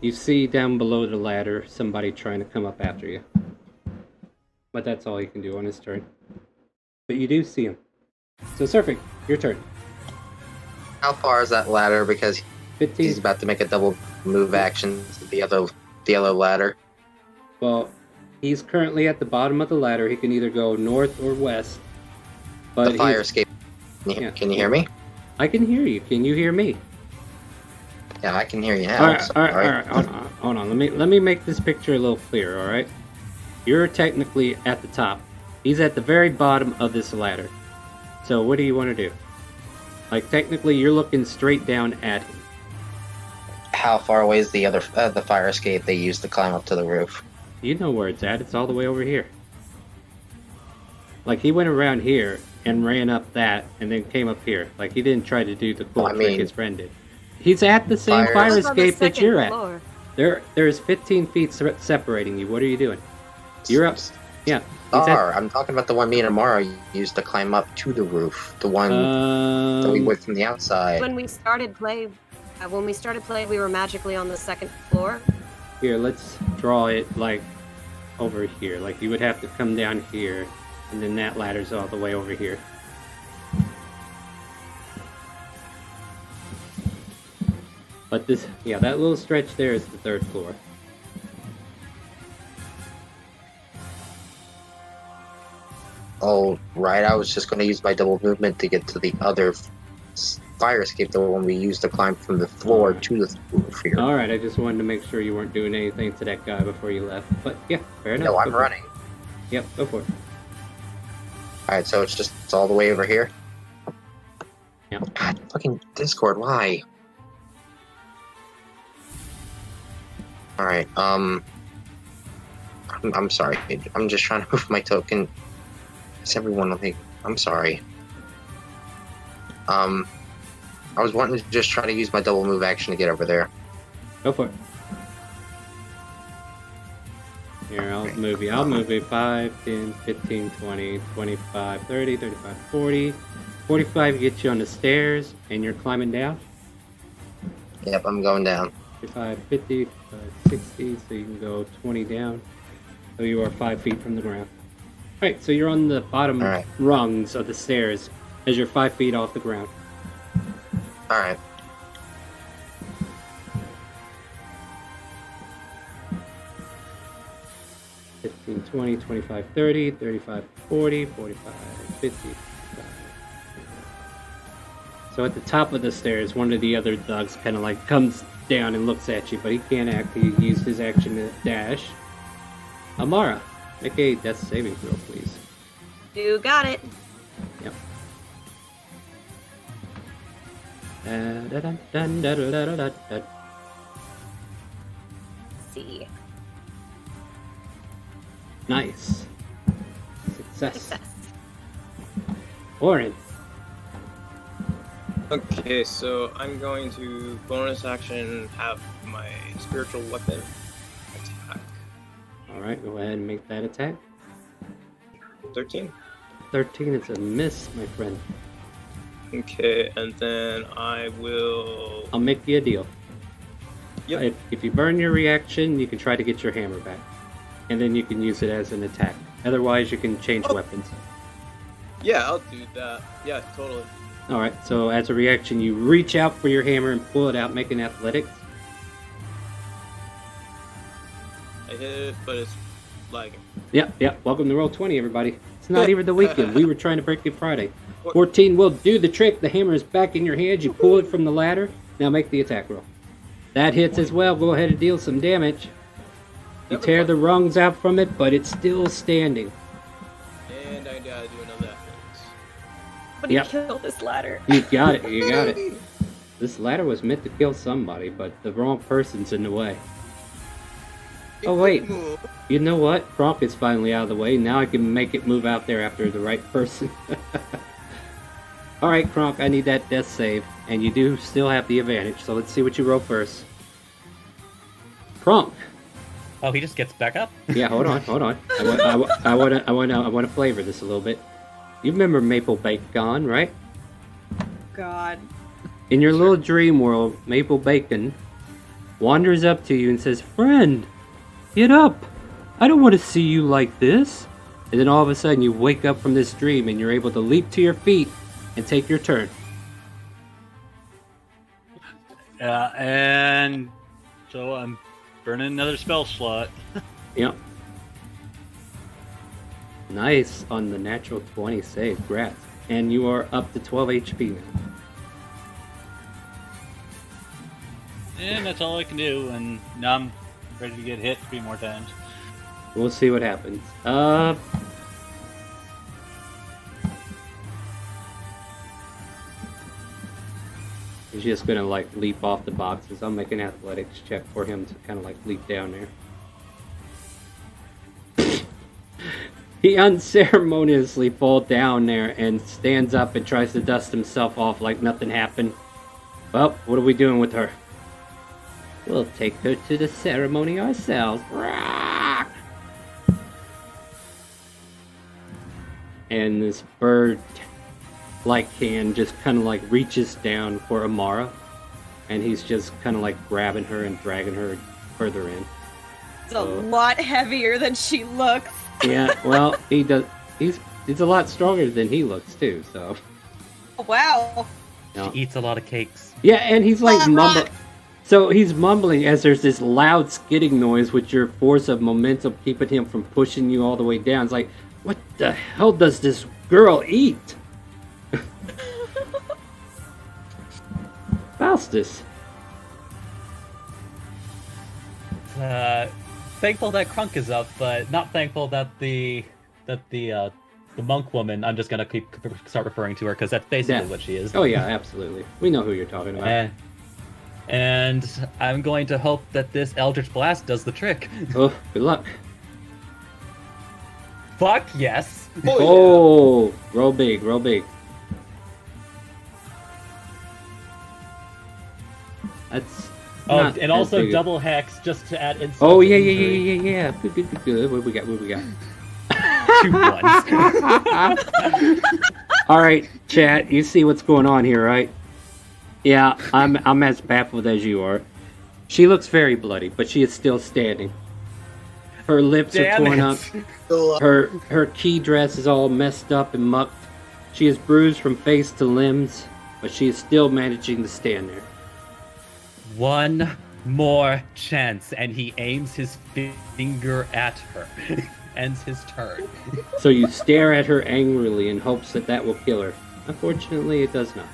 You see down below the ladder somebody trying to come up after you. But that's all he can do on his turn. But you do see him. So surfing, your turn. How far is that ladder? Because 15. he's about to make a double move action to the other ladder. Well, he's currently at the bottom of the ladder. He can either go north or west. But The fire escape. Can you hear me? I can hear you. Can you hear me? Yeah, I can hear you now. All right. Hold on. Let me make this picture a little clearer. All right. You're technically at the top. He's at the very bottom of this ladder. So what do you want to do? Like technically, you're looking straight down at him. How far away is the fire escape they used to climb up to the roof? You know where it's at. It's all the way over here. Like he went around here and ran up that, and then came up here. Like he didn't try to do the cool trick his friend did. He's at the same fire escape that you're at. There's 15 feet separating you. What are you doing? You're up. Yeah. I'm talking about the one me and Amara used to climb up to the roof. The one that we went from the outside. When we started play, we were magically on the second floor. Here, let's draw it like over here. Like you would have to come down here, and then that ladder's all the way over here. But this, yeah, that little stretch there is the third floor. Oh, right. I was just going to use my double movement to get to the other fire escape, the one we used to climb from the floor to the roof here. All right, I just wanted to make sure you weren't doing anything to that guy before you left. But yeah, fair enough. No, I'm running. Yep, go for it. All right, so it's all the way over here. Yeah. God, fucking Discord, why? All right. I'm sorry. I'm just trying to move my token. Is everyone like? I'm sorry. I was wanting to just try to use my double move action to get over there. Go for it. Here, I'll move you. I'll move you 5, 10, 15, 20, 25, 30, 35, 40. 45 gets you on the stairs, and you're climbing down. Yep, I'm going down. 55, 50, 60, so you can go 20 down. So you are 5 feet from the ground. Alright, so you're on the bottom rungs of the stairs as you're 5 feet off the ground. Alright. $15, 20, 25, 30, 35, 40, 45, 50. So at the top of the stairs, one of the other thugs kind of like comes down and looks at you, but he can't act. He used his action to dash. Amara, make a death saving throw, please. You got it. Yep. Da-da-dun-dun-da-da-da-da-da. See. Nice. Success. Success. Orin. Okay, so I'm going to bonus action have my spiritual weapon attack. Alright, go ahead and make that attack. 13. 13 is a miss, my friend. Okay, and then I will. I'll make you a deal. Yep. If you burn your reaction, you can try to get your hammer back. And then you can use it as an attack. Otherwise, you can change weapons. Yeah, I'll do that. Yeah, totally. Alright, so as a reaction, you reach out for your hammer and pull it out, make an athletics. I hit it, but it's lagging. Yep. Welcome to Roll20, everybody. It's not even the weekend. We were trying to break Good Friday. 14 will do the trick. The hammer is back in your hand. You pull it from the ladder. Now make the attack roll. That hits as well. Go ahead and deal some damage. You tear the rungs out from it, but it's still standing. And I gotta do another athletics. But he killed this ladder. You got it. You got it. This ladder was meant to kill somebody, but the wrong person's in the way. Oh, wait. You know what? Kronk is finally out of the way. Now I can make it move out there after the right person. Alright, Kronk, I need that death save. And you do still have the advantage, so let's see what you roll first. Kronk! Oh, he just gets back up? Yeah, hold on. I want to flavor this a little bit. You remember Maple Bacon, right? God. In your little dream world, Maple Bacon wanders up to you and says, "Friend, get up! I don't want to see you like this." And then all of a sudden you wake up from this dream and you're able to leap to your feet and take your turn. And so I'm burning another spell slot. Yep. Nice on the natural 20 save. Congrats. And you are up to 12 HP now. And that's all I can do, and now I'm ready to get hit 3 more times. We'll see what happens. He's just gonna like leap off the boxes. I'll make an athletics check for him to kind of like leap down there. He unceremoniously falls down there and stands up and tries to dust himself off like nothing happened. Well, what are we doing with her? We'll take her to the ceremony ourselves. And this bird-like hand just kind of like reaches down for Amara, and he's just kind of like grabbing her and dragging her further in. It's a lot heavier than she looks. Yeah, well, he does. He's a lot stronger than he looks too. So. Wow. No. She eats a lot of cakes. Yeah, and he's like mumbling. So he's mumbling as there's this loud skidding noise with your force of momentum keeping him from pushing you all the way down. It's like, what the hell does this girl eat? Faustus. Thankful that Krunk is up, but not thankful that the monk woman. I'm just gonna start referring to her because that's basically what she is. Oh yeah, absolutely. We know who you're talking about. And I'm going to hope that this Eldritch Blast does the trick. Oh, good luck. Fuck yes. Oh, yeah. Roll big, roll big. That's. And also double hex just to add insult. Oh yeah. Good. What we got? 2 1s. All right, chat. You see what's going on here, right? Yeah, I'm as baffled as you are. She looks very bloody, but she is still standing. Her lips are torn up. Her key dress is all messed up and mucked. She is bruised from face to limbs, but she is still managing to stand there. One more chance, and he aims his finger at her. Ends his turn. So you stare at her angrily in hopes that will kill her. Unfortunately, it does not.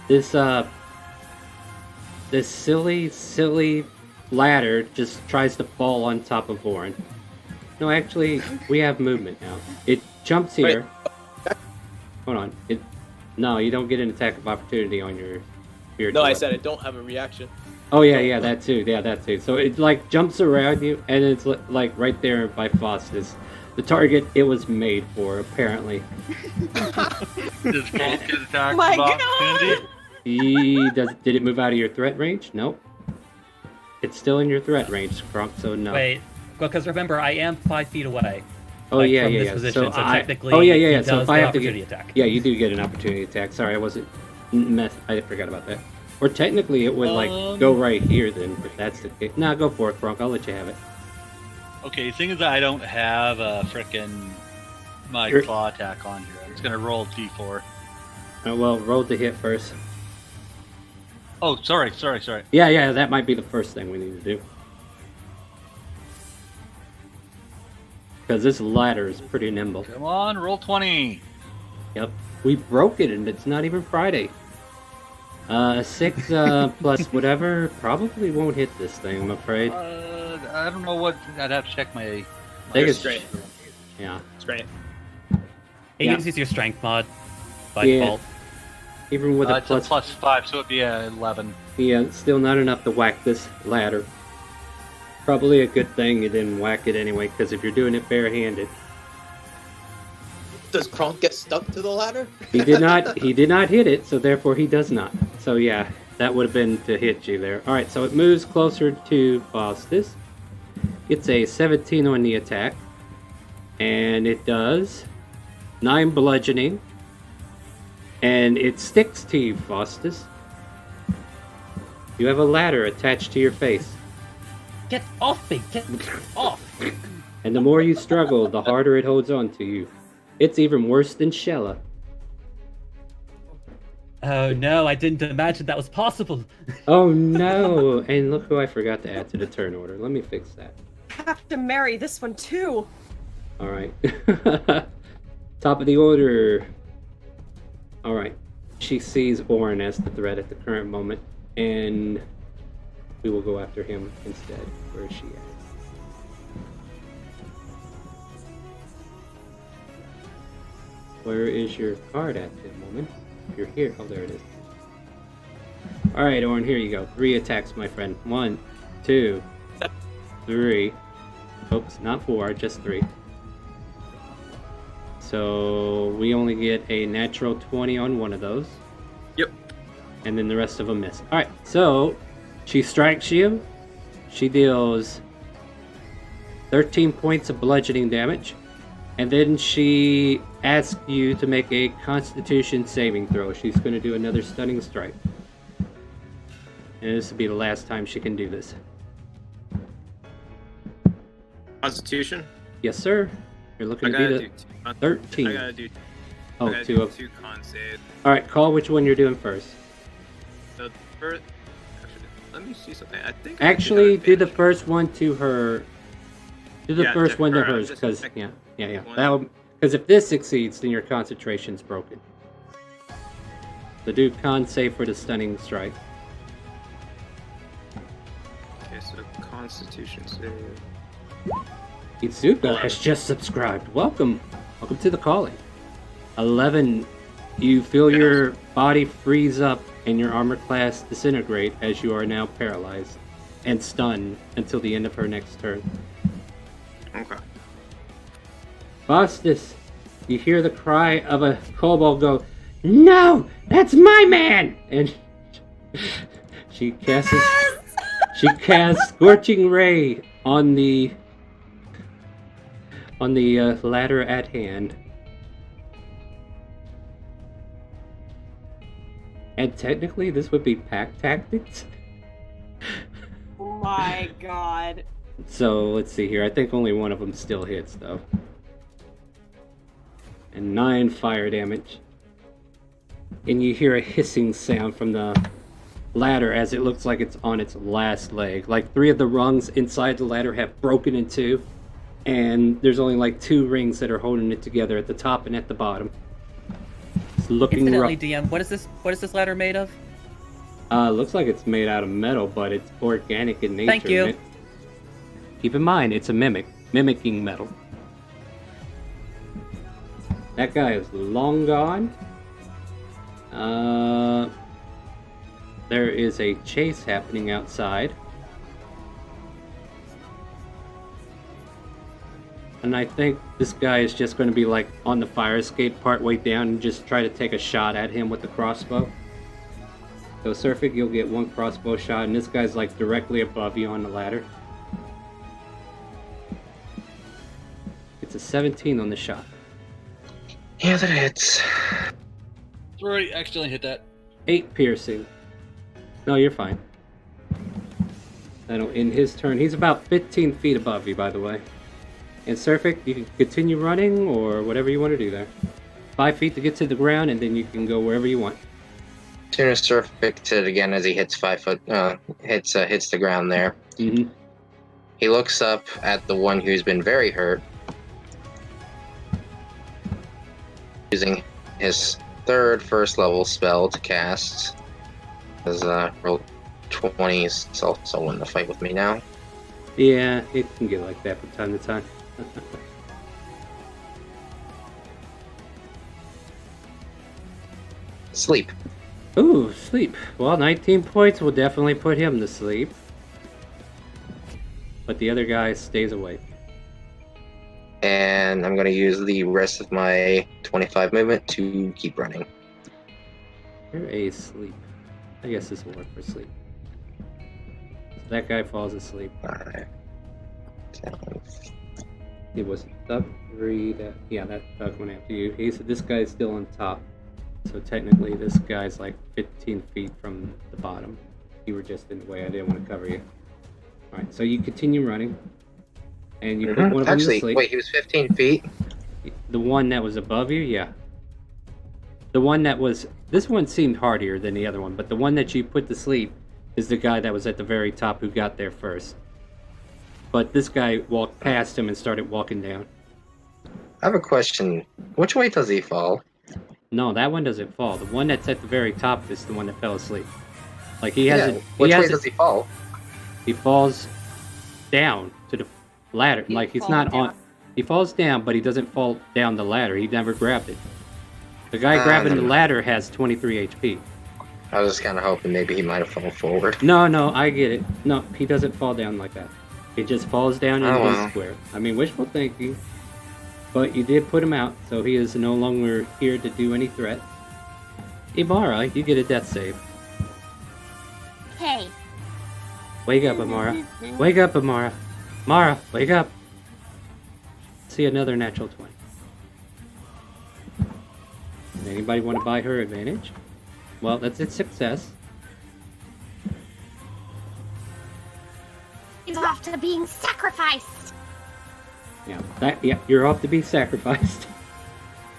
This silly ladder just tries to fall on top of Orin. No, actually, we have movement now. It jumps here. Hold on. No, you don't get an attack of opportunity on your spiritual. No, I weapon. said it don't have a reaction. Oh yeah, that too. Yeah, that too. So it like jumps around you, and it's like right there by Faustus, the target it was made for, apparently. Does Bolt get attacked My of opportunity? Did it move out of your threat range? Nope. It's still in your threat range, Kronk, so no. Wait, because remember, I am 5 feet away. Oh like, yeah, from yeah, this yeah. Position, so technically, oh yeah. he So does if I get have to opportunity get, attack. yeah, you do get an opportunity attack. Sorry, I wasn't. I forgot about that. Or technically, it would like go right here then, if that's the case. Nah, go for it, Kronk. I'll let you have it. Okay, the thing is that I don't have a frickin' my claw attack on here. I'm just gonna roll D4. Oh, well, roll to hit first. Oh, sorry. Yeah, that might be the first thing we need to do. Because this ladder is pretty nimble. Come on, roll 20. Yep. We broke it and it's not even Friday. 6 plus whatever probably won't hit this thing, I'm afraid. I don't know what. I'd have to check my. I think it's strength. Yeah. Strength. It Yeah. uses your strength mod by Yeah. default. Even with a It's a plus, +5, so it'd be a 11. yeah, still not enough to whack this ladder. Probably a good thing you didn't whack it anyway, because if you're doing it barehanded. Does Kronk get stuck to the ladder? He did not hit it, so therefore he does not. So yeah, that would have been to hit you there. Alright, so it moves closer to Faustus. It's a 17 on the attack. And it does 9 bludgeoning. And it sticks to you, Faustus. You have a ladder attached to your face. Get off me! Get off! And the more you struggle, the harder it holds on to you. It's even worse than Shella. Oh no, I didn't imagine that was possible. Oh no! And look who I forgot to add to the turn order. Let me fix that. Have to marry this one too. Alright. Top of the order. Alright. She sees Orin as the threat at the current moment, and we will go after him instead. Where is she at? Where is your card at the moment? You're here. Oh, there it is. Alright, Orin, here you go. 3 attacks, my friend. 1, 2, 3. Oops, not 4, just 3. So we only get a natural 20 on one of those. Yep. And then the rest of them miss. Alright, so she strikes you. She deals 13 points of bludgeoning damage. And then she asks you to make a Constitution saving throw. She's going to do another stunning strike. And this will be the last time she can do this. Constitution? Yes, sir. You're looking to beat a 13. I gotta do. Oh, I gotta two do of. 2 con save. Alright, call which one you're doing first. The first. Actually, let me see something. I think. Actually, do the first one to her. Do the first one to her, hers, just because pick yeah. one. That will, because if this succeeds, then your concentration's broken. So do con save for the stunning strike. Okay, so Constitution save. Itsuka has just subscribed. Welcome to the calling. 11. You feel your body freeze up and your armor class disintegrate as you are now paralyzed and stunned until the end of her next turn. Okay. Faustus, you hear the cry of a kobold go, "No, that's my man!" And she casts Scorching Ray on the ladder at hand. And technically, this would be pack tactics. Oh my god. So let's see here. I think only one of them still hits, though. And 9 fire damage. And you hear a hissing sound from the ladder as it looks like it's on its last leg. Like 3 of the rungs inside the ladder have broken in 2. And there's only like 2 rings that are holding it together at the top and at the bottom. It's looking rough. Incidentally, DM, what is this ladder made of? Looks like it's made out of metal, but it's organic in nature. Thank you. Keep in mind, it's a mimic, mimicking metal. That guy is long gone. There is a chase happening outside. And I think this guy is just going to be like on the fire escape part way down and just try to take a shot at him with the crossbow. So Surfik, you'll get one crossbow shot, and this guy's like directly above you on the ladder. It's a 17 on the shot. Yeah, that hits. Sorry, accidentally hit that. 8 piercing. No, you're fine. In his turn, he's about 15 feet above you, by the way. And Surfik, you can continue running or whatever you want to do there. 5 feet to get to the ground, and then you can go wherever you want. As soon as Surfik it again as he hits 5 foot, hits the ground there. Mm-hmm. He looks up at the one who's been very hurt, using his third first level spell to cast. His roll 20s, it's also wanting to fight with me now. Yeah, it can get like that from time to time. Sleep. Ooh, sleep. Well, 19 points will definitely put him to sleep. But the other guy stays awake. And I'm going to use the rest of my 25 movement to keep running. You're asleep. I guess this will work for sleep. So that guy falls asleep. 5, 10. It was Thug 3 that... Yeah, that Thug went after you. This guy's still on top. So technically this guy's like 15 feet from the bottom. You were just in the way. I didn't want to cover you. Alright, so you continue running. And you put one of them to sleep. Wait, he was 15 feet? The one that was above you? Yeah. The one that was... This one seemed hardier than the other one, but the one that you put to sleep is the guy that was at the very top who got there first. But this guy walked past him and started walking down. I have a question. Which way does he fall? No, that one doesn't fall. The one that's at the very top is the one that fell asleep. Like he has Which way does he fall? He falls down to the ladder. Like he's not on... He falls down, but he doesn't fall down the ladder. He never grabbed it. The guy grabbing the ladder has 23 HP. I was just kind of hoping maybe he might have fallen forward. No, I get it. No, he doesn't fall down like that. He just falls down into the square. I mean, wishful thinking. But you did put him out, so he is no longer here to do any threat. Amara, you get a death save. Hey. Wake up, Amara. Wake up, Amara. Mara, wake up. See another natural 20. Anybody want to buy her advantage? Well, that's its success. He's off to being sacrificed. Yeah, you're off to be sacrificed.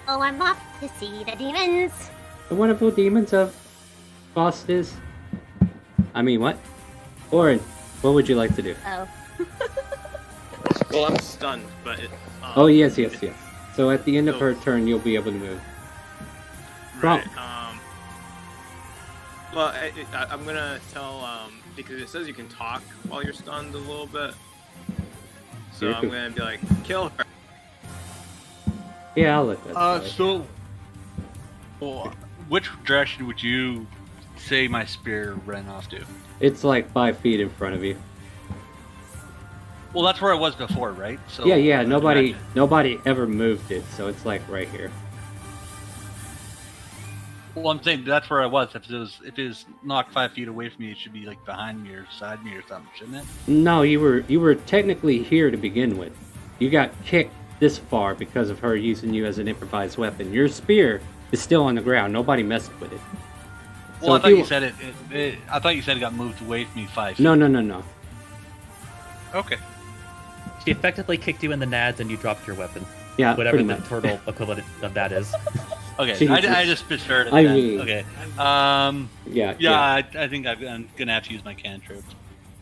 Oh, I'm off to see the demons. The wonderful demons of Fostis. I mean, what? Orin, what would you like to do? Oh. Well, I'm stunned, but... oh, yes. So at the end of her turn, you'll be able to move. Right. Well, I'm gonna tell, because it says you can talk while you're stunned a little bit. So I'm gonna be like, kill her. Yeah, I'll let that slide. So... Well, which direction would you say my spear ran off to? It's like 5 feet in front of you. Well, that's where it was before, right? So Yeah, nobody ever moved it, so it's like right here. Well, I'm saying that's where I was. If it was knocked 5 feet away from me, it should be like behind me or beside me or something, shouldn't it? No, you were technically here to begin with. You got kicked this far because of her using you as an improvised weapon. Your spear is still on the ground. Nobody messed with it. Well, So I thought you said I thought you said it got moved away from me 5 feet. No. Okay. She effectively kicked you in the nads and you dropped your weapon. Yeah, whatever pretty the much. turtle equivalent of that is. Okay, I just misheard it. I then. mean- Okay. Yeah. I think I'm gonna have to use my cantrips.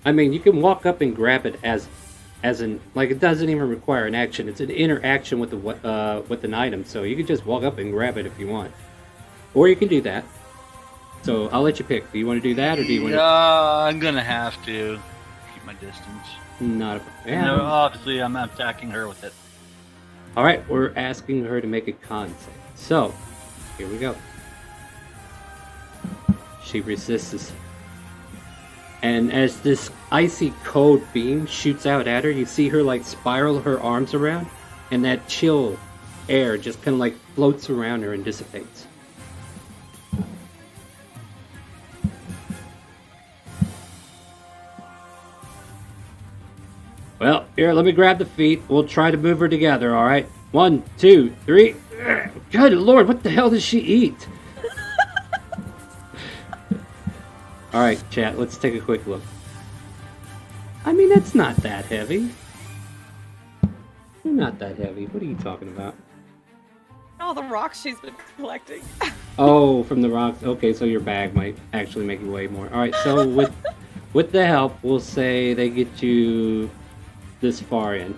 I mean, you can walk up and grab it as in like it doesn't even require an action. It's an interaction with an item, so you can just walk up and grab it if you want, or you can do that. So I'll let you pick. Do you want to do that, or do you want to? I'm gonna have to keep my distance. Not a Yeah. No, obviously, I'm attacking her with it. All right, we're asking her to make a con save. So here we go. She resists. And as this icy cold beam shoots out at her, you see her like spiral her arms around, and that chill air just kind of like floats around her and dissipates. Well, here, let me grab the feet. We'll try to move her together, all right? 1, 2, 3. Good Lord, what the hell does she eat? All right, chat, let's take a quick look. I mean, it's not that heavy. You're not that heavy. What are you talking about? All the rocks she's been collecting. Oh, from the rocks. Okay, so your bag might actually make you weigh more. All right, so with the help, we'll say they get you this far in.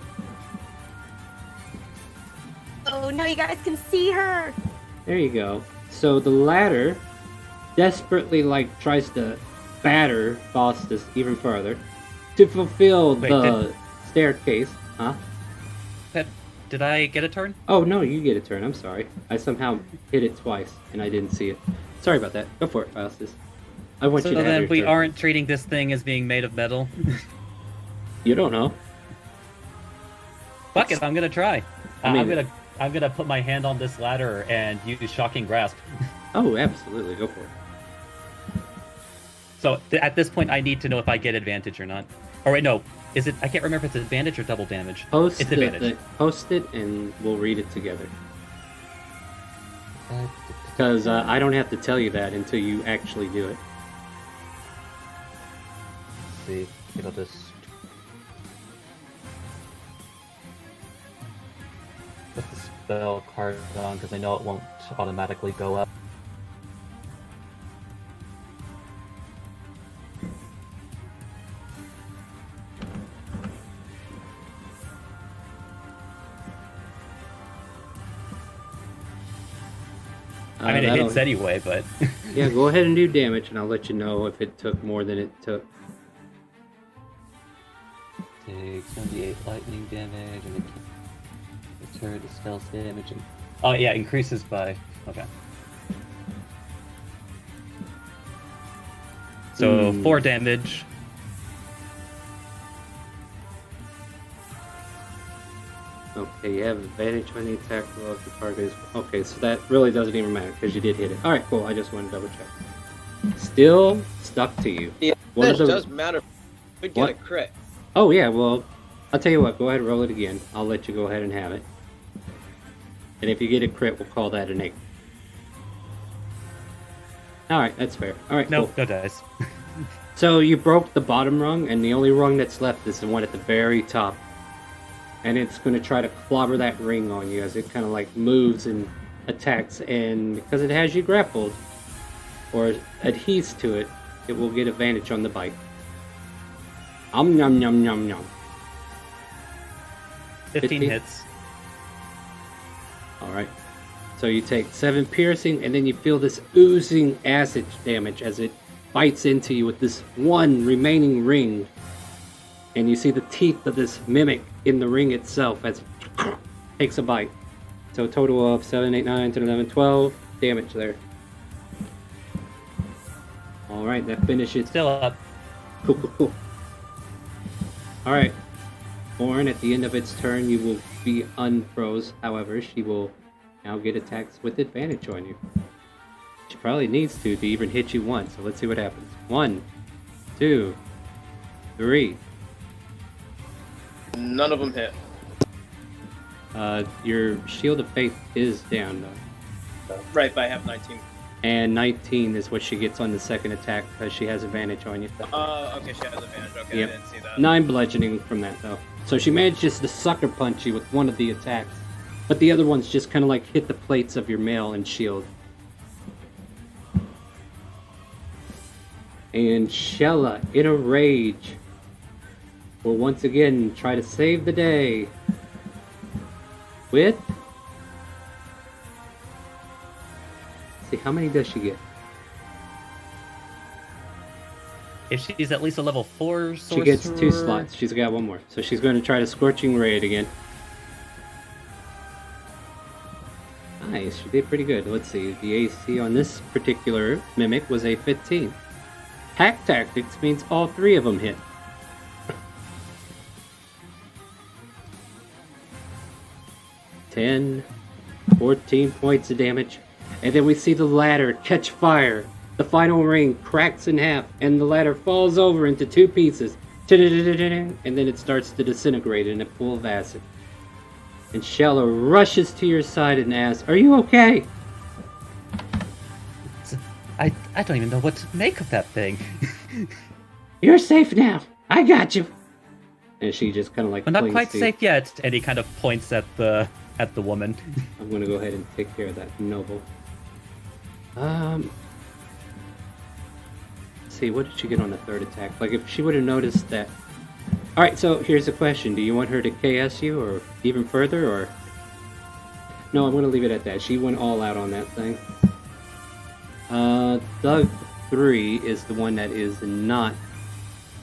Oh, now you guys can see her. There you go. So the ladder desperately tries to batter Faustus even further to fulfill the staircase. Huh? Did I get a turn? Oh no, you get a turn. I'm sorry. I somehow hit it twice and I didn't see it. Sorry about that. Go for it, Faustus. I want you to. So then we aren't treating this thing as being made of metal. You don't know. Fuck it, I'm gonna try. I'm gonna put my hand on this ladder and use Shocking Grasp. Oh, absolutely, go for it. So at this point, I need to know if I get advantage or not. Or wait, no, is it? I can't remember if it's advantage or double damage. It's advantage. Post it, and we'll read it together. Because I don't have to tell you that until you actually do it. Let's see, it'll just. Put the spell card on because I know it won't automatically go up. I mean, it hits anyway, but... Yeah, go ahead and do damage, and I'll let you know if it took more than it took. Takes 78 lightning damage, and it return to stealth damage. And... Oh, yeah, increases by... Okay. So, 4 damage. Okay, you have advantage on the attack roll if the target is... Okay, so that really doesn't even matter, because you did hit it. Alright, cool, I just want to double check. Still stuck to you. Yeah, it does matter. We get a crit. Oh, yeah, well, I'll tell you what, go ahead and roll it again. I'll let you go ahead and have it. And if you get a crit, we'll call that an 8. Alright, that's fair. Alright, nope, cool. No dice. So you broke the bottom rung, and the only rung that's left is the one at the very top. And it's going to try to clobber that ring on you as it kind of like moves and attacks. And because it has you grappled, or adheres to it, it will get advantage on the bite. Yum yum yum yum. 15 hits. Alright. So you take 7 piercing, and then you feel this oozing acid damage as it bites into you with this one remaining ring. And you see the teeth of this mimic in the ring itself as it takes a bite. So a total of 7, 8, 9, 10, 11, 12 damage there. Alright, that finishes. Still up. Cool, cool, cool. Alright. Orin, at the end of its turn, you will be unfroze. However, she will now get attacks with advantage on you. She probably needs to even hit you once. So let's see what happens. 1, 2, 3. None of them hit. Your Shield of Faith is down, though. Right, but I have 19. And 19 is what she gets on the second attack because she has advantage on you. Okay, she has advantage. Okay, Yep. I didn't see that. 9 bludgeoning from that, though. So she manages to sucker punch you with one of the attacks. But the other ones just kind of like hit the plates of your mail and shield. And Shella, in a rage, will once again try to save the day with... See, how many does she get? if she's at least a level 4 She sorcerer... gets 2 slots. She's got 1 more. So she's going to try to Scorching Ray it again. Nice, she did pretty good. Let's see, the AC on this particular Mimic was a 15. Hack Tactics means all 3 of them hit. 10, 14 points of damage. And then we see the ladder catch fire. The final ring cracks in half, and the ladder falls over into 2 pieces. And then it starts to disintegrate in a pool of acid. And Shella rushes to your side and asks, "Are you okay?" I don't even know what to make of that thing. "You're safe now. I got you." And she just kind of like. We're not quite safe yet. And he kind of points at the woman. I'm gonna go ahead and take care of that noble. Let's see, what did she get on the 3rd attack? Like, if she would have noticed that. All right, so here's the question: do you want her to KS you, or even further, or? No, I'm gonna leave it at that. She went all out on that thing. Doug 3 is the one that is not.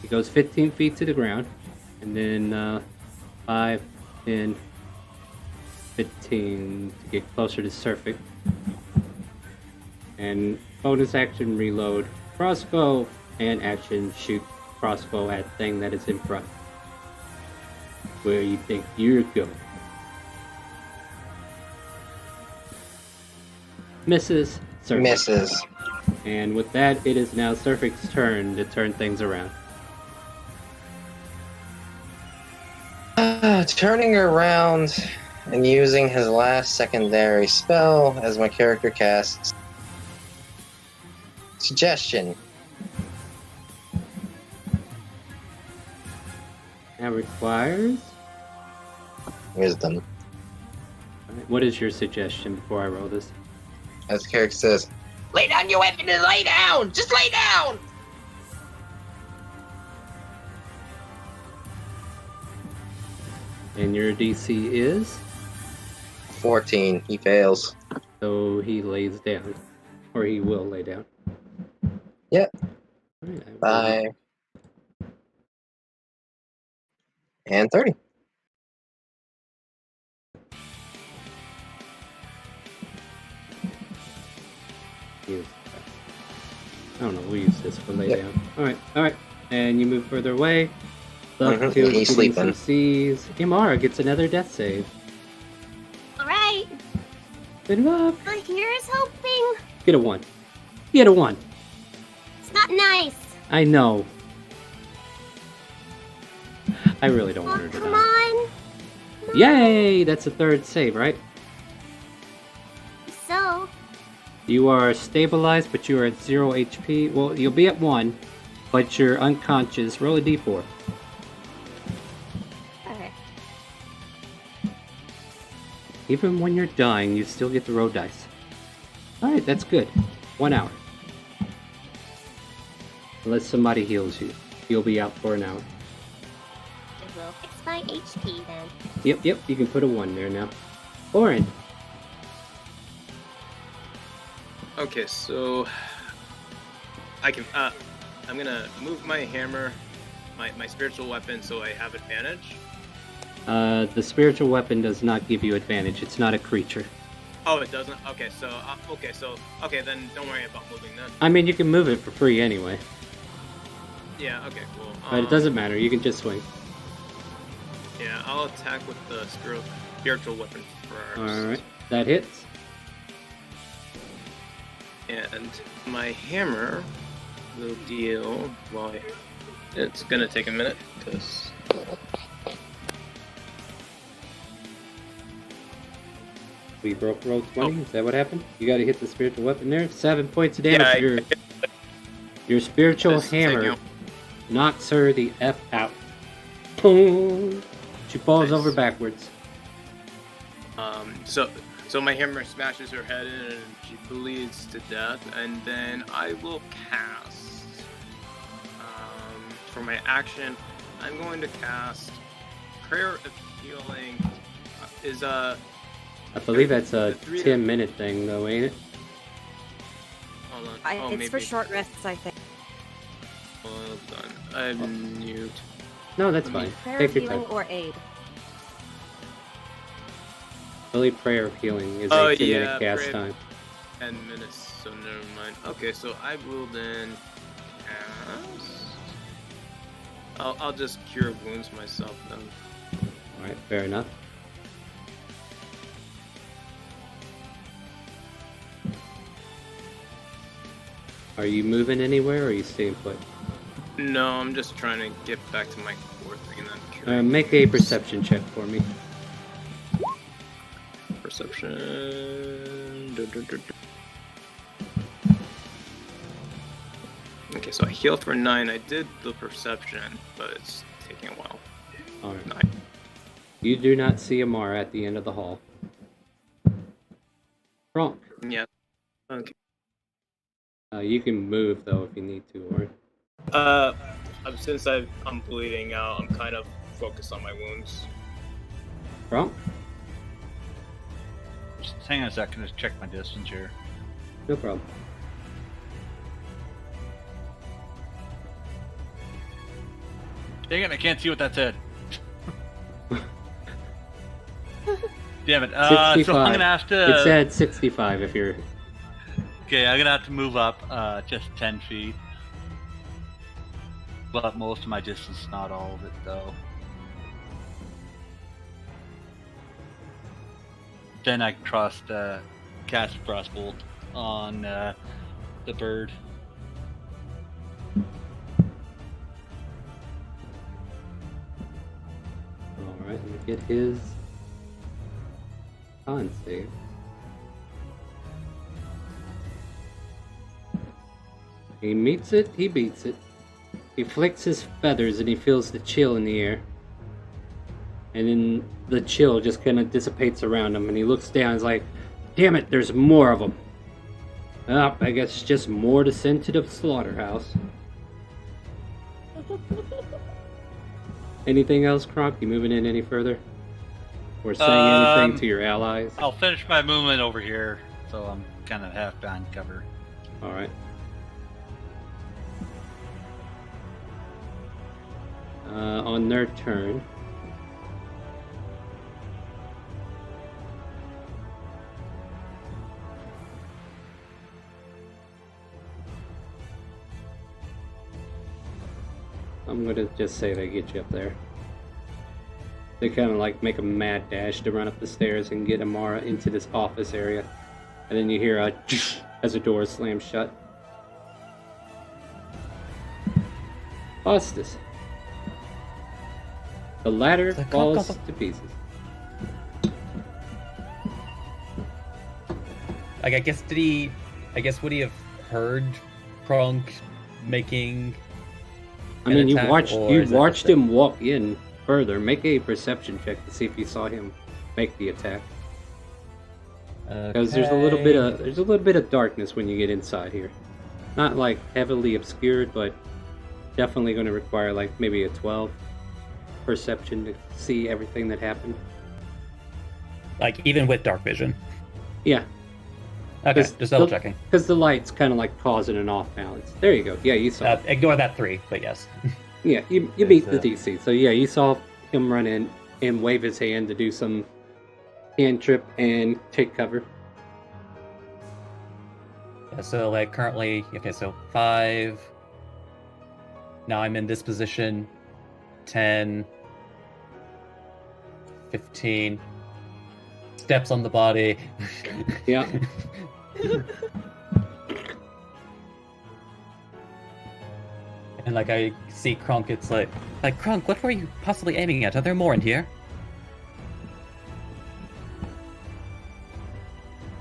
He goes 15 feet to the ground, and then 5, 10, 15 to get closer to Surfic. And bonus action reload crossbow, and action shoot crossbow at thing that is in front. Where you think you're going. Misses. Surfic. Misses. And with that, it is now Surfic's turn to turn things around. Turning around and using his last secondary spell as my character casts Suggestion. That requires... Wisdom. Alright, what is your suggestion before I roll this? As the character says, Lay down your weapon and lay down! Just lay down! And your DC is? 14. He fails. So he lays down. Or he will lay down. Yep. Alright, 5. And 30. I don't know, we'll use this for lay down. Alright. And you move further away. Luck He's sleeping. Sees. Imara gets another death save. Alright. Good luck. Here's hoping. Get a 1. Get a 1. It's not nice. I know. I really don't Oh, want her to come die. on. Yay! That's a 3rd save, right? So, You are stabilized, but you are at 0 HP. Well, you'll be at 1, but you're unconscious. Roll a d4. Okay. Even when you're dying, you still get to roll dice. Alright, that's good. 1 hour. Unless somebody heals you. You'll be out for an hour. it will fix my HP then. Yep, you can put a 1 there now. Oren. Okay, so I can. I'm gonna move my hammer, my spiritual weapon, so I have advantage. The spiritual weapon does not give you advantage. It's not a creature. Oh, it doesn't. Okay, okay, then don't worry about moving then. I mean, you can move it for free anyway. Yeah. Okay. Cool. But it doesn't matter. You can just swing. Yeah, I'll attack with the spiritual weapon first. Alright, that hits. And my hammer will deal. Well, it's gonna take a minute because. We broke roll 20. Is that what happened? You got to hit the spiritual weapon there. 7 points of damage. Yeah, your spiritual hammer knocks her the F out. Boom. She falls Nice. over backwards. So my hammer smashes her head in and she bleeds to death, and then I will cast. For my action, I'm going to cast Prayer of Healing. I believe that's a the 10-minute thing, though, ain't it? Hold on. It's for short rests, I think. I'm mute. No, that's fine. Prayer Take of your healing time. or aid. Only prayer of healing is Oh, a 10-minute yeah, cast prayer- time. 10 minutes, so never mind. Okay, so I will then cast. I'll just cure wounds myself then. Alright, fair enough. Are you moving anywhere or are you staying put? No, I'm just trying to get back to my core thing and then cure. Make a perception check for me. Perception. Okay, so I healed for 9. I did the perception, but it's taking a while. Alright. 9. You do not see Amara at the end of the hall. Wrong. Yeah. Okay. You can move though if you need to, or Since I'm bleeding out, I'm kind of focused on my wounds. wrong. Just hang on a second to check my distance here. No problem. Dang it, I can't see what that said. Damn it. So I'm 65. gonna have to. It said 65 if you're. Okay, I'm gonna have to move up just 10 feet. But most of my distance, not all of it, though. Then I can trust cast Frostbolt on the bird. Alright, let me get his con save. He meets it, he beats it. He flicks his feathers and he feels the chill in the air. And then the chill just kind of dissipates around him and he looks down and is like, damn it, there's more of them. Oh, I guess just more to send to the slaughterhouse. Anything else, Kronk? You moving in any further? Or saying anything to your allies? I'll finish my movement over here, so I'm kind of half behind cover. Alright. On their turn. I'm gonna just say they get you up there. They kind of like make a mad dash to run up the stairs and get Amara into this office area. And then you hear a as the door slams shut. Faustus. The ladder falls to pieces. Like, would he have heard Kronk making? I mean, you attack, watched him walk in further. Make a perception check to see if you saw him make the attack. Because there's a little bit of darkness when you get inside here. Not like heavily obscured, but definitely going to require like maybe a 12 perception to see everything that happened. Like, even with dark vision. Yeah. Okay, just double checking. Because the light's kind of like causing an off balance. There you go. Yeah, you saw. Ignore that 3, but yes. Yeah, you beat the DC. So yeah, you saw him run in and wave his hand to do some hand trip and take cover. Yeah, so like currently, okay, so 5. Now I'm in this position. 10. 15. Steps on the body. Yeah. And like I see Kronk, it's like Kronk, what were you possibly aiming at? Are there more in here?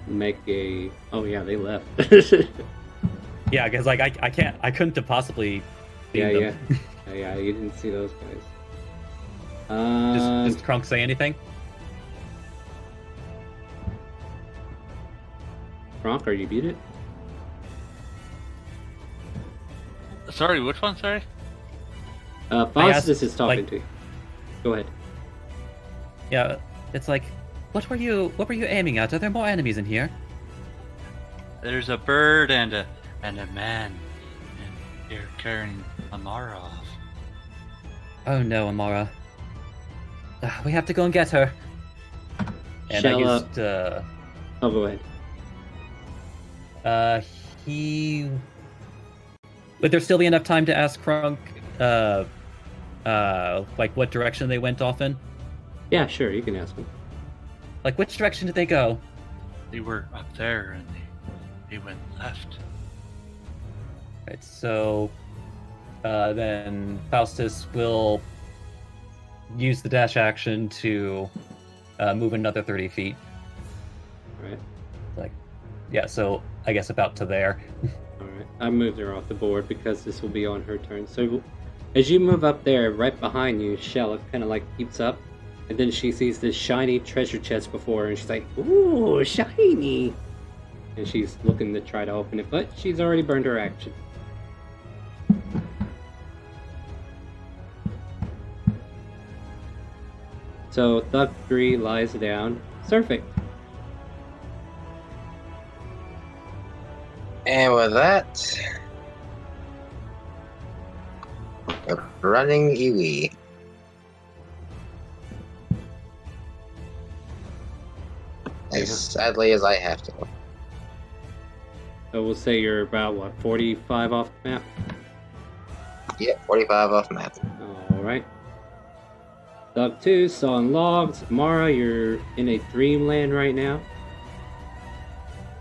Make a. Oh yeah, they left. Yeah, because like I couldn't have possibly seen Yeah, them. yeah. You didn't see those guys. Does Kronk say anything? Kronk, are you muted? Sorry, which one? Sorry? Faustus is talking to you. Go ahead. Yeah, it's like, what were you aiming at? Are there more enemies in here? There's a bird and a man, and they're carrying Amara off. Oh no, Amara. We have to go and get her. And Shall, I used, Oh, go ahead. he... Would there still be enough time to ask Krunk, like, what direction they went off in? Yeah, sure, you can ask him. Like, which direction did they go? They were up there and they went left. Right, so... then Faustus will use the dash action to move another 30 feet. Alright. Like, yeah, so I guess about to there. Alright. I moved her off the board because this will be on her turn. So as you move up there, right behind you, Shella kind of like keeps up. And then she sees this shiny treasure chest before her, and she's like, ooh, shiny! And she's looking to try to open it, but she's already burned her action. So Thug 3 lies down, surfing. And with that, a running Iwi. As sadly as I have to. So we'll say you're about, what, 45 off the map? Yeah, 45 off map. Alright. Thug 2, sawing logs. Mara, you're in a dreamland right now.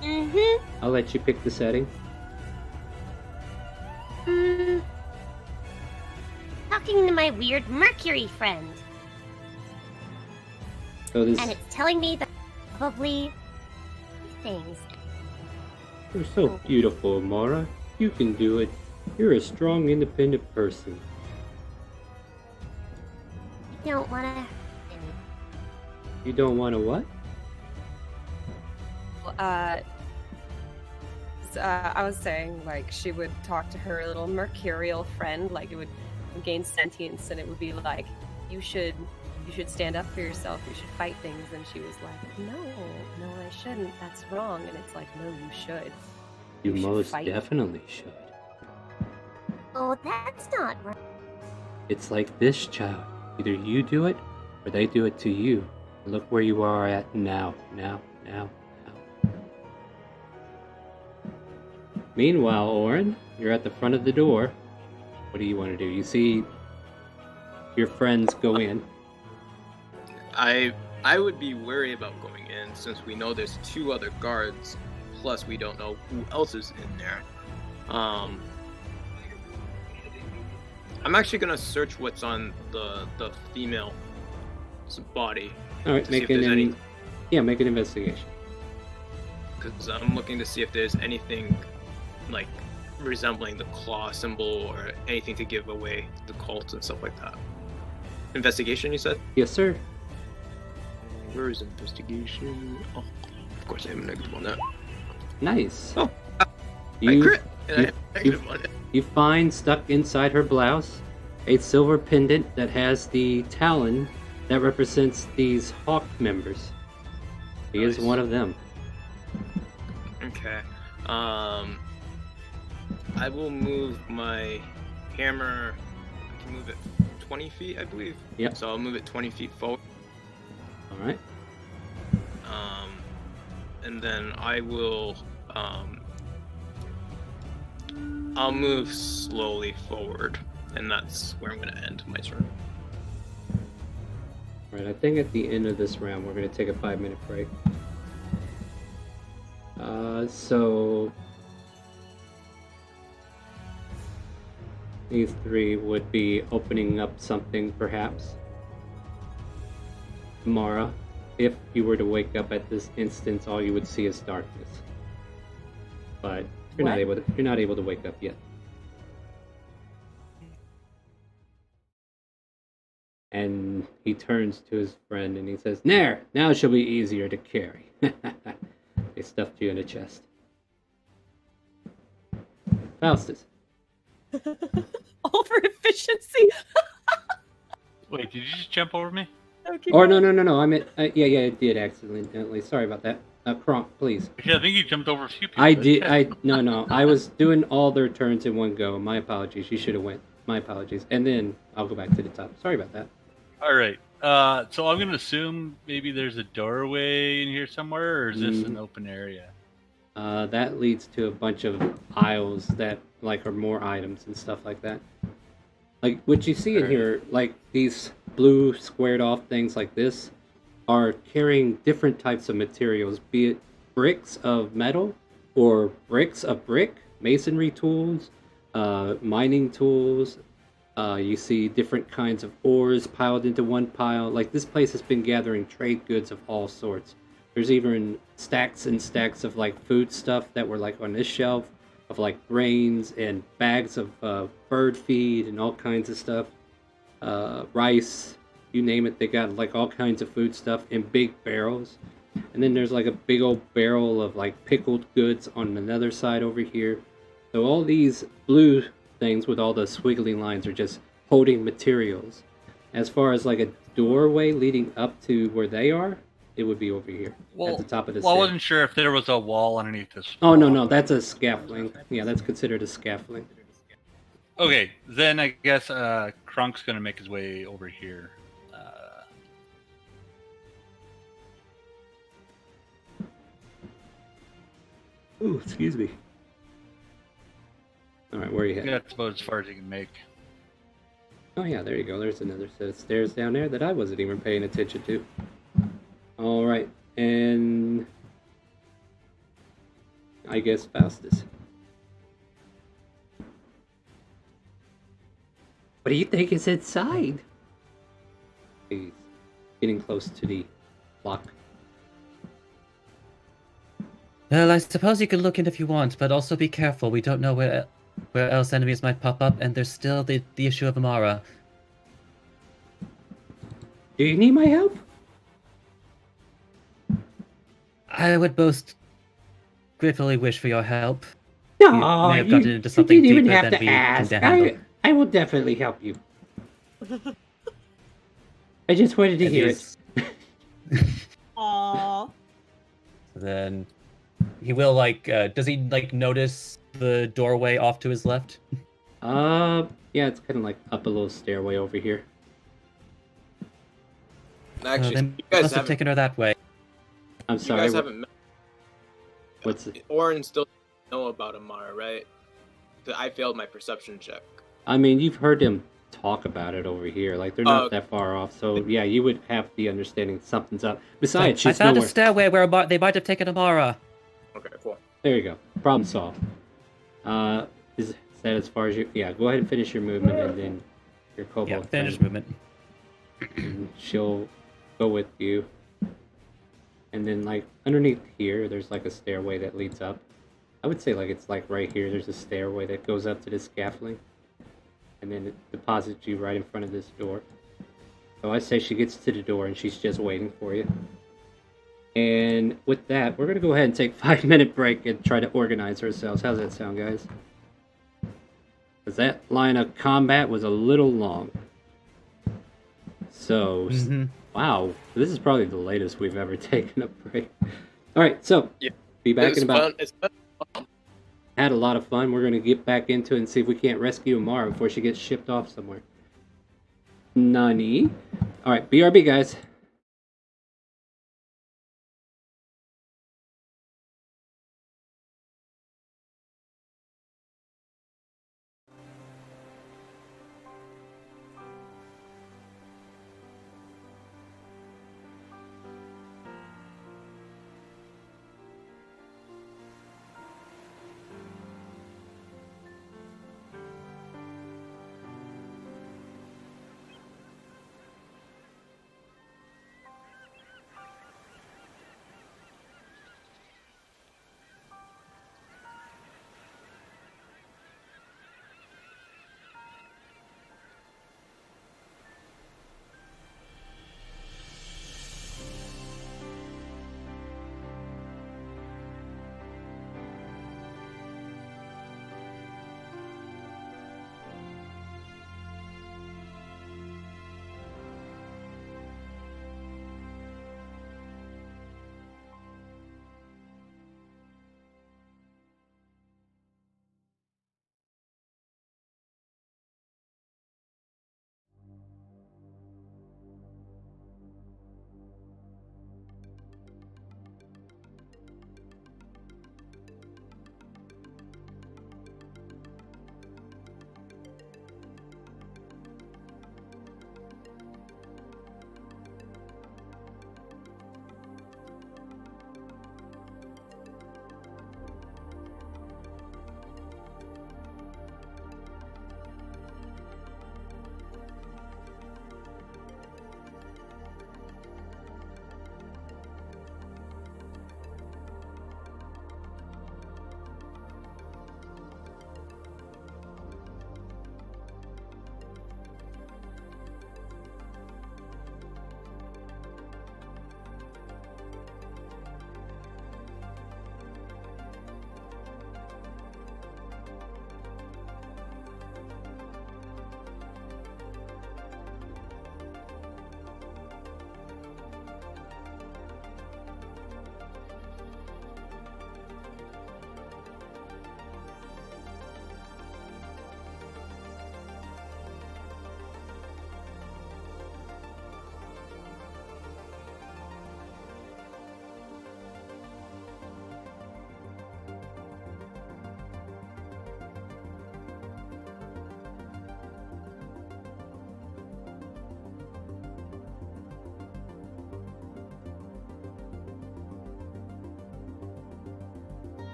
Mm-hmm. I'll let you pick the setting. Talking to my weird Mercury friend. So this, And it's telling me that probably things. you're so beautiful, Mara. You can do it. You're a strong, independent person. Don't wanna. You don't want to what? I was saying, like, she would talk to her little mercurial friend, like, it would gain sentience, and it would be like, you should stand up for yourself, you should fight things, and she was like, no, I shouldn't, that's wrong, and it's like, no, you should. You should most fight. definitely should. Oh, that's not right. It's like this, child. Either you do it, or they do it to you. Look where you are at now. Meanwhile, Orin, you're at the front of the door. What do you want to do? You see your friends go in. I would be wary about going in since we know there's 2 other guards, plus we don't know who else is in there. I'm actually gonna search what's on the female's body. All right, make an make an investigation. Because I'm looking to see if there's anything like resembling the claw symbol or anything to give away the cult and stuff like that. Investigation, you said? Yes, sir. Where is investigation? Oh, of course I have a negative on that. Nice. Oh, I crit, and I have a negative on it. You find stuck inside her blouse a silver pendant that has the talon that represents these hawk members. He is one of them. Okay. I will move my hammer. I can move it 20 feet, I believe. Yep. So I'll move it 20 feet forward. All right. And then I will. I'll move slowly forward, and that's where I'm going to end my turn. All right. I think at the end of this round, we're going to take a 5-minute break. So these 3 would be opening up something, perhaps. Mara, if you were to wake up at this instance, all you would see is darkness. But you're not able to wake up yet. And he turns to his friend and he says, "There, now she'll be easier to carry." They stuffed you in a chest. Faustus. All for efficiency. Wait, did you just jump over me? Okay. Or no, I meant, yeah, I did accidentally. Sorry about that. Kronk, please. Yeah, I think you jumped over a few people. I did, no, I was doing all their turns in one go. My apologies, you should have went. my apologies. And then I'll go back to the top. Sorry about that. All right. So I'm gonna assume maybe there's a doorway in here somewhere, or is this an open area? That leads to a bunch of aisles that like are more items and stuff like that. Like what you see in here, like these blue squared off things like this, are carrying different types of materials, be it bricks of metal or bricks of brick, masonry tools, mining tools. You see different kinds of ores piled into one pile. Like this place has been gathering trade goods of all sorts. There's even stacks and stacks of like food stuff that were like on this shelf, of like grains and bags of bird feed and all kinds of stuff, rice, you name it. They got like all kinds of food stuff in big barrels. And then there's like a big old barrel of like pickled goods on another side over here. So all these blue things with all the squiggly lines are just holding materials. As far as like a doorway leading up to where they are, it would be over here at the top of the Well, I stairs. wasn't sure if there was a wall underneath this. Oh, no, that's a scaffolding. Yeah, that's considered a scaffolding. Okay, then I guess Krunk's gonna make his way over here. Ooh, excuse me. All right, where are you heading? That's about as far as he can make. Oh yeah, there you go. There's another set of stairs down there that I wasn't even paying attention to. All right, and I guess Faustus. What do you think is inside? He's getting close to the lock. Well, I suppose you can look in if you want, but also be careful. We don't know where else enemies might pop up, and there's still the issue of Amara. Do you need my help? I would most gratefully wish for your help. No, You may have gotten into something didn't even deeper have than to we ask. can handle. I will definitely help you. I just wanted to hear it. Aww. Then he will does he notice the doorway off to his left? Yeah, it's kind of like up a little stairway over here. Actually, Then you guys must have haven't. taken her that way. I'm You sorry. guys haven't met. What's it? Orin still doesn't know about Amara, right? I failed my perception check. I mean, you've heard them talk about it over here. Like, they're not that far off. So, yeah, you would have the understanding something's up. Besides, I she's found nowhere. a stairway where they might have taken Amara. Okay, cool. There you go. Problem solved. Is that as far as you... Yeah, go ahead and finish your movement, and then your kobold Yeah, finish friend, movement. and she'll go with you. And then, like, underneath here, there's, like, a stairway that leads up. I would say, like, it's, like, right here. There's a stairway that goes up to this scaffolding. And then it deposits you right in front of this door. So I say she gets to the door, and she's just waiting for you. And with that, we're going to go ahead and take a 5-minute break and try to organize ourselves. How's that sound, guys? Because that line of combat was a little long. So, wow. This is probably the latest we've ever taken a break. Alright, so, be back in about... It's fun. Had a lot of fun. We're going to get back into it and see if we can't rescue Amara before she gets shipped off somewhere. Nani? Alright, BRB, guys.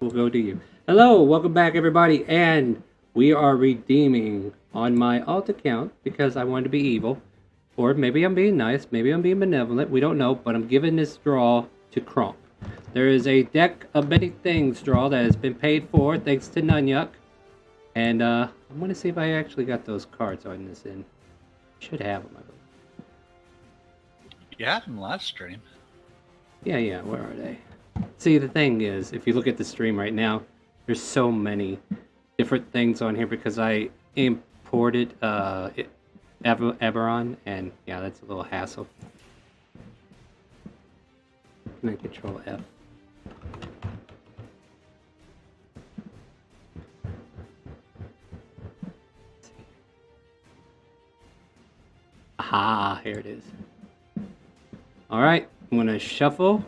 We'll go to you. Hello, welcome back, everybody, and we are redeeming on my alt account because I wanted to be evil, or maybe I'm being nice, maybe I'm being benevolent. We don't know, but I'm giving this draw to Kronk. There is a deck of many things draw that has been paid for thanks to Nunyuk, and I'm going to see if I actually got those cards on this end. Should have them, I believe. You had them last stream. Yeah, where are they? See, the thing is, if you look at the stream right now, there's so many different things on here because I imported Eberron, and yeah, that's a little hassle. Can I control F? Aha, here it is. Alright, I'm gonna shuffle.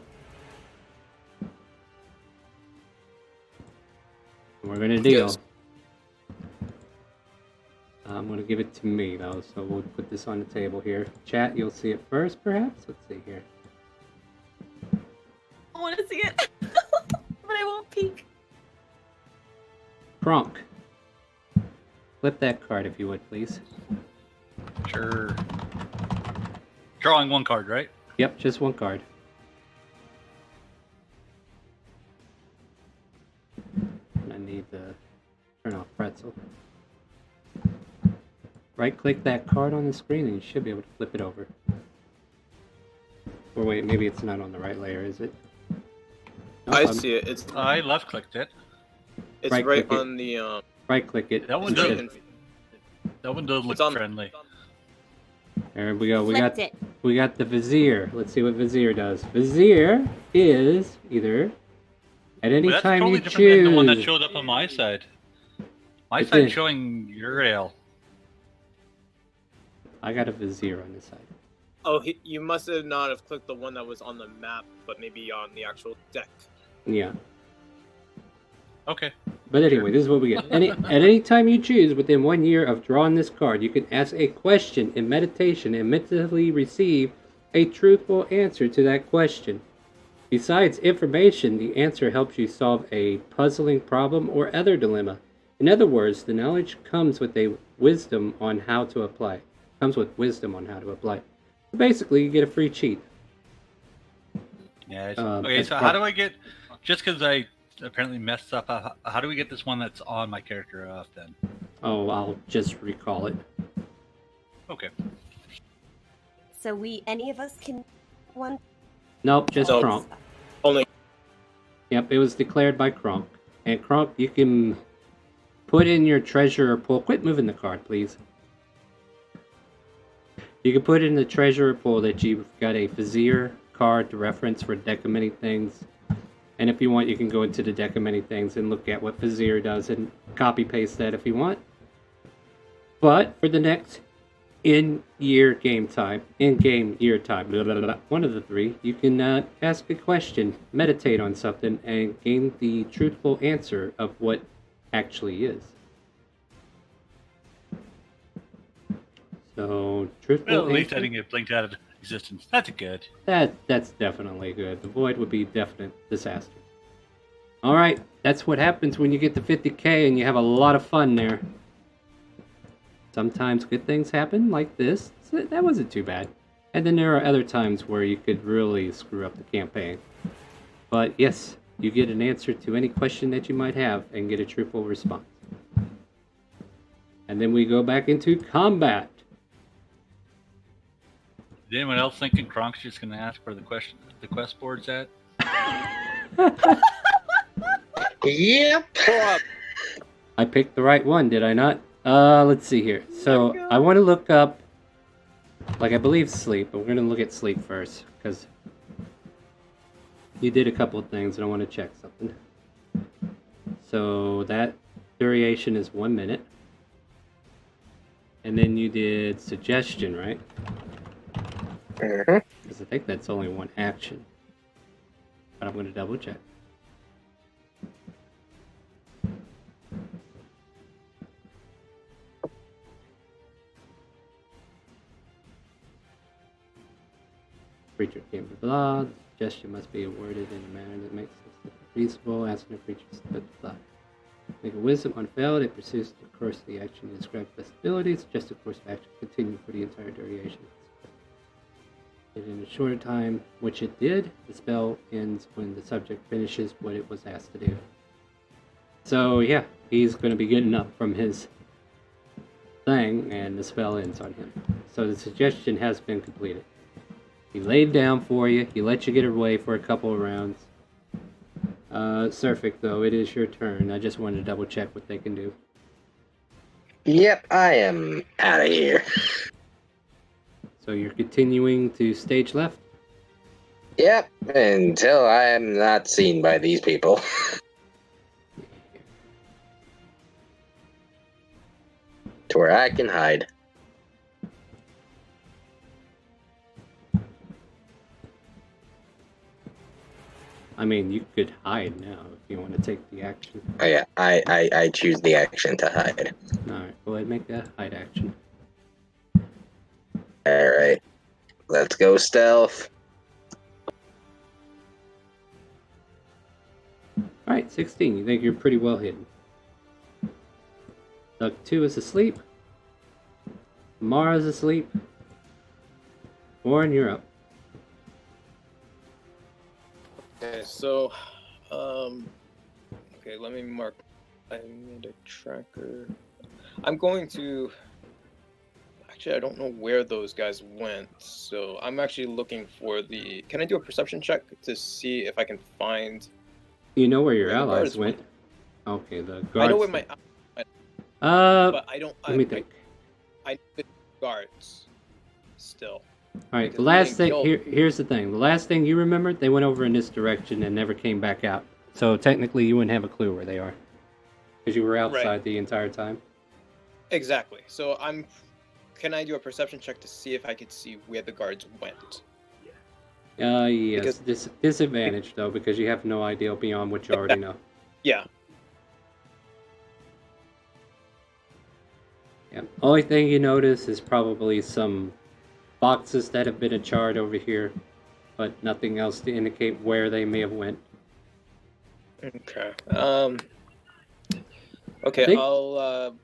We're gonna deal. Yes. I'm gonna give it to me though, so we'll put this on the table here. Chat, you'll see it first, perhaps? Let's see here. I want to see it, but I won't peek. Kronk. Flip that card if you would, please. Sure. Drawing one card, right? Yep, just one card. And I need to turn off pretzel. Right-click that card on the screen and you should be able to flip it over. Or wait, maybe it's not on the right layer, is it? Nope, I see it. It's I left-clicked it. right right-click it. on the Right-click it. That one It does. should- That one does look It's on- friendly. There we go. Flipped it. We got the Vizier. Let's see what Vizier does. Vizier is either at any But that's time totally you different than the one that choose. showed up on my side. My It side's did. showing Uriel. I got a Vizier on this side. you must have not have clicked the one that was on the map, but maybe on the actual deck. Yeah. Okay. But anyway, this is what we get. At any time you choose within 1 year of drawing this card, you can ask a question in meditation and mentally receive a truthful answer to that question. Besides information, the answer helps you solve a puzzling problem or other dilemma. In other words, the knowledge comes with a wisdom on how to apply. So basically, you get a free cheat. Yeah. Okay, Okay, that's so how do I get... Just because I apparently messed up, how do we get this one that's on my character off then? Oh, I'll just recall it. Okay. So any of us can one. Nope, just No. Kronk. Only Yep, it was declared by Kronk. And Kronk, you can put in your treasurer pool. Quit moving the card, please. You can put in the treasurer pool that you've got a Vizier card to reference for deck of many things. And if you want, you can go into the deck of many things and look at what Vizier does and copy paste that if you want. But for the next in-game year time, blah, blah, blah, one of the three, you can ask a question, meditate on something, and gain the truthful answer of what actually is. So, truthful Well, at least I answer? didn't get blinked out of existence. That's good. That's definitely good. The void would be definite disaster. Alright, that's what happens when you get to 50k and you have a lot of fun there. Sometimes good things happen, like this. So that wasn't too bad. And then there are other times where you could really screw up the campaign. But yes, you get an answer to any question that you might have and get a truthful response. And then we go back into combat. Is anyone else thinking Kronk's just going to ask where the quest board's at? Yep. I picked the right one, did I not? Let's see here. So, I want to look up, like, I believe sleep, but we're going to look at sleep first, because you did a couple of things, and I want to check something. So, that duration is 1 minute. And then you did suggestion, right? Mhm. Because I think that's only one action. But I'm going to double check. Creature can't be blah. The suggestion must be worded in a manner that makes sense. feasible, asking the creatures to fly. Make a wisdom on failed, it pursues the course of the action to describe best abilities, just the course of action continue for the entire duration. And in a shorter time, which it did, the spell ends when the subject finishes what it was asked to do. So yeah, he's going to be getting up from his thing, and the spell ends on him. So the suggestion has been completed. He laid down for you, he let you get away for a couple of rounds. Surfic, though, it is your turn. I just wanted to double check what they can do. Yep, I am out of here. So you're continuing to stage left? Yep, until I am not seen by these people. To where I can hide. I mean, you could hide now if you want to take the action. Oh yeah, I choose the action to hide. Alright, go ahead and make that hide action. Alright, let's go stealth. Alright, 16. You think you're pretty well hidden. Duck 2 is asleep. Mara's asleep. Warren, you're up. Okay, so, okay, let me mark. I made a tracker. I'm going to. Actually, I don't know where those guys went, so I'm actually looking for the. Can I do a perception check to see if I can find? You know where your Where the allies guards went. Okay, the guards. I know where my. But I don't. let me think. I know the guards. Still. Alright, the because last thing, getting here's the thing. The last thing you remembered, they went over in this direction and never came back out. So technically you wouldn't have a clue where they are. Because you were outside Right. the entire time. Exactly. So I'm. Can I do a perception check to see if I could see where the guards went? Yes. Because- Disadvantage, though, because you have no idea beyond what you already know. Yeah. Yeah. Only thing you notice is probably some boxes that have been charred over here, but nothing else to indicate where they may have went. Okay. Okay, Think- I'll.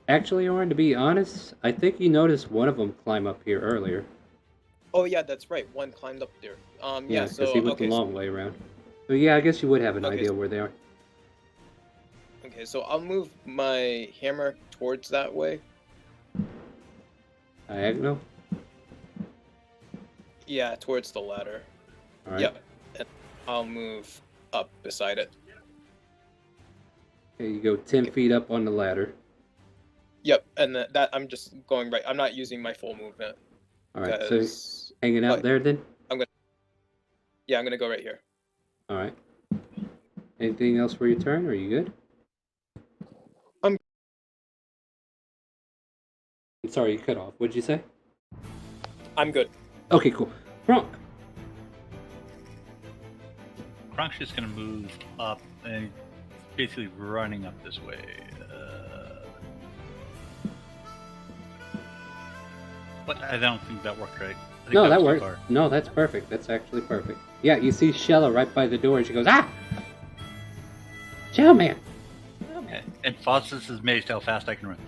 Actually, Oren, to be honest, I think you noticed one of them climb up here earlier. Oh yeah, that's right. One climbed up there. Yeah. because So he went okay. the long way around. So yeah, I guess you would have an Okay, idea so- where they are. Okay, so I'll move my hammer towards that way. Diagonal? Yeah, towards the ladder. Alright. Yep. And I'll move up beside it. Okay, you go 10 feet up on the ladder. Yep, and that I'm just going right. I'm not using my full movement. Alright, so Because hanging out what? there then? Yeah, I'm gonna go right here. Alright. Anything else for your turn? Are you good? I'm sorry, you cut off. What'd you say? I'm good. Okay, cool. Bronk. Kronk's just gonna move up and basically running up this way. But I don't think that worked right. I think No, that was too worked. far. No, that's perfect. That's actually perfect. Yeah, you see Shella right by the door and she goes, ah! Shell man! Okay. And Faustus is amazed how fast I can run.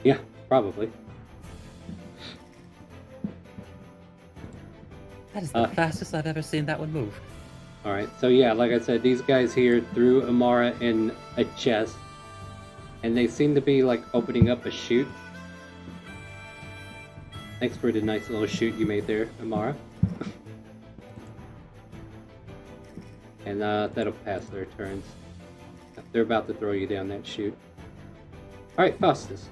Yeah, probably. That is the fastest I've ever seen that one move. Alright, so yeah, like I said, these guys here threw Amara in a chest, and they seem to be like opening up a chute. Thanks for the nice little chute you made there, Amara. And that'll pass their turns. They're about to throw you down that chute. Alright, Faustus.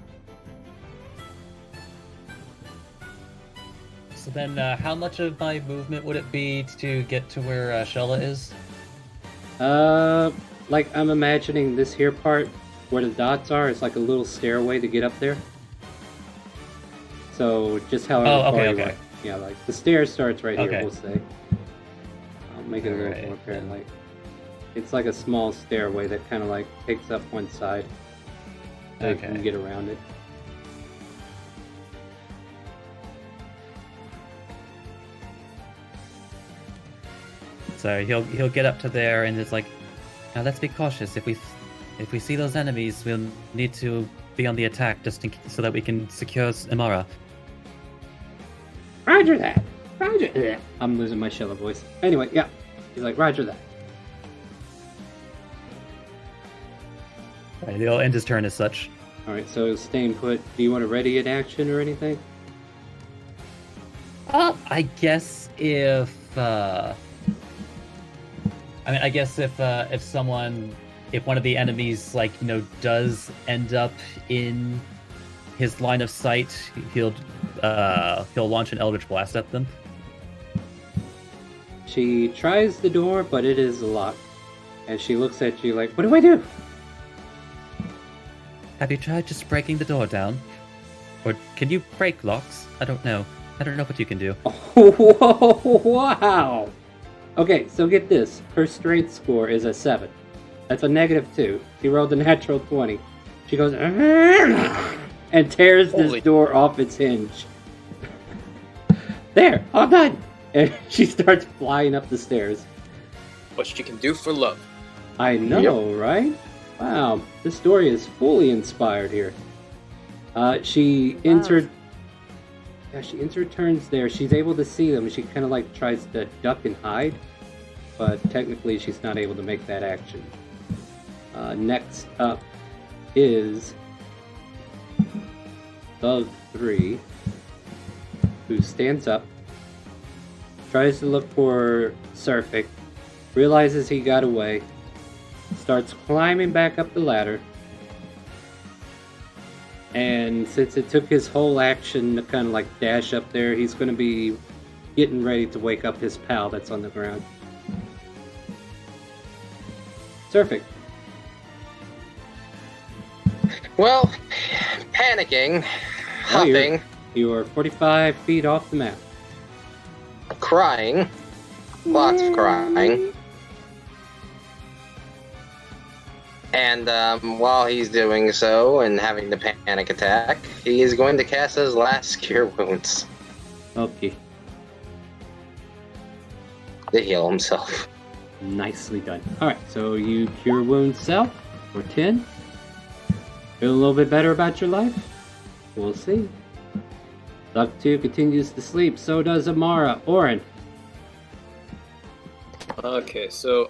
So then, how much of my movement would it be to get to where Shella is? Like I'm imagining this here part where the dots are, it's like a little stairway to get up there. So just however Oh, far okay, you okay. want. Yeah, like the stair starts right here, Okay. we'll say. I'll make it a little Alright, more apparent. Like it's like a small stairway that kind of like takes up one side. So you can Okay. get around it. So So he'll get up to there and it's like, now let's be cautious. If we see those enemies, we'll need to be on the attack so that we can secure Imara. Roger that. Roger that. I'm losing my Sheller voice. Anyway, yeah. He's like, Roger that. Right, he'll end his turn as such. Alright, so staying put. Do you want to ready an action or anything? I guess if if one of the enemies does end up in his line of sight, he'll launch an Eldritch Blast at them. She tries the door, but it is locked. And she looks at you like, what do I do? Have you tried just breaking the door down? Or can you break locks? I don't know what you can do. Oh, wow! Okay, so get this. Her strength score is a 7. That's a -2. She rolled a natural 20. She goes, and tears this door off its hinge. There, all done! And she starts flying up the stairs. What she can do for love. I know, right? Wow, this story is fully inspired here. She entered turns there. She's able to see them. She kind of tries to duck and hide, but technically she's not able to make that action. Next up is Thug 3, who stands up, tries to look for Surfic, realizes he got away, starts climbing back up the ladder, and since it took his whole action to kind of dash up there, he's going to be getting ready to wake up his pal that's on the ground. Surfic. Well, panicking, huffing. You are 45 feet off the map. Crying. Lots of crying. And while he's doing so and having the panic attack, he is going to cast his last Cure Wounds. Okay. To heal himself. Nicely done. Alright, so you Cure Wounds self for 10. Feel a little bit better about your life? We'll see. Duck 2 continues to sleep, so does Amara. Orin. Okay, so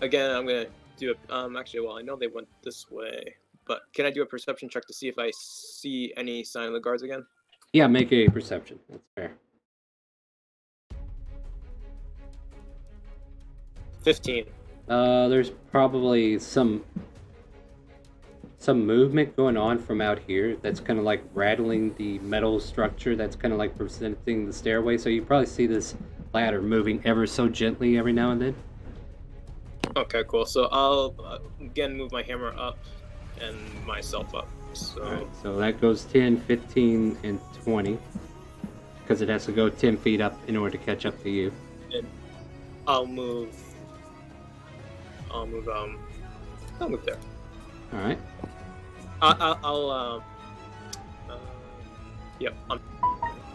again, I'm gonna do it. Actually, well, I know they went this way, but can I do a perception check to see if I see any sign of the guards again? Yeah, make a perception. That's fair. 15. There's probably some movement going on from out here that's kind of rattling the metal structure that's kind of presenting the stairway, so you probably see this ladder moving ever so gently every now and then. Okay, cool. So I'll again move my hammer up and myself up. So, Alright, so that goes 10, 15, and 20. Because it has to go 10 feet up in order to catch up to you. And I'll move there. Alright. Yep.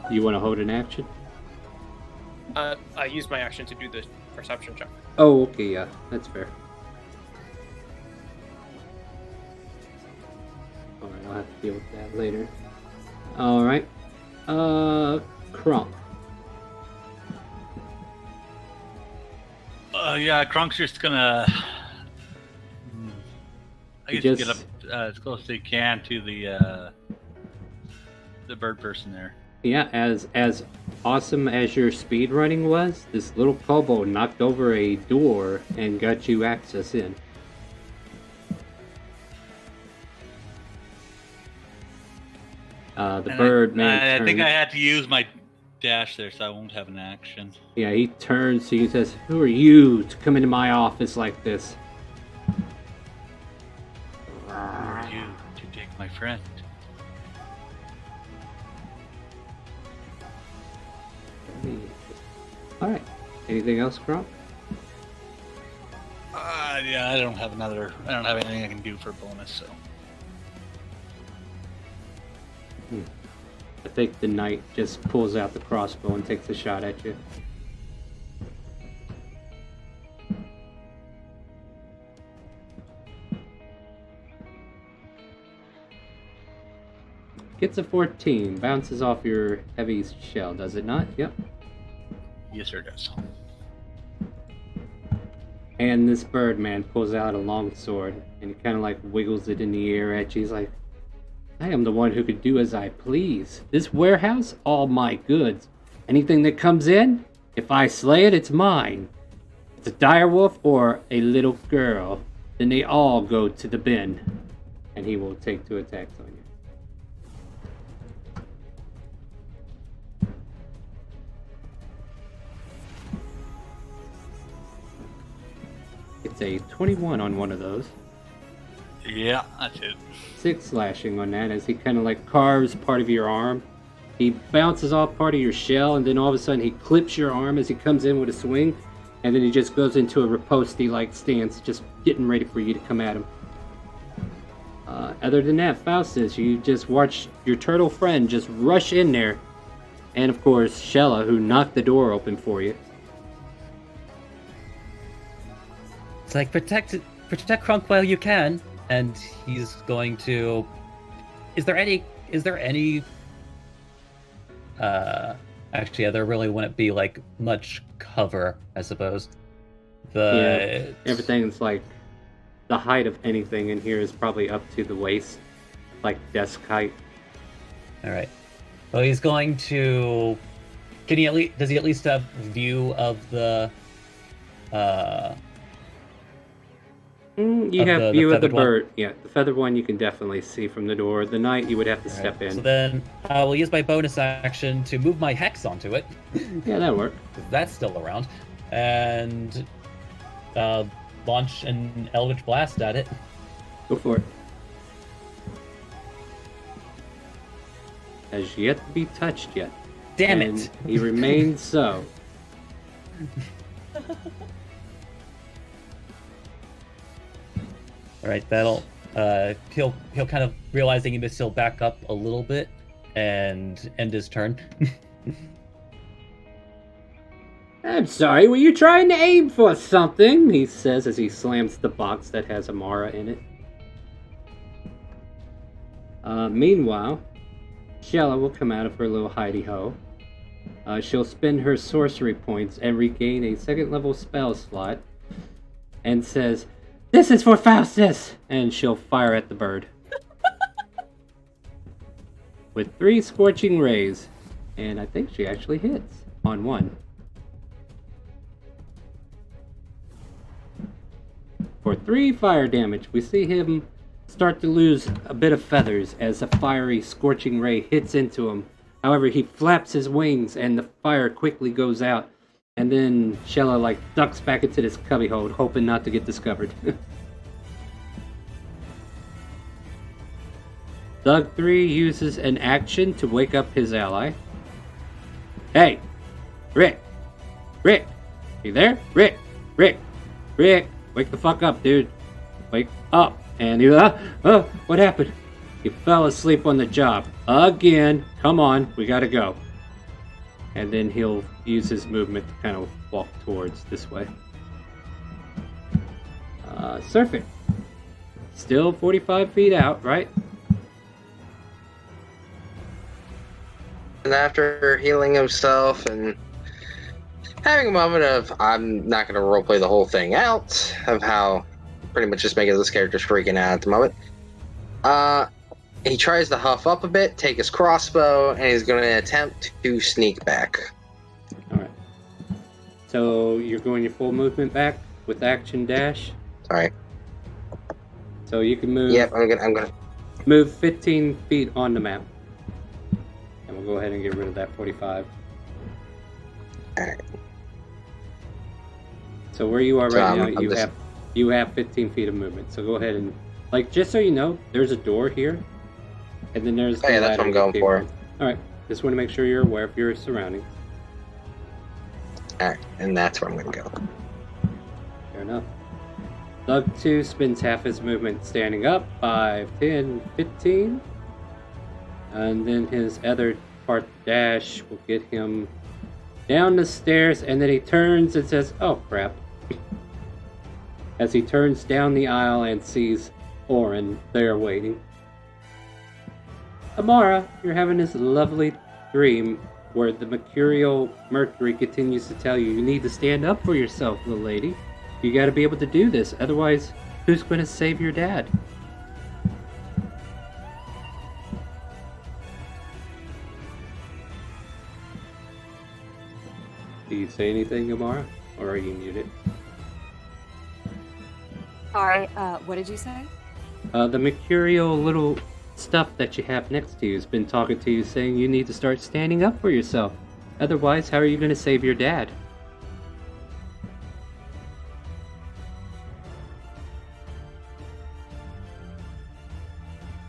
You want to hold an action? I use my action to do the perception check. Oh, okay, yeah. That's fair. Alright, I'll have to deal with that later. Alright. Kronk. Yeah, Kronk's just gonna... I guess get up as close as he can to the bird person there. Yeah, as awesome as your speed running was, this little kobold knocked over a door and got you access in. The bird man I think I had to use my dash there, so I won't have an action. Yeah, he turns to you and says, "Who are you to come into my office like this?" Who are you to take my friend? Alright. Anything else, Kronk? Yeah, I don't have anything I can do for bonus, so. I think the knight just pulls out the crossbow and takes a shot at you. Gets a 14. Bounces off your heavy shell, does it not? Yep. Yes, sir, it does. And this bird man pulls out a long sword and he kind of like wiggles it in the air at you. He's like, I am the one who could do as I please. This warehouse, all my goods. Anything that comes in, if I slay it, it's mine. It's a direwolf or a little girl, then they all go to the bin. And he will take 2 attacks on you. It's a 21 on one of those. Yeah, that's it. 6 slashing on that as he kind of like carves part of your arm. He bounces off part of your shell, and then all of a sudden he clips your arm as he comes in with a swing, and then he just goes into a riposte-like stance, just getting ready for you to come at him. Other than that, Faustus, you just watch your turtle friend just rush in there, and of course Shella, who knocked the door open for you. It's like, protect Crunk while you can, and he's going to... Is there any... Actually, yeah, there really wouldn't be, like, much cover, I suppose. Everything's, like, the height of anything in here is probably up to the waist, like desk height. Alright. Well, he's going to... Does he at least have view of the... You have view of the bird. One? Yeah, the feathered one you can definitely see from the door. The knight you would have to step in. So then I will use my bonus action to move my hex onto it. Yeah, that'll work. That's still around. And launch an Eldritch Blast at it. Go for it. Has yet to be touched yet. Damn and it! He remains so. Alright, that'll he'll kind of realizing he missed, he'll back up a little bit and end his turn. I'm sorry, were you trying to aim for something? He says as he slams the box that has Amara in it. Meanwhile, Shella will come out of her little hidey hole. She'll spend her sorcery points and regain a 2nd level spell slot and says, "This is for Faustus!" And she'll fire at the bird. With 3 scorching rays. And I think she actually hits on 1. For 3 fire damage, we see him start to lose a bit of feathers as a fiery scorching ray hits into him. However, he flaps his wings and the fire quickly goes out. And then Shella ducks back into this cubbyhole, hoping not to get discovered. Thug 3 uses an action to wake up his ally. Hey! Rick! Rick! You there? Rick! Rick! Rick! Wake the fuck up, dude. Wake up. And he, what happened? You fell asleep on the job. Again. Come on, we gotta go. And then he'll use his movement to kind of walk towards this way. Surf it. Still 45 feet out, right? And after healing himself and having a moment of, I'm not going to roleplay the whole thing out, of how pretty much just making this character's freaking out at the moment, he tries to huff up a bit, take his crossbow, and he's going to attempt to sneak back. Alright. So you're going your full movement back with action dash? Sorry. So you can move... Yep, I'm gonna move 15 feet on the map. And we'll go ahead and get rid of that 45. Alright. So where you are right now, you have 15 feet of movement. So go ahead and, just so you know, there's a door here. And then there's yeah, that's what I'm going for. Alright, just want to make sure you're aware of your surroundings. Alright, and that's where I'm going to go. Fair enough. Thug 2 spends half his movement standing up, 5, 10, 15. And then his other part dash will get him down the stairs, and then he turns and says, "Oh crap." As he turns down the aisle and sees Orin there waiting. Amara, you're having this lovely dream where the mercurial Mercury continues to tell you need to stand up for yourself, little lady. You gotta be able to do this, otherwise, who's gonna save your dad? Do you say anything, Amara? Or are you muted? Sorry, what did you say? The mercurial little stuff that you have next to you has been talking to you saying you need to start standing up for yourself. Otherwise, how are you going to save your dad?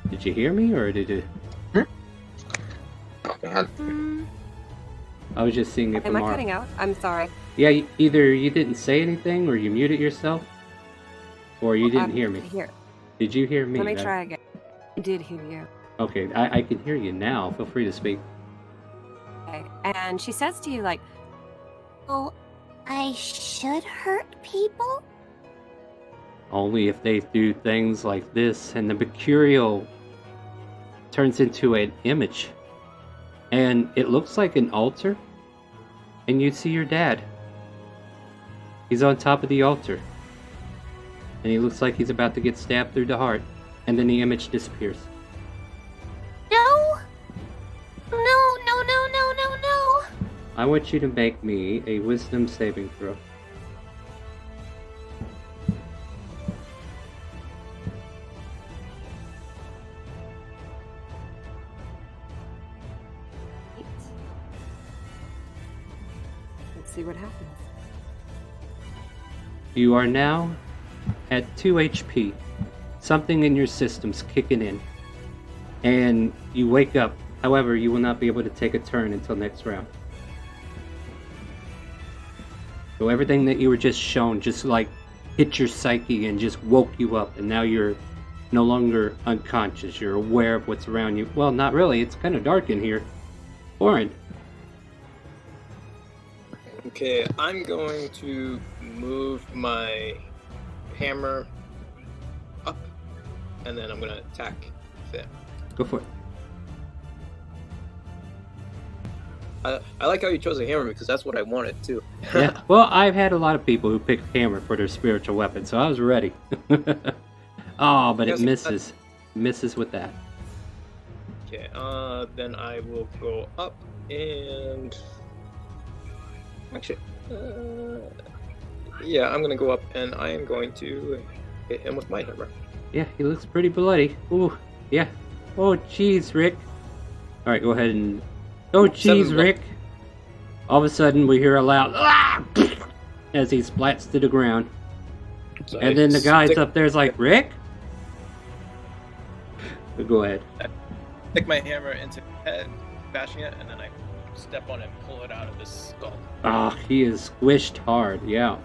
Did you hear me, or did you... Oh, God. I was just seeing if Am I Amara... cutting out? I'm sorry. Yeah, either you didn't say anything, or you muted yourself, or you didn't hear me. Here, Did you hear me? let me try again. I did hear you. Okay, I can hear you now. Feel free to speak. Okay. And she says to you, like, Oh, I should hurt people? Only if they do things like this, and the mercurial turns into an image. And it looks like an altar. And you see your dad. He's on top of the altar. And he looks like he's about to get stabbed through the heart. And then the image disappears. No! No. I want you to make me a wisdom saving throw. let's see what happens. You are now at 2 HP. Something in your system's kicking in. And you wake up. However, you will not be able to take a turn until next round. So everything that you were just shown just like hit your psyche and just woke you up, and now you're no longer unconscious. You're aware of what's around you. Well, not really. It's kind of dark in here. Oren. Okay, I'm going to move my hammer up, and then I'm going to attack Finn. Go for it. I like how you chose a hammer because that's what I wanted too. Yeah. Well, I've had a lot of people who pick hammer for their spiritual weapon, so I was ready. Oh, but it misses. Misses with that. Okay, then I will go up and... Actually, yeah, I'm gonna go up and I am going to hit him with my hammer. Yeah, he looks pretty bloody. Ooh, yeah. Oh, jeez, Rick. Alright, go ahead and... Oh, jeez, Rick. All of a sudden, we hear a loud... "Ah!" as he splats to the ground. So And then the guy's up there's like, Rick? Go ahead. Stick my hammer into his head, bashing it, and then I step on it and pull it out of his skull. Ah, he is squished hard, yeah.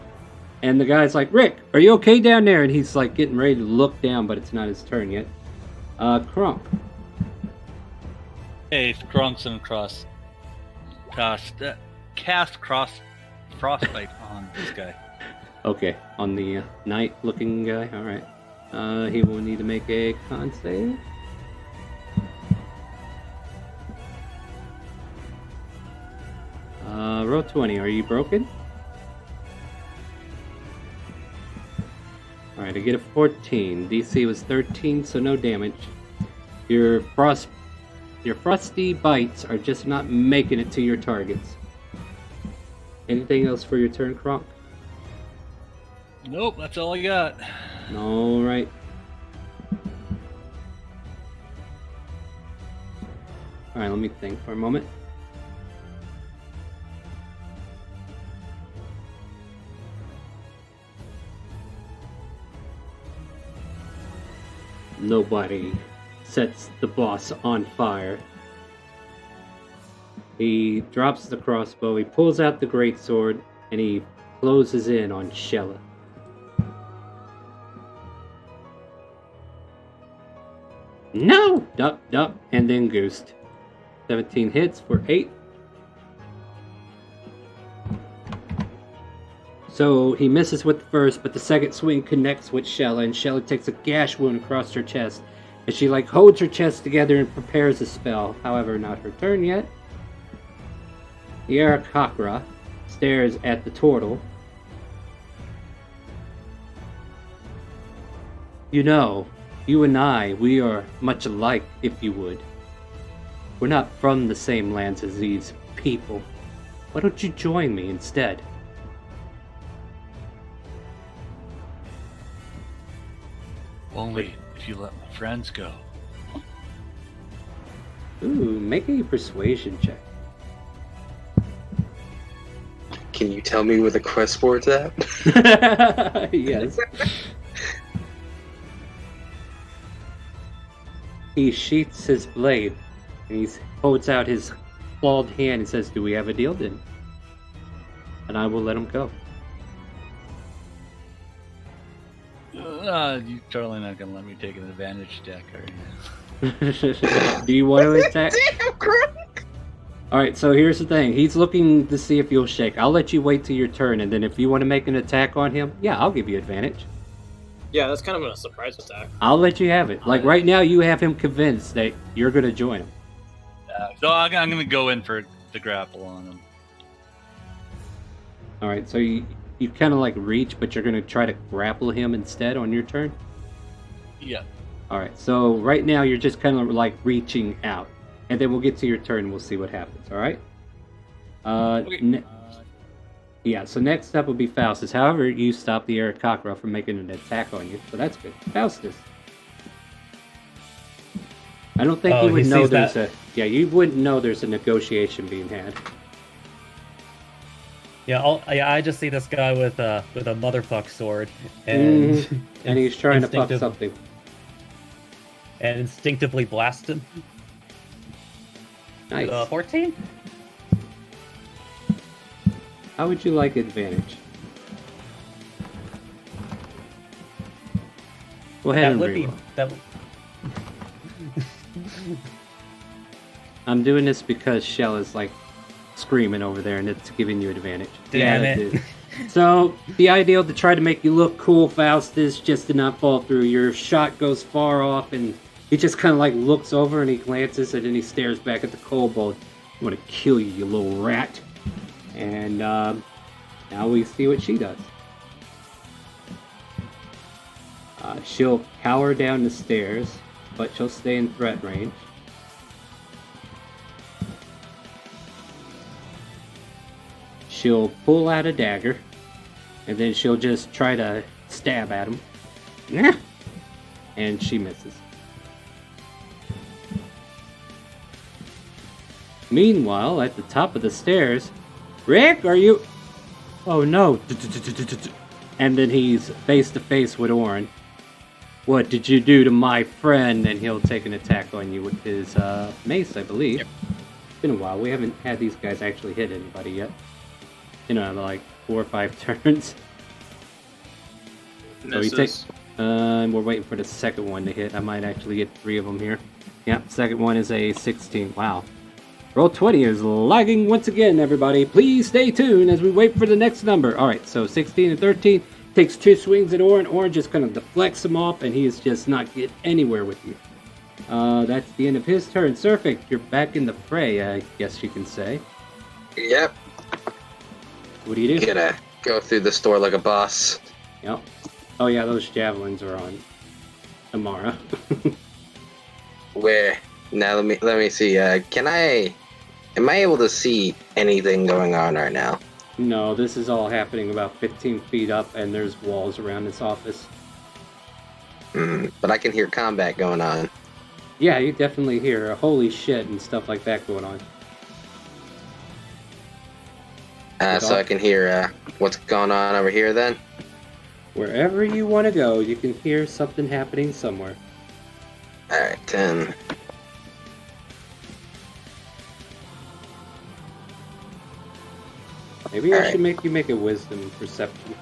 And the guy's like, Rick, are you okay down there? And he's like getting ready to look down, but it's not his turn yet. Crump. Hey, Grunk's and cast frostbite on this guy. Okay, on the knight-looking guy. All right. He will need to make a con save. Roll 20. Are you broken? All right. I get a 14. DC was 13, so no damage. Your frosty bites are just not making it to your targets. Anything else for your turn, Kronk? Nope, that's all I got. All right. All right, let me think for a moment. Nobody sets the boss on fire. He drops the crossbow, he pulls out the greatsword, and he closes in on Shella. No! Duck, duck, and then Goosed. 17 hits for 8. So he misses with the first, but the second swing connects with Shella, and Shella takes a gash wound across her chest. As she like holds her chest together and prepares a spell. However, not her turn yet. The Arakakra stares at the turtle. You know, you and I, we are much alike, if you would. We're not from the same lands as these people. Why don't you join me instead? Only if you let my friends go. Ooh, make a persuasion check. Can you tell me where the quest board's at? Yes. He sheaths his blade, and he holds out his clawed hand and says, "Do we have a deal then?" And I will let him go. You totally not gonna let me take an advantage deck, are you? Do you want to attack? Damn, Crook! Alright, so here's the thing. He's looking to see if you'll shake. I'll let you wait till your turn, and then if you want to make an attack on him, yeah, I'll give you advantage. Yeah, that's kind of a surprise attack. I'll let you have it. Like, right now, you have him convinced that you're going to join him. So I'm gonna go in for the grapple on him. Alright, so you kind of like reach, but you're going to try to grapple him instead on your turn? Yeah. Alright, so right now, you're just kind of like reaching out. And then we'll get to your turn and we'll see what happens, alright? Okay. Yeah, so next up will be Faustus. However, you stop the Arakakra from making an attack on you, so that's good. Faustus. I don't think you would know there's Yeah, you wouldn't know there's a negotiation being had. Yeah, I just see this guy with a motherfuck sword, and and he's trying to fuck something. And instinctively blast him. Nice. 14? How would you like advantage? Go ahead and reroll. I'm doing this because Shell is like screaming over there and it's giving you advantage. Damn it. So, the ideal to try to make you look cool, Faustus, just to not fall through. Your shot goes far off and he just kind of like looks over and he glances and then he stares back at the kobold. "I want to kill you, you little rat." And now we see what she does. She'll cower down the stairs, but she'll stay in threat range. She'll pull out a dagger, and then she'll just try to stab at him. And she misses. Meanwhile, at the top of the stairs, "Rick, are you..." "Oh no." And then he's face to face with Orin. "What did you do to my friend?" And he'll take an attack on you with his mace, I believe. Yep. It's been a while. We haven't had these guys actually hit anybody yet. You know, like 4 or 5 turns. So he takes. We're waiting for the second one to hit. I might actually get 3 of them here. Yep, second one is a 16. Wow. Roll20 is lagging once again, everybody. Please stay tuned as we wait for the next number. Alright, so 16 and 13 takes 2 swings at Orin. Orin just kind of deflects him off, and he is just not getting anywhere with you. That's the end of his turn. Surfik, you're back in the fray, I guess you can say. Yep. What do you do? Gonna go through the store like a boss. Yep. Oh yeah, those javelins are on Amara. Where? Now let me see. Am I able to see anything going on right now? No, this is all happening about 15 feet up, and there's walls around this office. But I can hear combat going on. Yeah, you definitely hear holy shit and stuff like that going on. So I can hear what's going on over here then? Wherever you want to go, you can hear something happening somewhere. Alright, 10. Maybe I should make you make a wisdom perception.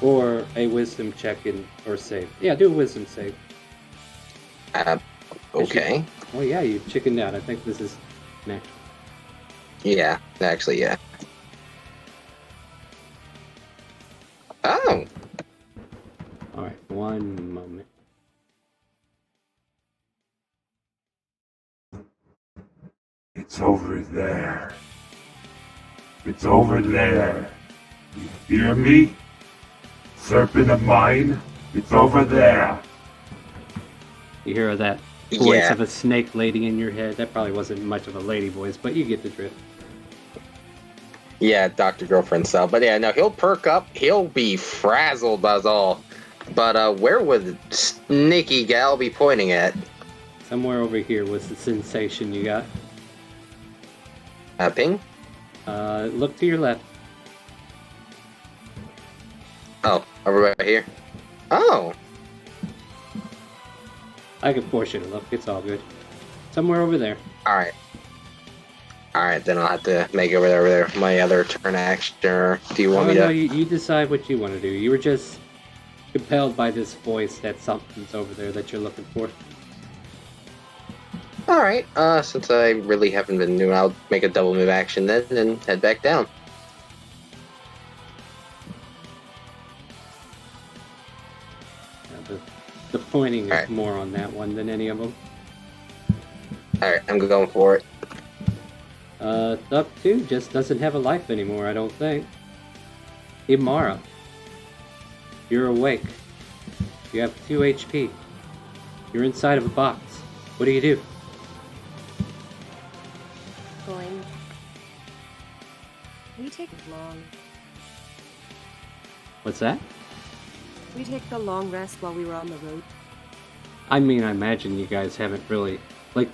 Or a wisdom check or save. Yeah, do a wisdom save. Okay. Oh yeah, you chickened out. I think this is next. Yeah, actually, yeah. Oh! Alright, one moment. is there. It's over there. You hear me? Serpent of mine, it's over there. You hear that voice Yeah. of a snake lady in your head. That probably wasn't much of a lady voice, but you get the drift. Yeah, Dr. Girlfriend style. But yeah, no, he'll perk up. He'll be frazzled as all. But where would Sneaky Gal be pointing at? Somewhere over here was the sensation you got. Ping? Look to your left. Oh, over right here. Oh, I can force you to look. It's all good. Somewhere over there. alright. Alright, then I'll have to make it over there. My other turn action. Or do you want me No, to? you decide what you want to do. You were just compelled by this voice that something's over there that you're looking for. Alright, since I really haven't been doing, I'll make a double move action then and head back down. The pointing is Alright. more on that one than any of them. Alright, I'm going for it. Up 2 just doesn't have a life anymore, I don't think. Imara. You're awake. You have 2 HP. You're inside of a box. What do you do? Going. We take long. What's that? We take the long rest while we were on the road. I mean, I imagine you guys haven't really, like,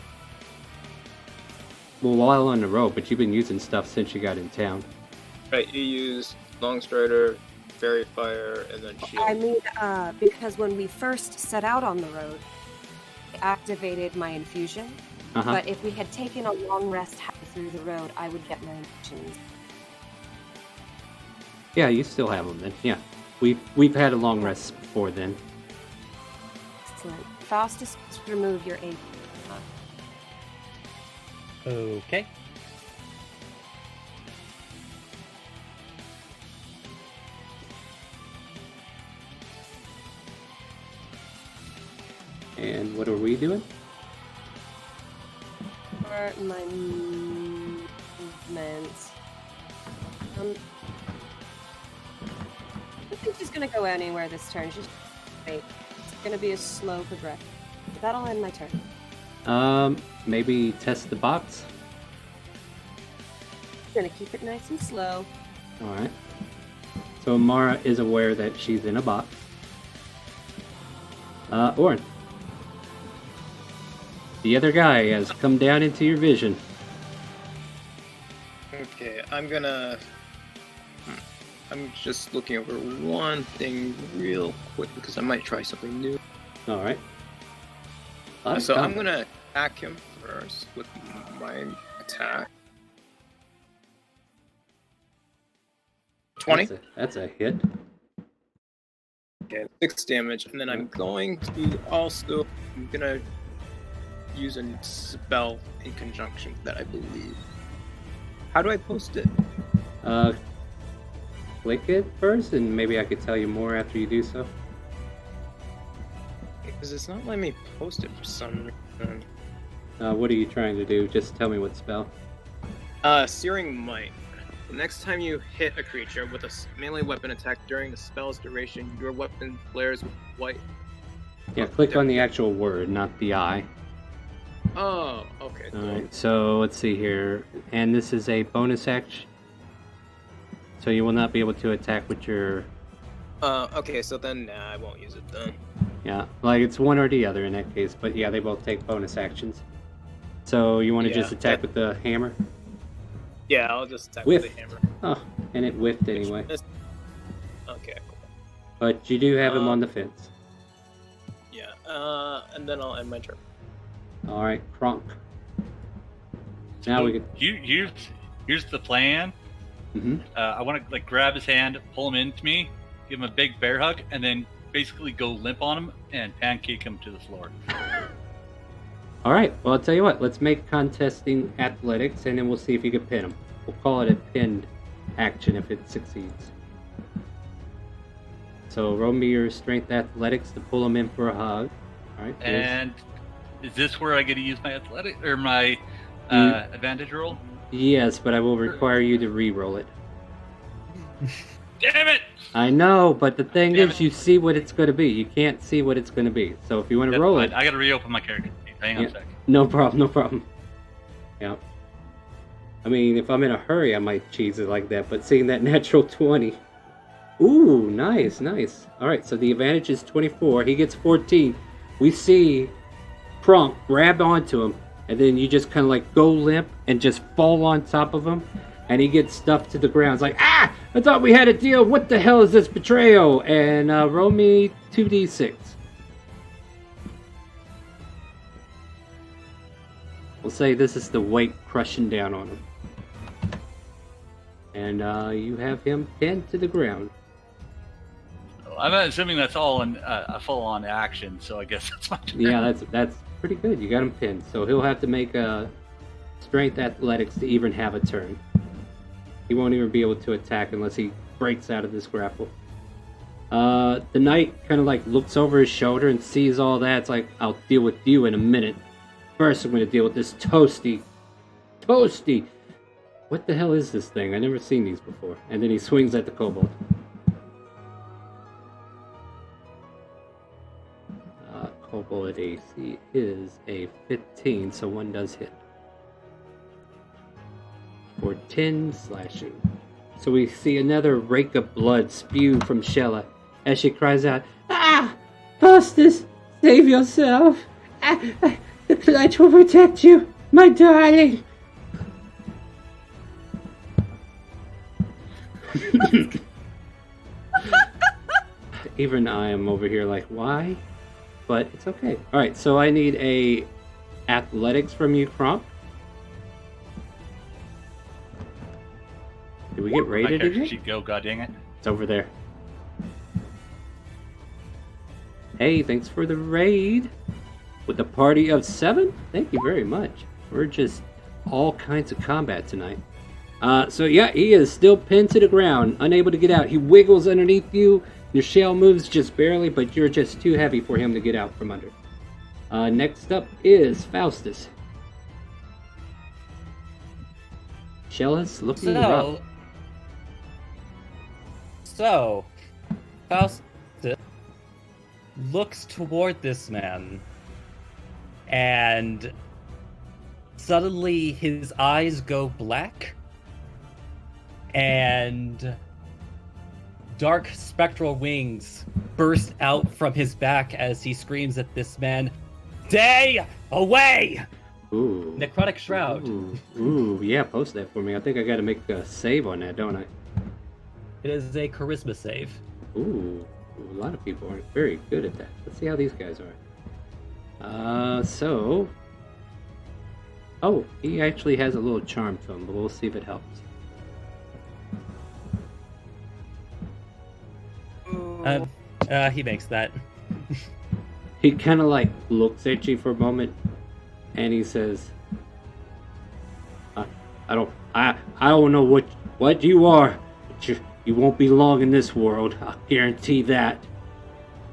well, while on the road, but you've been using stuff since you got in town. Right, you use Long Strider, Fairy Fire, and then Shield. I mean, because when we first set out on the road, I activated my infusion. Uh-huh. But if we had taken a long rest halfway through the road, I would get my infusions. Yeah, you still have them then. Yeah, we've had a long rest before then. Excellent. Faustus, remove your aid. Okay. And what are we doing? For my movements. I don't think she's gonna go anywhere this turn. She's wait. It's gonna be a slow progression. That'll end my turn. Maybe test the box. Gonna keep it nice and slow. Alright. So Mara is aware that she's in a box. Orin. The other guy has come down into your vision. Okay, I'm gonna... I'm just looking over one thing real quick because I might try something new. Alright. So I'm gonna attack him first with my attack. 20. That's a hit. Okay, 6 damage, and then I'm going to also... I'm gonna use a spell in conjunction with that, I believe. How do I post it? Click it first, and maybe I could tell you more after you do so. Because it's not letting me post it for some reason. What are you trying to do? Just tell me what spell. Searing Might. The next time you hit a creature with a melee weapon attack during the spell's duration, your weapon flares with white. Yeah, click on the actual word, not the eye. Oh, okay. Alright, so let's see here. And this is a bonus action. So you will not be able to attack with your... Okay, so then nah, I won't use it then. Yeah, like it's one or the other in that case, but yeah, they both take bonus actions. So you want to just attack with the hammer? Yeah, I'll just attack Whiff. with the hammer. Oh, and it whiffed anyway. Okay, cool. But you do have him on the fence. Yeah, and then I'll end my turn. Alright, Kronk. Now we can... Here's the plan. Mm-hmm. I want to like grab his hand, pull him into me, give him a big bear hug, and then basically go limp on him and pancake him to the floor. Alright, well I'll tell you what, let's make contesting athletics and then we'll see if you can pin him. We'll call it a pinned action if it succeeds. So roll me your strength athletics to pull him in for a hug. Alright. And is this where I get to use my athletic or my advantage roll? Yes, but I will require you to re-roll it. Damn it! I know, but the thing Damn is, it. you see what it's going to be. You can't see what it's going to be. So if you want to roll it... I gotta reopen my character. Hang on a sec. No problem, no problem. Yeah. I mean, if I'm in a hurry, I might cheese it like that, but seeing that natural 20... Ooh, nice, nice. Alright, so the advantage is 24. He gets 14. We see Prompt grab onto him, and then you just kind of like go limp and just fall on top of him, and he gets stuffed to the ground. It's like, ah! I thought we had a deal. What the hell is this betrayal? And roll me 2d6. We'll say this is the weight crushing down on him. And you have him pinned to the ground. I'm assuming that's all in a full-on action, so I guess that's my turn. Yeah, that's pretty good. You got him pinned, so he'll have to make a strength athletics to even have a turn. He won't even be able to attack unless he breaks out of this grapple. The knight kind of like looks over his shoulder and sees all that. It's like, I'll deal with you in a minute. First, I'm going to deal with this Toasty. Toasty! What the hell is this thing? I've never seen these before. And then he swings at the kobold. Kobold AC is a 15, so one does hit. For 10 slashing. So we see another rake of blood spew from Shella as she cries out, "Ah! Faustus, save yourself! The clutch will protect you, my darling!" Even I am over here like, why? But it's okay. Alright, so I need a athletics from you, Cromp. Did we get rated My again? sheet go, god dang it. It's over there. Hey, thanks for the raid. With a party of 7? Thank you very much. We're just all kinds of combat tonight. So yeah, he is still pinned to the ground, unable to get out. He wiggles underneath you. Your shell moves just barely, but you're just too heavy for him to get out from under. Next up is Faustus. Shella's looking rough. So, Faustus looks toward this man, and suddenly his eyes go black, and dark spectral wings burst out from his back as he screams at this man, "Stay away!" Ooh. Necrotic Shroud. Ooh, yeah, post that for me. I think I gotta make a save on that, don't I? It is a charisma save. Ooh, a lot of people aren't very good at that. Let's see how these guys are. So... Oh, he actually has a little charm to him, but we'll see if it helps. He makes that. He kind of like looks at you for a moment, and he says, "I don't know what you are, but you won't be long in this world. I guarantee that."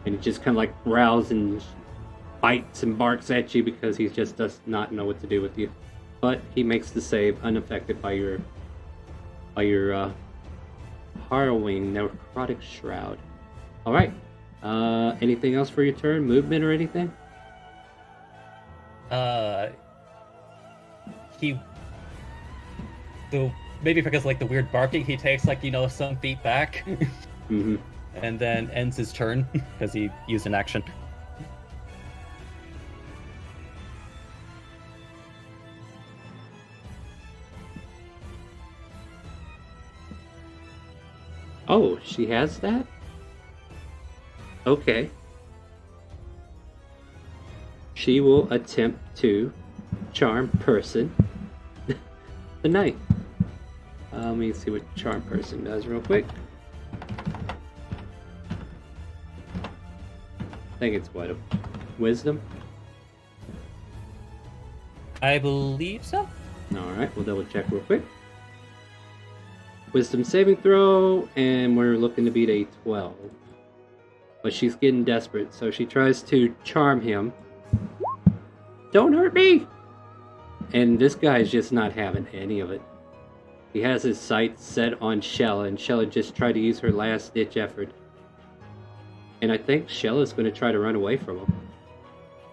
And he just kind of like growls and bites and barks at you because he just does not know what to do with you. But he makes the save unaffected by your harrowing necrotic shroud. All right. Anything else for your turn? Movement or anything? Maybe because like the weird barking, he takes like some feet back, Mm-hmm. and then ends his turn because he used an action. Oh, she has that? Okay. She will attempt to charm person tonight. Let me see what charm person does real quick. I think it's what? Wisdom? I believe so. Alright, we'll double check real quick. Wisdom saving throw, and we're looking to beat a 12. But she's getting desperate, so she tries to charm him. Don't hurt me! And this guy's just not having any of it. He has his sights set on Shella, and Shella just tried to use her last-ditch effort. And I think Shella's going to try to run away from him.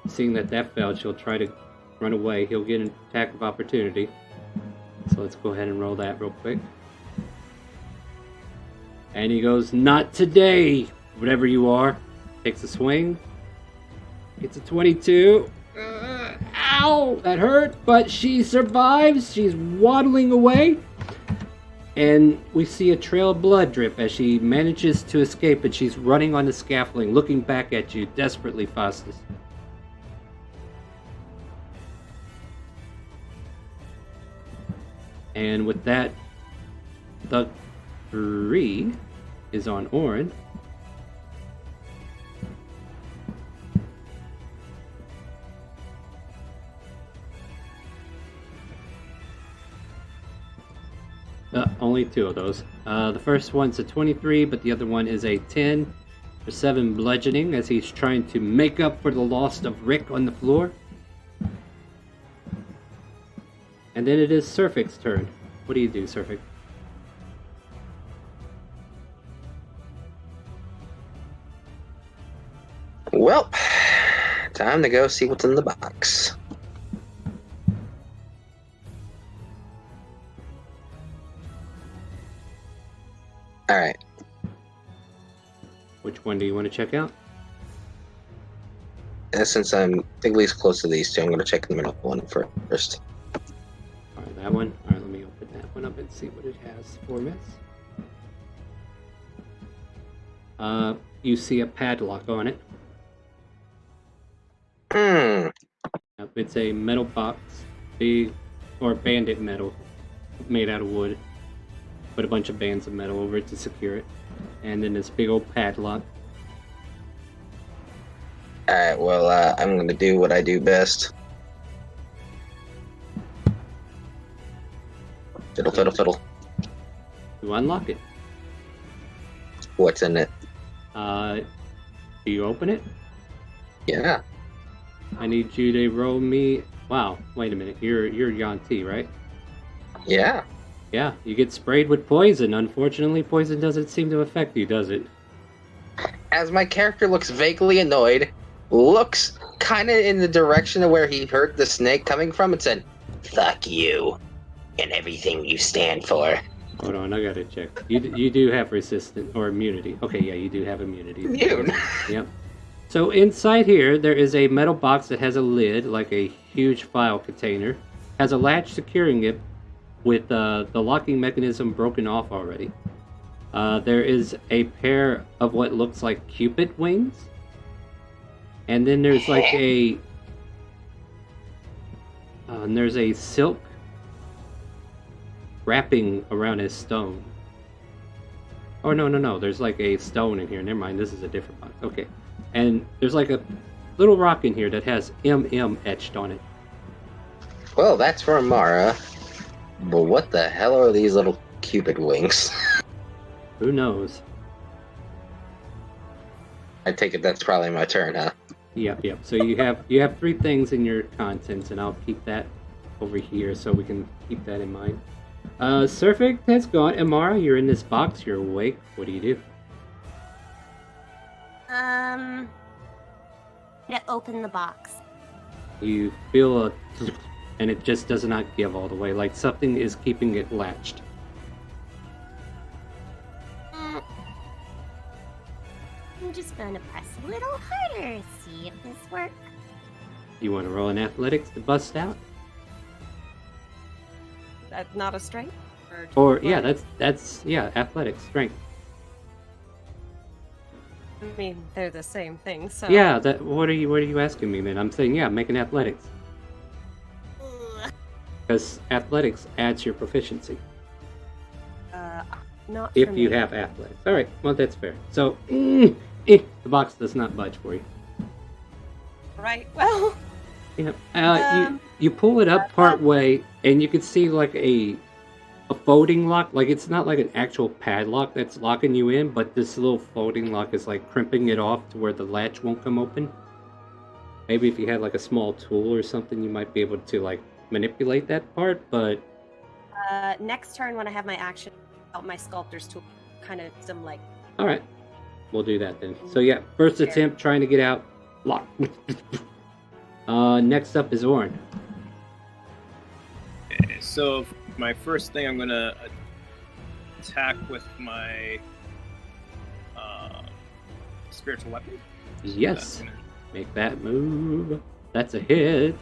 Seeing that failed, she'll try to run away. He'll get an attack of opportunity. So let's go ahead and roll that real quick. And he goes, "Not today, whatever you are." Takes a swing. It's a 22. Ow! That hurt, but she survives. She's waddling away. And we see a trail of blood drip as she manages to escape, and she's running on the scaffolding, looking back at you desperately, Faustus. And with that, the 3 is on Orin. Only 2 of those. The first one's a 23, but the other one is a 10 for 7 bludgeoning as he's trying to make up for the loss of Rick on the floor. And then it is Surfik's turn. What do you do, Surfik? Well, time to go see what's in the box. Alright. Which one do you want to check out? Since I'm at least close to these 2, I'm going to check the middle one first. Alright, that one. Alright, let me open that one up and see what it has for us. You see a padlock on it. It's a metal box, or bandit metal, made out of wood. Put a bunch of bands of metal over it to secure it. And then this big old padlock. Alright, well, I'm gonna do what I do best. Fiddle, fiddle, fiddle. You unlock it. What's in it? Do you open it? Yeah. I need you to roll me... Wow, wait a minute. You're Yanti, right? Yeah. Yeah, you get sprayed with poison. Unfortunately, poison doesn't seem to affect you, does it? As my character looks vaguely annoyed, looks kind of in the direction of where he heard the snake coming from, and said, "Fuck you, and everything you stand for." Hold on, I gotta check. You do have resistance, or immunity. Okay, yeah, you do have immunity. Immune? Yep. So inside here, there is a metal box that has a lid, like a huge file container. Has a latch securing it with the locking mechanism broken off already. There is a pair of what looks like Cupid wings. And then there's like and there's a silk wrapping around a stone. Oh, no. There's like a stone in here. Never mind, this is a different box. Okay. And there's like a little rock in here that has MM etched on it. Well, that's for Amara. But what the hell are these little Cupid wings? Who knows? I take it that's probably my turn, huh? Yep. So you have 3 things in your contents, and I'll keep that over here so we can keep that in mind. Surfik has gone. Amara, you're in this box. You're awake. What do you do? To open the box. You feel a... and it just does not give all the way, like something is keeping it latched. I'm just gonna press a little harder, see if this works. You want to roll an athletics to bust out? That's not a strength? Or yeah, that's athletics, strength. I mean, they're the same thing, so... Yeah, what are you asking me, man? I'm saying, yeah, make an athletics. Because athletics adds your proficiency. Not if for you me. have athletics. Alright, well, that's fair. So, the box does not budge for you. Right, well... Yeah. You pull it up part way, and you can see like a folding lock. Like, it's not like an actual padlock that's locking you in, but this little folding lock is like crimping it off to where the latch won't come open. Maybe if you had like a small tool or something, you might be able to like manipulate that part, but Next turn, when I have my action, out my sculptor's tool, kind of some like. all right, we'll do that then. So yeah, first attempt trying to get out. Lock. Next up is Orin. Okay, so my first thing, I'm gonna attack with my spiritual weapon. Yes. Make that move. That's a hit.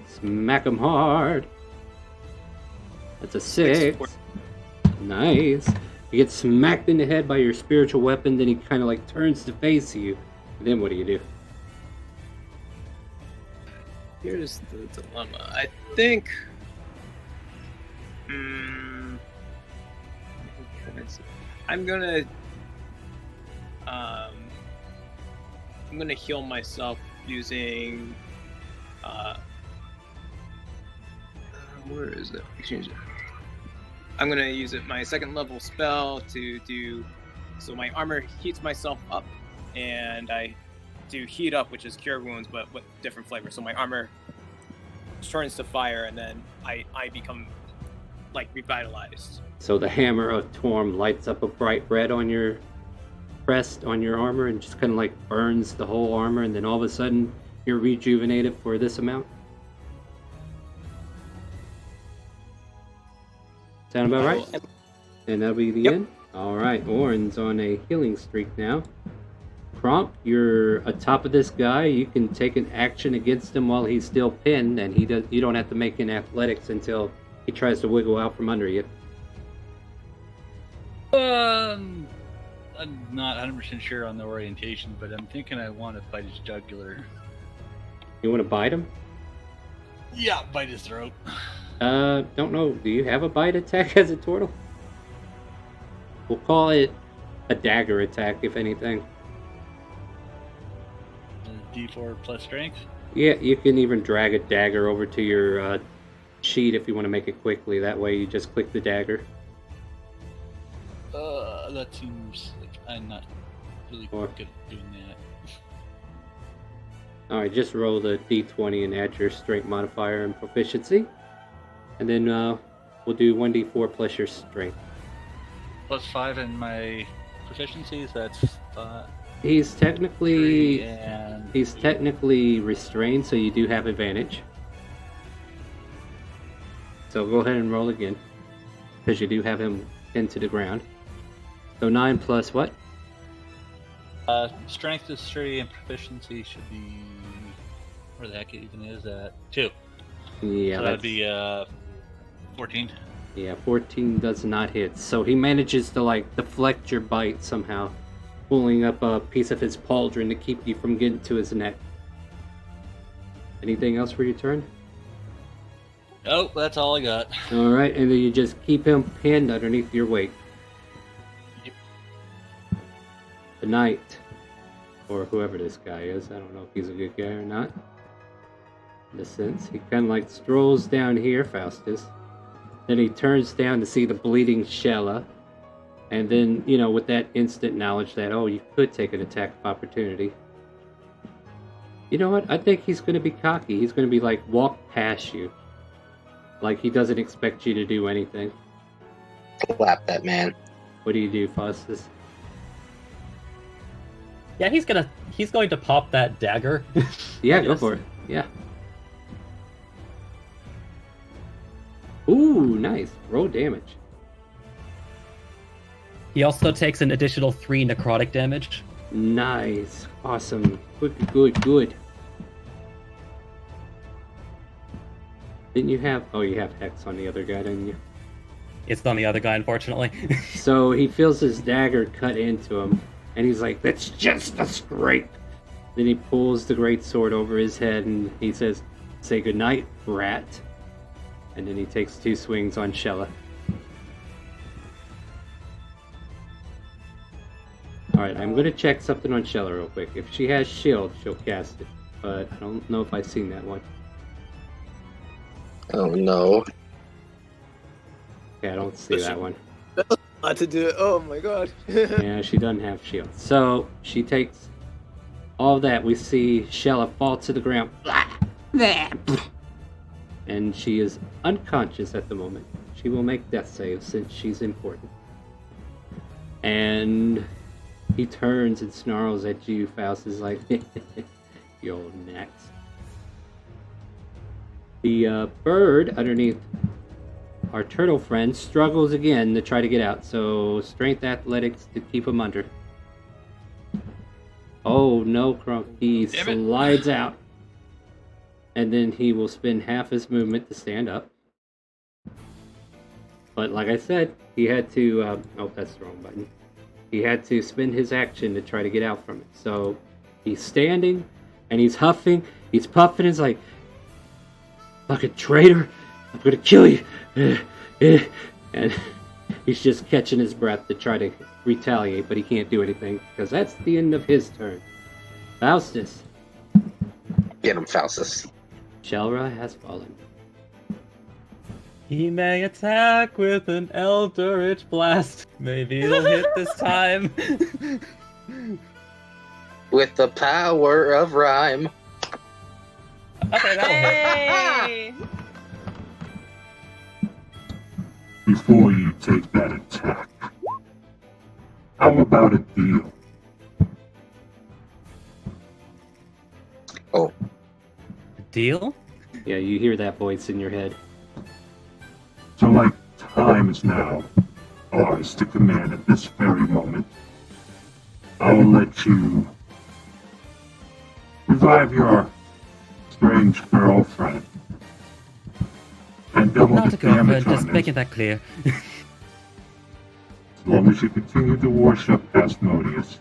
Smack him hard. That's a 6. Nice. You get smacked in the head by your spiritual weapon, then he kind of like turns to face you. And then what do you do? Here's the dilemma. I think. I'm gonna heal myself using. Where is it? Exchange it. I'm gonna use it my second level spell to do. So my armor heats myself up, and I do heat up, which is cure wounds, but with different flavors. So my armor turns to fire, and then I become like revitalized. So the hammer of Torm lights up a bright red on your crest on your armor and just kind of like burns the whole armor, and then all of a sudden you're rejuvenated for this amount. Sound about right? And that'll be the end? Alright, Orin's on a healing streak now. Cromp, you're atop of this guy. You can take an action against him while he's still pinned, and you don't have to make an athletics until he tries to wiggle out from under you. I'm not 100% sure on the orientation, but I'm thinking I want to bite his jugular. You want to bite him? Yeah, bite his throat. Don't know. Do you have a bite attack as a turtle? We'll call it a dagger attack, if anything. D4 plus strength? Yeah, you can even drag a dagger over to your sheet if you want to make it quickly. That way you just click the dagger. That seems like I'm not really good at doing that. Alright, just roll the d20 and add your strength modifier and proficiency. And then we'll do 1d4 plus your strength. Plus 5 in my proficiencies, that's 5. He's technically restrained, so you do have advantage. So go ahead and roll again, because you do have him pinned to the ground. So 9 plus what? Strength is 3 and proficiency should be... Where the heck it even is that? 2. Yeah, so that'd be 14. Yeah, 14 does not hit. So he manages to like deflect your bite somehow, pulling up a piece of his pauldron to keep you from getting to his neck. Anything else for your turn? Oh, that's all I got. Alright, and then you just keep him pinned underneath your weight. Yep. The knight, or whoever this guy is, I don't know if he's a good guy or not. In a sense, he kind of like strolls down here, Faustus. Then he turns down to see the bleeding Shella. And then, you know, with that instant knowledge that, oh, you could take an attack of opportunity. You know what? I think he's going to be cocky. He's going to be like, walk past you. Like he doesn't expect you to do anything. Slap that man. What do you do, Faustus? Yeah, he's going to pop that dagger. Yeah, go for it. Yeah. Ooh, nice. Roll damage. He also takes an additional 3 necrotic damage. Nice. Awesome. Good. Didn't you have... Oh, you have Hex on the other guy, didn't you? It's on the other guy, unfortunately. So he feels his dagger cut into him, and he's like, that's just a scrape. Then he pulls the great sword over his head, and he says, say goodnight, rat. And then he takes 2 swings on Shella. Alright, I'm going to check something on Shella real quick. If she has shield, she'll cast it. But I don't know if I've seen that one. Oh no. Yeah, I don't see that one. Not to do it. Oh my god. Yeah, she doesn't have shield. So she takes all that. We see Shella fall to the ground. And and she is unconscious at the moment. She will make death saves since she's important. And he turns and snarls at you. Faust is like, you're next. The bird underneath our turtle friend struggles again to try to get out, so strength athletics to keep him under. Oh no, Crunk. He slides out. And then he will spend half his movement to stand up. But like I said, he had to... oh, that's the wrong button. He had to spend his action to try to get out from it. So he's standing, and he's huffing, he's puffing, he's like, fucking traitor, I'm gonna kill you. And he's just catching his breath to try to retaliate, but he can't do anything, because that's the end of his turn. Faustus. Get him, Faustus. Shelra has fallen. He may attack with an Eldritch Blast. Maybe it'll hit this time. With the power of rhyme. Okay, that'll Hey! Before you take that attack, how about a deal? Oh. Deal? Yeah, you hear that voice in your head. So like time is now ours to command at this very moment, I will let you revive your strange girlfriend and double Not the a girlfriend, damage just on this, making that clear. as long as you continue to worship Asmodeus.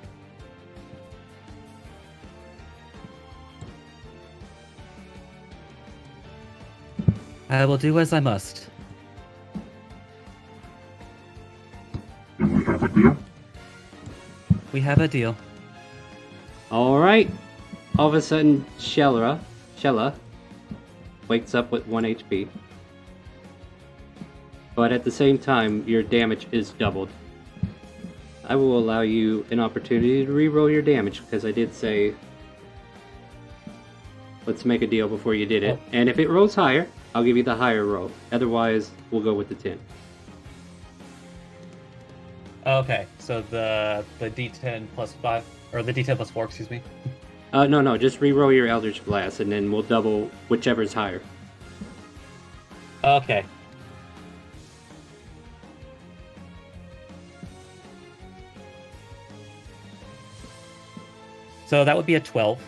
I will do as I must. Then we have a deal? We have a deal. Alright. All of a sudden, Shella wakes up with 1 HP. But at the same time, your damage is doubled. I will allow you an opportunity to re-roll your damage, because I did say let's make a deal before you did it. Oh. And if it rolls higher, I'll give you the higher roll. Otherwise, we'll go with the 10. Okay, so the D10 plus 5, or the D10 plus 4, excuse me. No, just re-roll your Eldritch Blast, and then we'll double whichever's higher. Okay. So that would be a 12,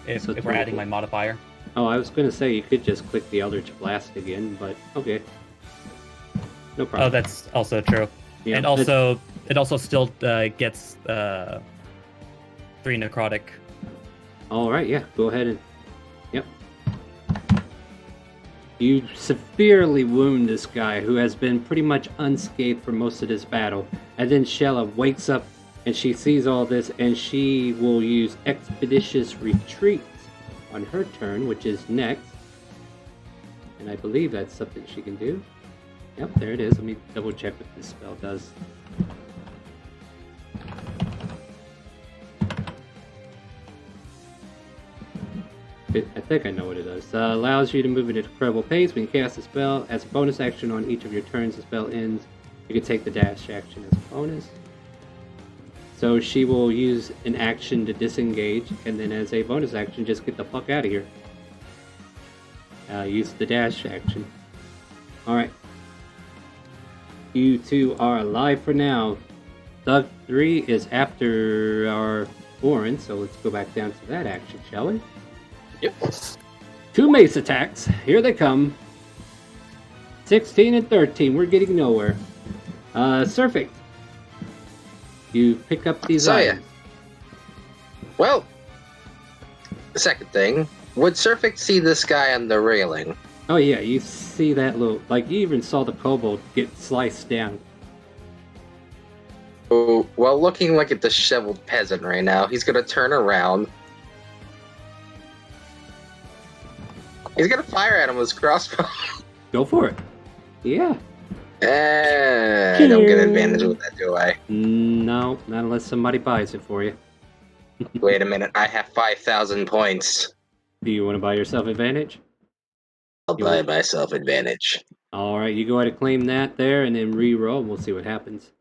if we're adding my modifier. Oh, I was going to say you could just click the Eldritch Blast again, but okay. No problem. Oh, that's also true. Yeah, and also, it also still gets 3 necrotic. Alright, yeah, go ahead and... Yep. You severely wound this guy, who has been pretty much unscathed for most of this battle. And then Shella wakes up, and she sees all this, and she will use Expeditious Retreat on her turn, which is next. And I believe that's something she can do. Yep, there it is. Let me double check what this spell does. I think I know what it does. Allows you to move at an incredible pace. When you cast a spell, as a bonus action on each of your turns the spell ends, you can take the dash action as a bonus. So she will use an action to disengage, and then as a bonus action, just get the fuck out of here. Use the dash action. Alright. You two are alive for now. Thug 3 is after our Orin, so let's go back down to that action, shall we? Yep. 2 mace attacks. Here they come. 16 and 13. We're getting nowhere. Surfing. You pick up these items. Well, the second thing, would Surfix see this guy on the railing? Oh yeah, you see that little... Like, you even saw the kobold get sliced down. Oh, well, looking like a disheveled peasant right now, he's gonna turn around. He's gonna fire at him with his crossbow. Go for it. Yeah. I don't get advantage with that, do I? No, not unless somebody buys it for you. Wait a minute, I have 5,000 points. Do you want to buy yourself advantage? I'll buy myself advantage. Alright, you go ahead and claim that there and then re-roll and we'll see what happens.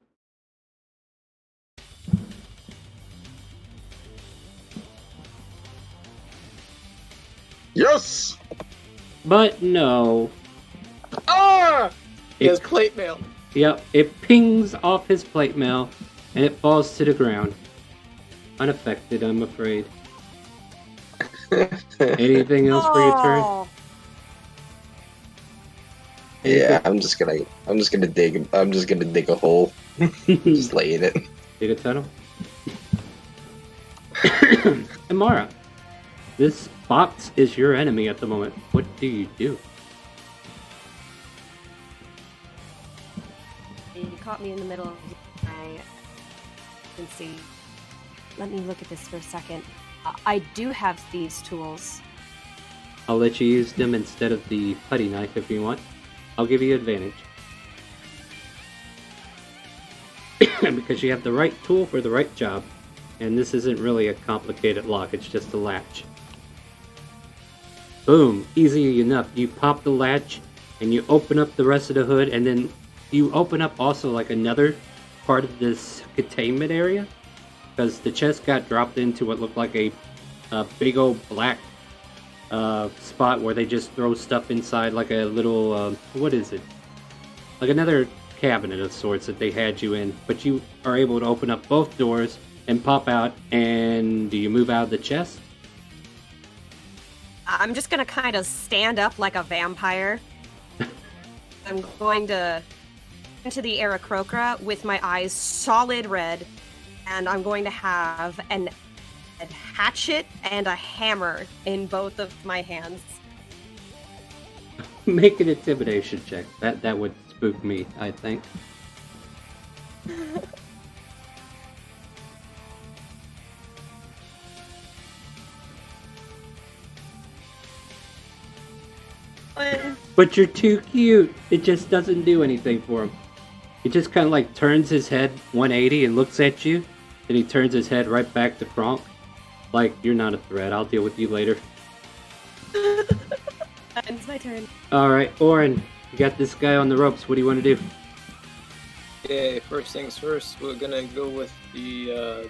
Yes! But no. Ah! He has It, plate mail. yep, it pings off his plate mail and it falls to the ground. Unaffected, I'm afraid. Anything else for your turn? Oh, Yeah, I'm just gonna dig a hole. Just lay in it. Dig a tunnel. Amara, this box is your enemy at the moment. What do you do? he caught me in the middle of my. Let's see. Let me look at this for a second. I do have thieves' tools. I'll let you use them instead of the putty knife if you want. I'll give you advantage. Because you have the right tool for the right job. And this isn't really a complicated lock, it's just a latch. Boom! Easy enough. You pop the latch and you open up the rest of the hood and then you open up also like another part of this containment area. Because the chest got dropped into what looked like a big old black spot where they just throw stuff inside, like a little, what is it? Like another cabinet of sorts that they had you in. But you are able to open up both doors and pop out, and do you move out of the chest? I'm just gonna kind of stand up like a vampire. I'm going to into the Aarakocra with my eyes solid red, and I'm going to have a hatchet and a hammer in both of my hands. Make an intimidation check. That would spook me, I think. But you're too cute. It just doesn't do anything for him. He just kind of like turns his head 180 and looks at you. Then he turns his head right back to Kronk. Like, you're not a threat. I'll deal with you later. It's my turn. Alright, Oren. You got this guy on the ropes. What do you want to do? Okay, first things first, we're gonna go with the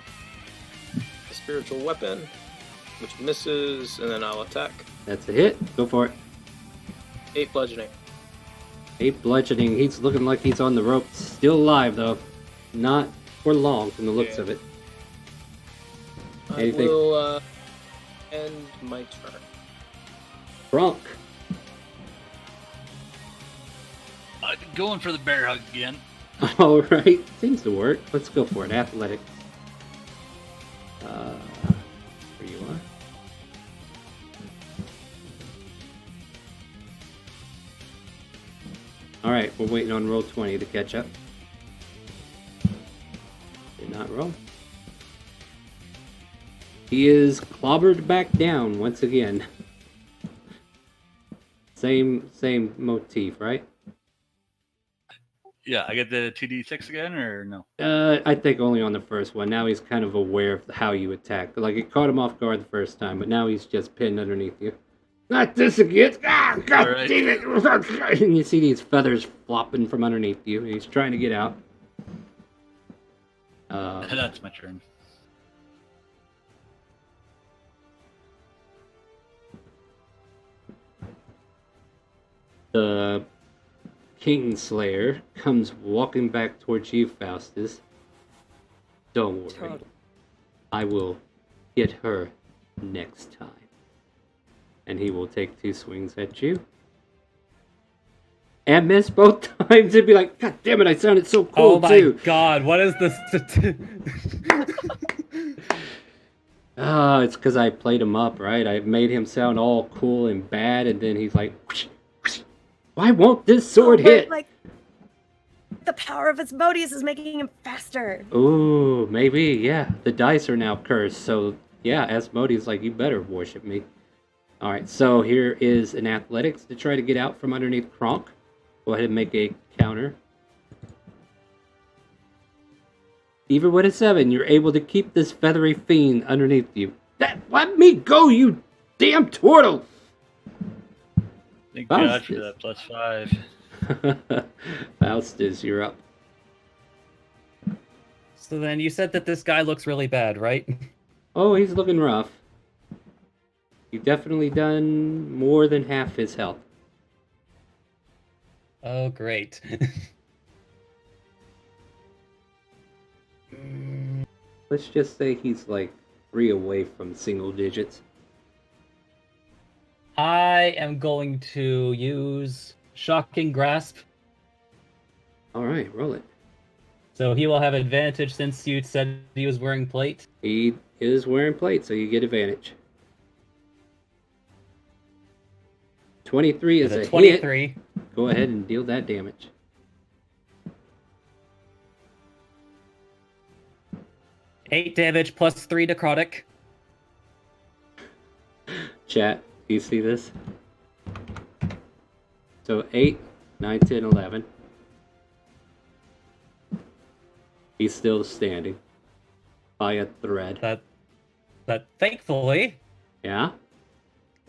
spiritual weapon, which misses, and then I'll attack. That's a hit. Go for it. 8 bludgeoning. 8 bludgeoning. He's looking like he's on the ropes. Still alive, though. Not for long from the looks of it. Anything? I will end my turn. Kronk. Going for the bear hug again. Alright. Seems to work. Let's go for it. Athletics. Where you are. Alright, we're waiting on roll 20 to catch up. Did not roll. He is clobbered back down once again. Same motif, right? Yeah, I get the 2d6 again, or no? I think only on the first one. Now he's kind of aware of how you attack. Like, it caught him off guard the first time, but now he's just pinned underneath you. Not this again! Ah, God Right. damn it! And you see these feathers flopping from underneath you. He's trying to get out. That's my turn. The Kingslayer comes walking back towards you, Faustus. Don't worry. Totally. I will get her next time. And he will take 2 swings at you. And miss both times. It'd be like, God damn it, I sounded so cool, Oh my too. god, what is this? It's because I played him up, right? I made him sound all cool and bad, and then he's like, whoosh, whoosh. Why won't this sword hit? Like, the power of Asmodeus is making him faster. Ooh, maybe, yeah. The dice are now cursed, so yeah, Asmodeus like, you better worship me. Alright, so here is an athletics to try to get out from underneath Kronk. Go ahead and make a counter. Even with a 7, you're able to keep this feathery fiend underneath you. Let me go, you damn turtle! Thank God for Faustus. that +5. Faustus, you're up. So then you said that this guy looks really bad, right? Oh, he's looking rough. You've definitely done more than half his health. Oh, great. Let's just say he's like 3 away from single digits. I am going to use Shocking Grasp. Alright, roll it. So he will have advantage since you said he was wearing plate. He is wearing plate, so you get advantage. 23 is a 23. hit. Go ahead and deal that damage. Eight damage plus 3 necrotic. Chat, do you see this? So 8, 9, 10, 11. He's still standing by a thread. But thankfully, yeah.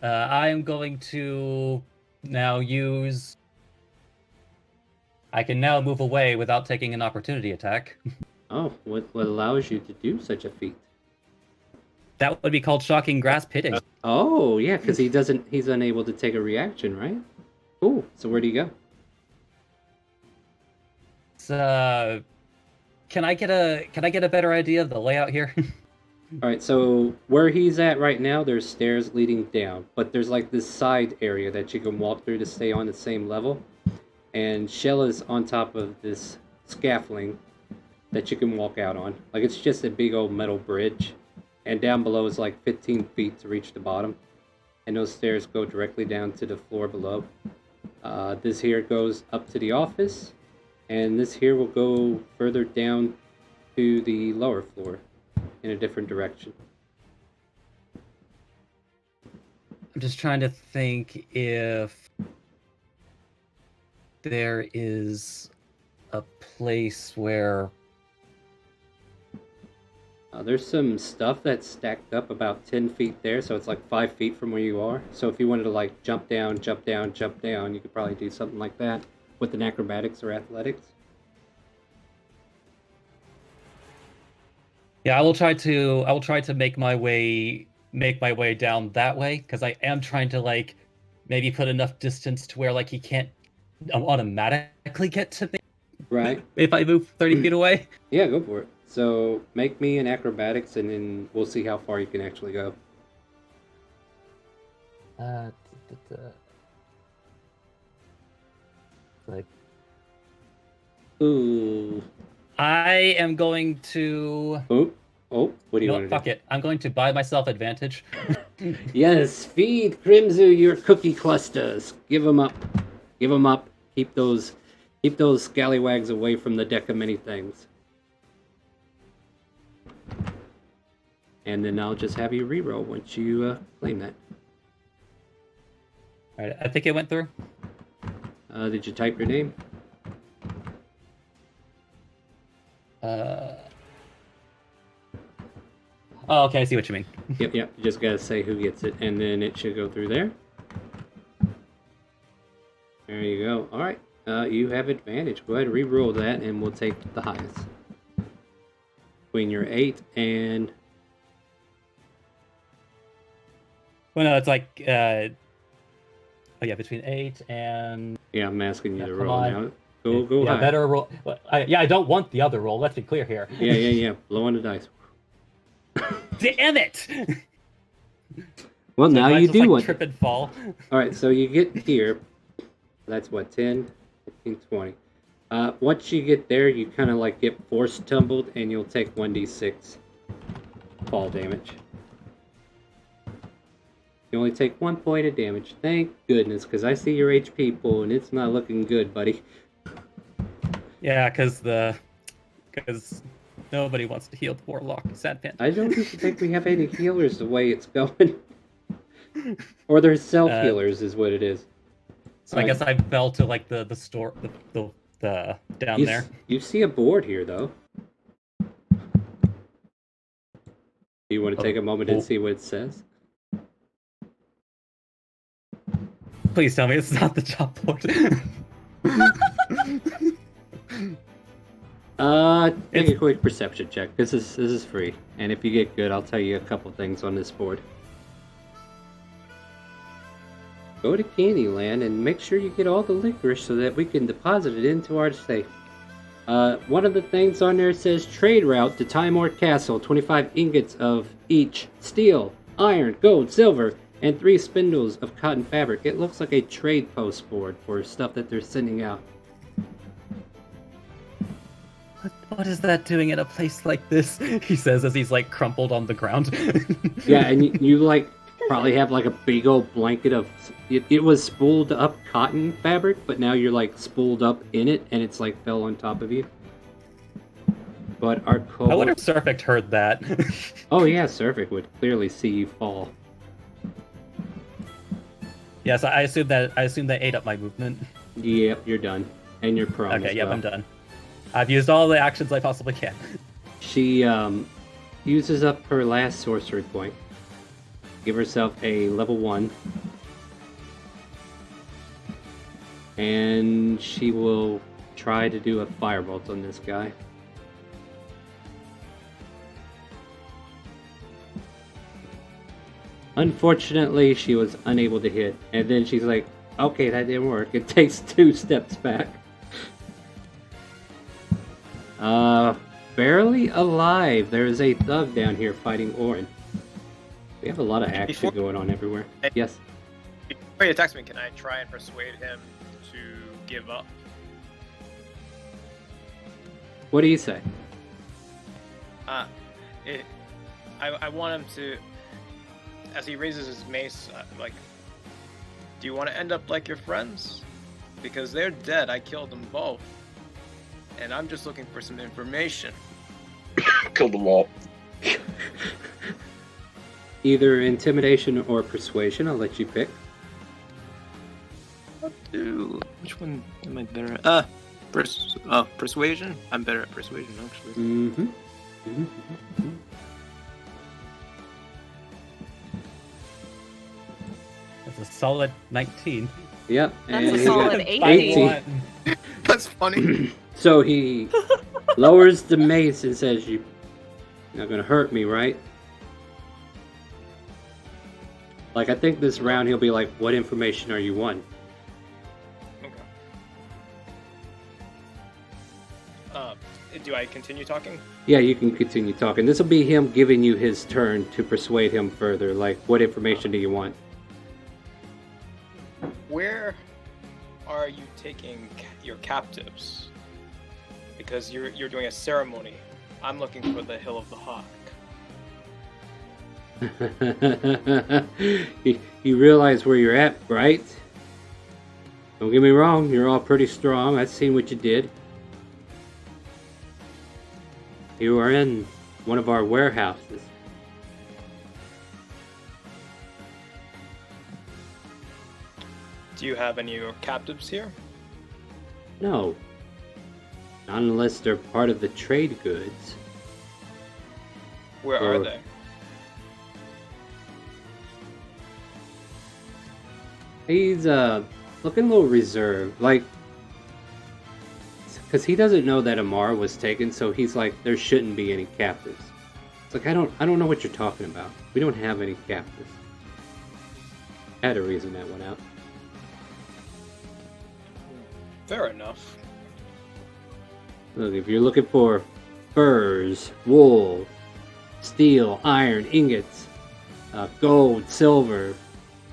I am going to now use. I can now move away without taking an opportunity attack. Oh, what allows you to do such a feat? That would be called Shocking Grasp hitting. Oh, yeah, because he's unable to take a reaction, right? Cool. So where do you go? Can I get a better idea of the layout here? All right, so where he's at right now, there's stairs leading down, but there's like this side area that you can walk through to stay on the same level. And Shella's on top of this scaffolding that you can walk out on. Like, it's just a big old metal bridge. And down below is like 15 feet to reach the bottom. And those stairs go directly down to the floor below. This here goes up to the office. And this here will go further down to the lower floor in a different direction. I'm just trying to think if there is a place where... There's some stuff that's stacked up about 10 feet there, so it's like 5 feet from where you are. So if you wanted to like jump down, jump down, jump down, you could probably do something like that with an acrobatics or athletics. Yeah, I will try to make my way down that way, because I am trying to like maybe put enough distance to where like he can't automatically get to me. Right. If I move 30 feet away. Yeah, go for it. So make me an acrobatics, and then we'll see how far you can actually go. Like, ooh. I am going to. Oh, what do you want to do? Fuck it. I'm going to buy myself advantage. Yes, feed Crimzu your cookie clusters. Give them up. Give them up. Keep those scallywags away from the deck of many things. And then I'll just have you reroll once you claim that. Alright, I think it went through. Did you type your name? Oh, okay, I see what you mean. Yep. You just gotta say who gets it, and then it should go through there. There you go. All right, you have advantage. Go ahead and re-roll that, and we'll take the highest. Between your 8 and... Well, no, it's like... oh, yeah, between 8 and... Yeah, I'm asking you to roll now. Go yeah, high. Better roll. I don't want the other roll. Let's be clear here. Yeah. Blow on the dice. Damn it! Well, So now you do like want... trip and fall. All right, so you get here. That's what, 10, 15, 20. Once you get there, you kind of like get force tumbled, and you'll take 1d6 fall damage. You only take 1 point of damage. Thank goodness, because I see your HP pool, and it's not looking good, buddy. Yeah, because nobody wants to heal the Warlock. Sad pin. I don't even think we have any healers the way it's going. Or they're self-healers is what it is. So I guess I fell to like the store, the down there. You see a board here, though. Do you want to take a moment and see what it says? Please tell me it's not the chalkboard. Take a quick perception check. This is free, and if you get good, I'll tell you a couple things on this board. Go to Candyland and make sure you get all the licorice so that we can deposit it into our safe. One of the things on there says trade route to Timor Castle, 25 ingots of each steel, iron, gold, silver, and 3 spindles of cotton fabric. It looks like a trade post board for stuff that they're sending out. What is that doing in a place like this? He says as he's like crumpled on the ground. Yeah, and you like probably have like a big old blanket of it was spooled up cotton fabric, but now you're like spooled up in it and it's like fell on top of you. But our kobold... I wonder if Surfic heard that. Oh yeah, Surfic would clearly see you fall. Yes, I assume that ate up my movement. Yep, you're done. And you're prone. Okay, as yep, well. I'm done. I've used all the actions I possibly can. She uses up her last sorcery point. Give herself a level 1. And she will try to do a firebolt on this guy. Unfortunately, she was unable to hit. And then she's like, okay, that didn't work. It takes 2 steps back. Barely alive. There's a thug down here fighting Orin. We have a lot of action going on everywhere. Yes. Before he attacks me, can I try and persuade him to give up? What do you say? I want him to, as he raises his mace, like, do you want to end up like your friends? Because they're dead. I killed them both. And I'm just looking for some information. Killed them all. Either intimidation or persuasion. I'll let you pick. Which one am I better at? Persuasion? I'm better at persuasion, actually. Mm-hmm. That's a solid 19. Yep. That's and a he solid got 18. That's funny. So he lowers the mace and says, "You're not gonna hurt me, right?" Like, I think this round he'll be like, "What information are you wanting?" Okay. Do I continue talking? Yeah, you can continue talking. This will be him giving you his turn to persuade him further. Like, what information do you want? Where are you taking your captives? Because you're doing a ceremony. I'm looking for the Hill of the Hawk. You realize where you're at, right? Don't get me wrong, you're all pretty strong. I've seen what you did. You are in one of our warehouses. Do you have any of your captives here? No. Not unless they're part of the trade goods. Where are they? He's looking a little reserved, like, because he doesn't know that Amar was taken, so he's like, there shouldn't be any captives. It's like, I don't know what you're talking about. We don't have any captives. I had to reason that one out. Fair enough. Look, if you're looking for furs, wool, steel, iron, ingots, gold, silver,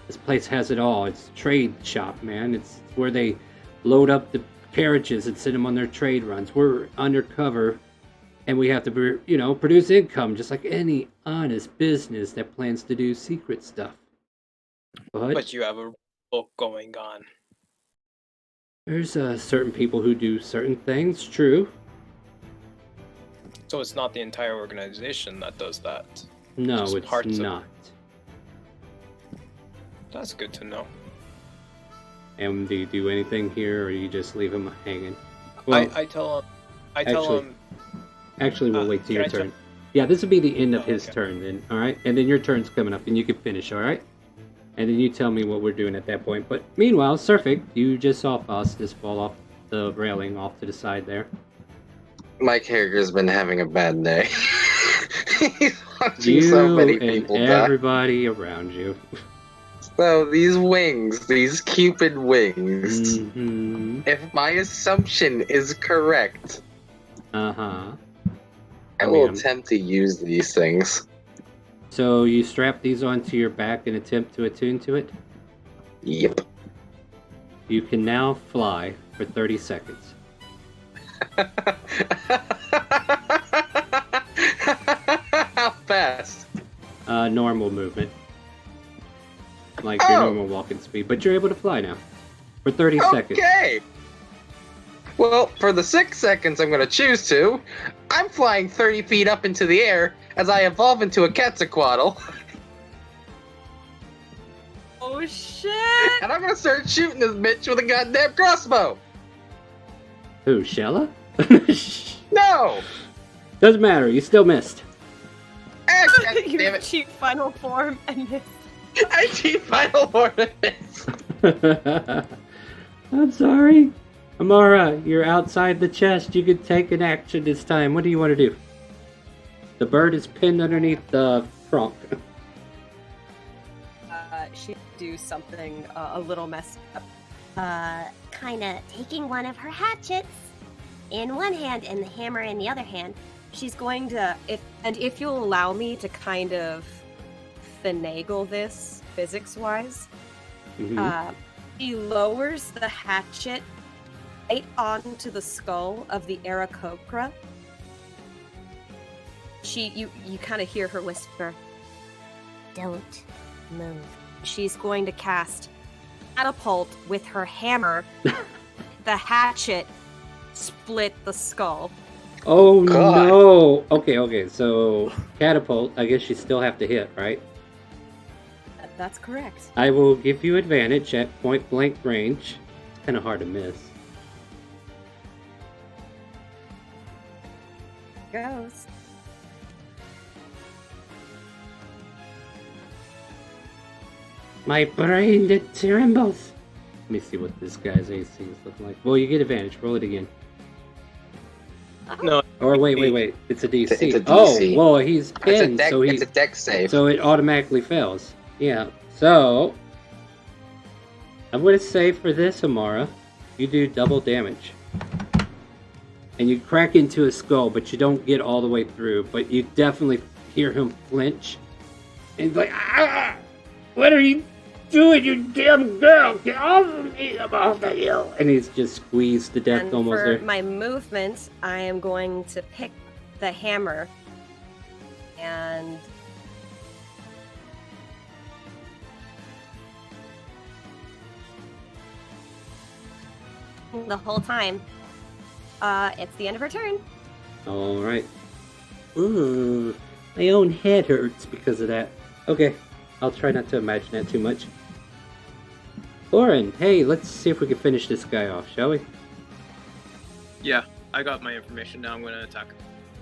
this place has it all. It's a trade shop, man. It's where they load up the carriages and send them on their trade runs. We're undercover, and we have to, produce income just like any honest business that plans to do secret stuff. But you have a book going on. There's certain people who do certain things, true. So it's not the entire organization that does that. No, Just it's parts of- not. That's good to know. And do you do anything here, or you just leave him hanging? Well, I tell him. Actually, we'll wait till your can I turn. Yeah, this will be the end of his okay. turn then, alright? And then your turn's coming up, and you can finish, alright? And then you tell me what we're doing at that point. But meanwhile, Surfik, you just saw Faustus fall off the railing off to the side there. My character's been having a bad day. He's watching You so many and people die. everybody around you. So these wings, these Cupid wings, Mm-hmm. if my assumption is correct, Uh-huh. I will attempt to use these things. So you strap these onto your back and attempt to attune to it? Yep. You can now fly for 30 seconds. How fast? Normal movement. Like your normal walking speed. But you're able to fly now. For 30 seconds. Okay! Well, for the 6 seconds I'm going to choose to, I'm flying 30 feet up into the air as I evolve into a Quetzalcoatl. Oh shit! And I'm going to start shooting this bitch with a goddamn crossbow! Who, Shella? No! Doesn't matter, you still missed. You Damn it. cheat final form and miss. I cheat final form and miss. I'm sorry. Amara, you're outside the chest. You can take an action this time. What do you want to do? The bird is pinned underneath the trunk. She'd do something a little messed up. Kinda taking one of her hatchets in one hand and the hammer in the other hand. She's going to, if you'll allow me to kind of finagle this physics-wise, she lowers the hatchet right onto the skull of the Aarakocra. You kind of hear her whisper, "Don't move." She's going to cast catapult with her hammer. The hatchet split the skull. Oh no! Okay, so catapult, I guess you still have to hit, right? That's correct. I will give you advantage at point blank range. It's kind of hard to miss. Goes. My brain, it trembles. Let me see what this guy's AC is looking like. Well, you get advantage. Roll it again. No. Or wait. It's a DC. It's a DC. Oh, well, he's pinned, so it's a deck save. So it automatically fails. Yeah. So I'm going to say for this, Amara, you do double damage. And you crack into his skull, but you don't get all the way through. But you definitely hear him flinch. And he's like, "Ah! What are you doing, you damn girl? Get off of me! I'm off of you!" And he's just squeezed to death And almost for there. my movement, I am going to pick the hammer and the whole time. It's the end of her turn. Alright. Ooh, my own head hurts because of that. Okay, I'll try not to imagine that too much. Lauren, hey, let's see if we can finish this guy off, shall we? Yeah, I got my information. Now I'm going to attack.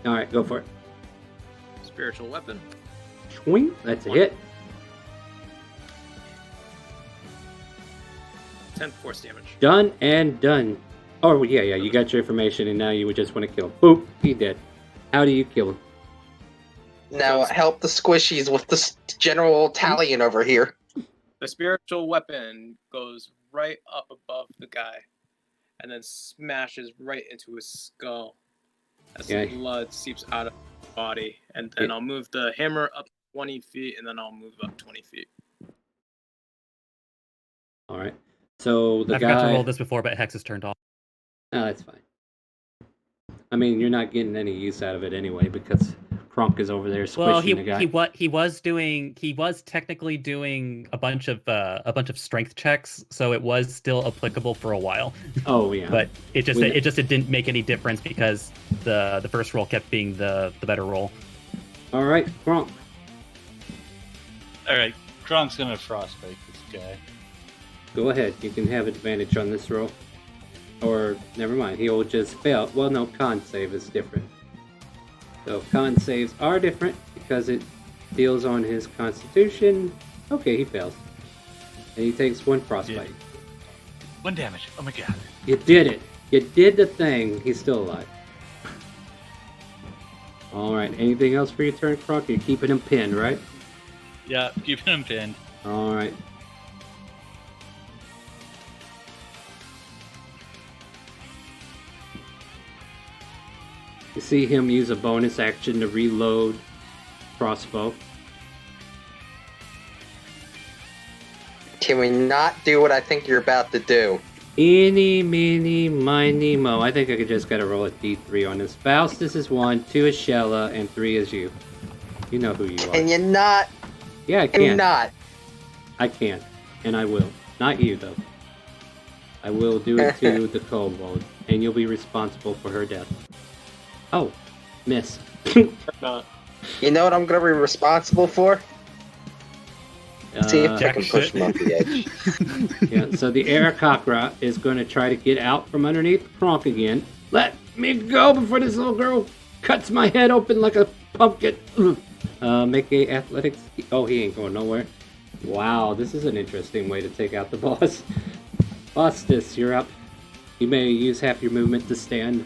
Alright, go for it. Spiritual weapon. Swing, that's a hit. 10 force damage. Done and done. Oh, yeah, you got your information and now you would just want to kill him. Boop, he dead. How do you kill him? Now help the squishies with the general Italian over here. The spiritual weapon goes right up above the guy and then smashes right into his skull as the blood seeps out of his body. And then I'll move the hammer up 20 feet and then I'll move up 20 feet. Alright. So the I guy... forgot to roll this before, but Hex is turned off. Oh, that's fine. I mean, you're not getting any use out of it anyway because Kronk is over there squishing the guy. He was technically doing a bunch of strength checks, so it was still applicable for a while. Oh yeah. But it didn't make any difference because the first roll kept being the better roll. All right, Kronk. All right, Kronk's gonna frostbite this guy. Go ahead. You can have advantage on this roll. Or, never mind, he'll just fail. Well, no, con save is different. So, con saves are different because it deals on his constitution. Okay, he fails. And he takes 1 frostbite. 1 damage. Oh my god. You did it. You did the thing. He's still alive. Alright, anything else for your turn, Croc? You're keeping him pinned, right? Yeah, keeping him pinned. Alright. You see him use a bonus action to reload crossbow. Can we not do what I think you're about to do? Eeny, meeny, miny, mo. I think I just gotta roll a d3 on this. Faustus is 1, 2 is Shella, and 3 is you. You know who you are. Can you not? Yeah, I Can you can. not? I can. And I will. Not you, though. I will do it to the kobold, and you'll be responsible for her death. Oh, miss. Not. You know what I'm gonna be responsible for? See if I can push him off the edge. Yeah, so the Aarakocra is going to try to get out from underneath Kronk again. Let me go before this little girl cuts my head open like a pumpkin. Make a athletics. Oh, he ain't going nowhere. Wow, this is an interesting way to take out the boss. Faustus, you're up. You may use half your movement to stand.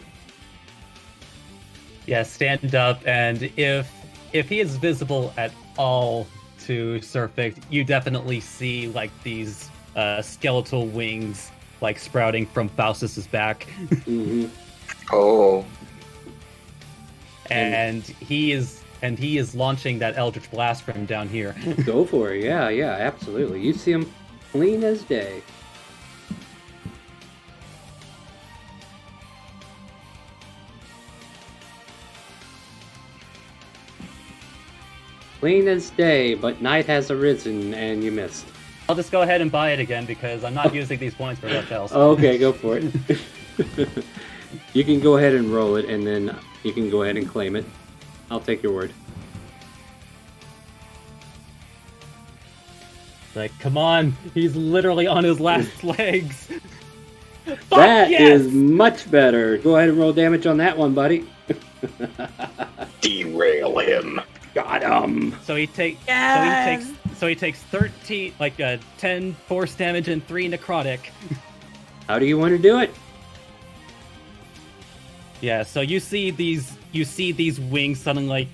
Yeah, stand up, and if he is visible at all to Surfix, you definitely see like these skeletal wings like sprouting from Faustus's back. Mm-hmm. Oh. And he is launching that Eldritch Blast from down here. Go for it. Yeah, absolutely. You see him clean as day. Clean as day, but night has arisen and you missed. I'll just go ahead and buy it again because I'm not using these points for much else. Okay, go for it. You can go ahead and roll it, and then you can go ahead and claim it. I'll take your word. Like, come on, he's literally on his last legs. That yes! is much better. Go ahead and roll damage on that one, buddy. Derail him. Got him. So he takes 13, 10 force damage and 3 necrotic. How do you want to do it? Yeah, so you see these wings suddenly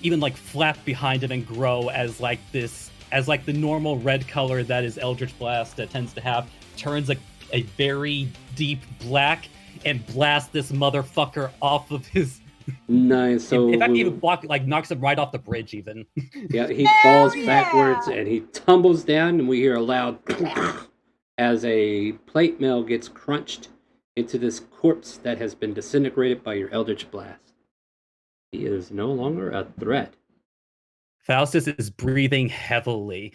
even like flap behind him and grow as the normal red color that is Eldritch Blast tends to have turns a very deep black and blasts this motherfucker off of his. Nice. So in fact, even knocks him right off the bridge. Even. Yeah, he falls backwards and he tumbles down, and we hear a loud as a plate mail gets crunched into this corpse that has been disintegrated by your Eldritch Blast. He is no longer a threat. Faustus is breathing heavily.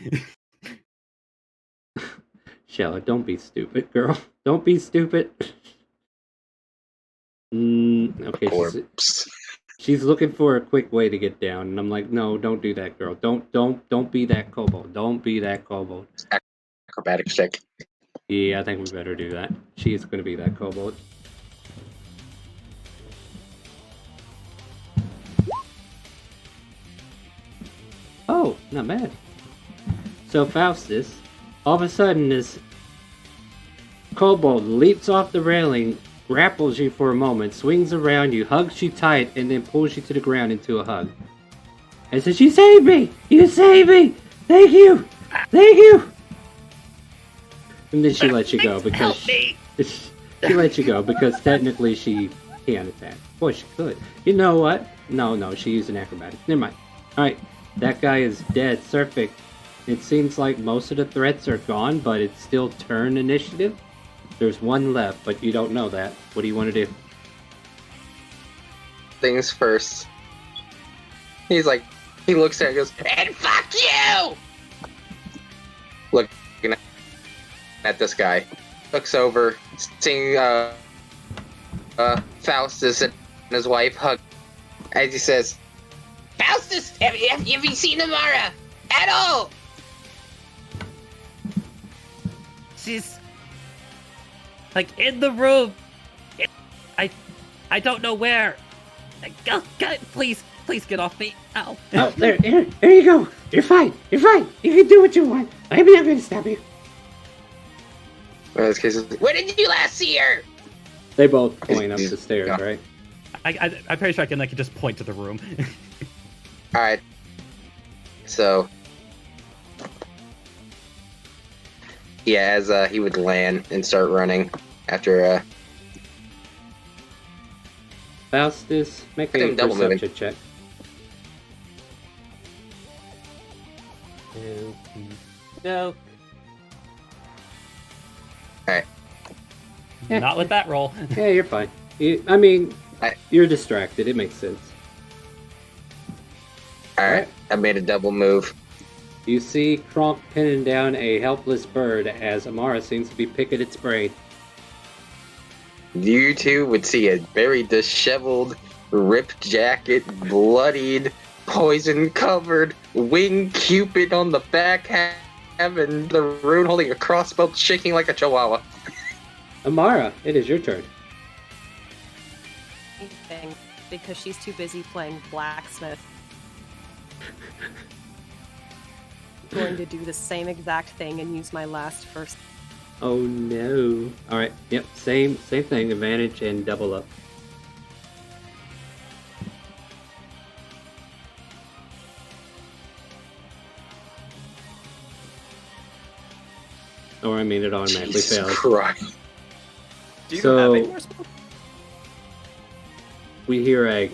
Shella, don't be stupid, girl. Don't be stupid. Okay, she's looking for a quick way to get down, and I'm like, no, don't do that, girl. Don't be that kobold. Don't be that kobold. Acrobatic check. Yeah, I think we better do that. She is going to be that kobold. Oh, not bad. So Faustus, all of a sudden, this kobold leaps off the railing, grapples you for a moment, swings around you, hugs you tight, and then pulls you to the ground into a hug. And says, "You saved me! You saved me! Thank you! Thank you!" And then she lets you go because she lets you go because technically she can't attack. Boy, she could. You know what? No, she used an acrobatic. Never mind. Alright, that guy is dead. Surfing. It seems like most of the threats are gone, but it's still turn initiative. There's one left, but you don't know that. What do you want to do? Things first. He's like, he looks at it and goes, And fuck you! looking at this guy. Looks over, seeing Faustus and his wife hug. As he says, Faustus, have you seen Amara? At all? She's like in the room. I don't know where. Go, please Please get off me. Ow. Oh, there you go. You're fine. You're fine. You can do what you want. I'm not going to stop you. In this case, Where did you last see her? They both point up the stairs, Yeah. right? I'm pretty sure I can just point to the room. alright. So, yeah, as he would land and start running after Faustus, make I a think double moving. perception check. No. Alright. Not with that roll. Yeah, you're fine. I- You're distracted. It makes sense. Alright, I made a double move. You see Kronk pinning down a helpless bird as Amara seems to be picking its brain. You two would see a very disheveled, ripped jacket, bloodied, poison-covered, winged cupid on the back having the rune holding a crossbow shaking like a chihuahua. Amara, it is your turn. Anything, because she's too busy playing blacksmith. Going to do the same exact thing and use my last first. Oh no. Alright, yep, same thing, advantage and double up. Or it automatically Jesus fails. Christ. Do you So- have any more spells? We hear a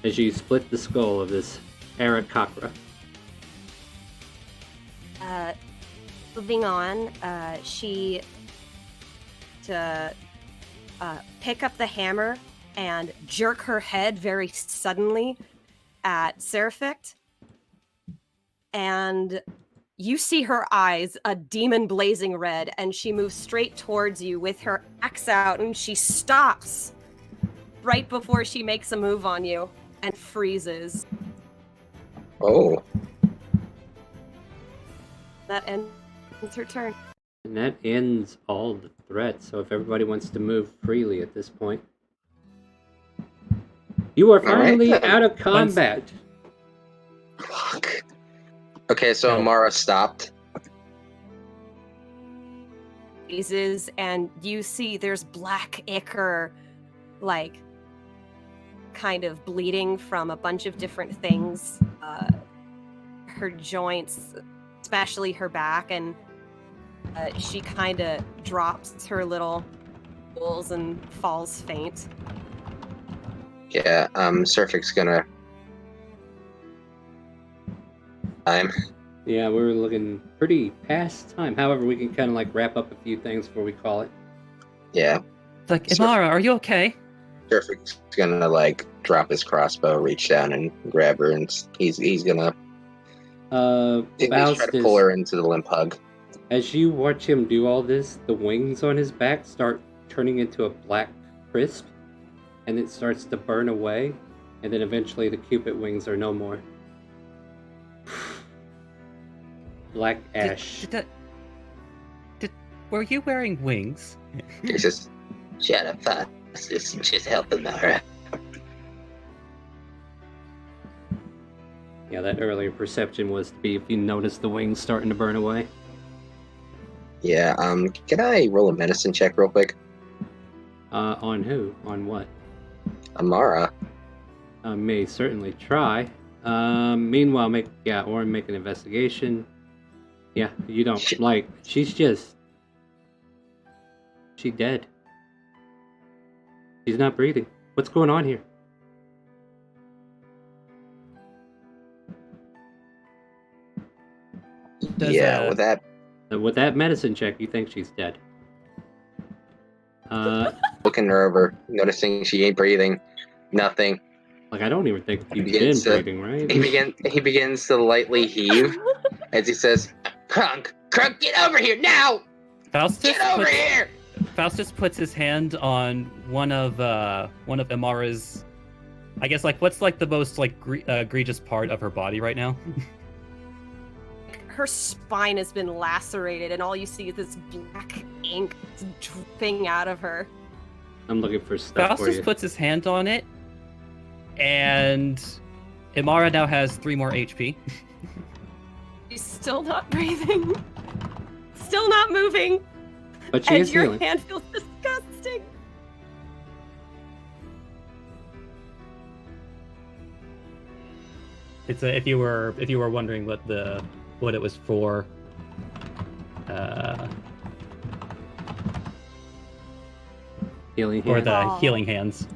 as you split the skull of this Arakakra. Moving on, she to pick up the hammer and jerk her head very suddenly at Seraphict. And you see her eyes, a demon blazing red, and she moves straight towards you with her axe out, and she stops right before she makes a move on you and freezes. Oh. That ends her turn. And that ends all the threats, so if everybody wants to move freely at this point. You are All right, finally then. out of combat. Fuck. Okay, so Oh. Amara stopped. Freezes, and you see there's black ichor, like, kind of bleeding from a bunch of different things. Her joints, especially her back, and she kind of drops her little tools and falls faint. Yeah, Surfic's gonna... Yeah, we're looking pretty past time. However, we can kind of like wrap up a few things before we call it. Yeah, It's like, Imara, are you okay? Surfic's gonna, like, drop his crossbow, reach down and grab her, and he's gonna at least try to Faustus, pull her into the limp hug. as you watch him do all this, the wings on his back start turning into a black crisp, and it starts to burn away, and then eventually the cupid wings are no more. Black ash. Were you wearing wings? He says, "Shut up, Faustus, and just help Amara." Yeah, that earlier perception was to be if you notice the wings starting to burn away. Yeah, can I roll a medicine check real quick? On who? On what? Amara. I may certainly try. Meanwhile, make an investigation. Yeah, you don't she's dead. She's not breathing. What's going on here? Yeah, with that, With that medicine check, you think she's dead. looking her over, noticing she ain't breathing, nothing. Like I don't even think you've been begins to- breathing, right? He begins to lightly heave as he says, Crunk, get over here now! Faustus Get over puts, here! Faustus puts his hand on one of Imara's. I guess what's the most egregious part of her body right now? Her spine has been lacerated, and all you see is this black ink dripping out of her. I'm looking for stuff for Faustus you. puts his hand on it, and Imara now has 3 more HP. She's still not breathing. Still not moving. But she And is your healing. hand feels disgusting. It's if you were wondering what it was for. Healing Or hand. the healing hands.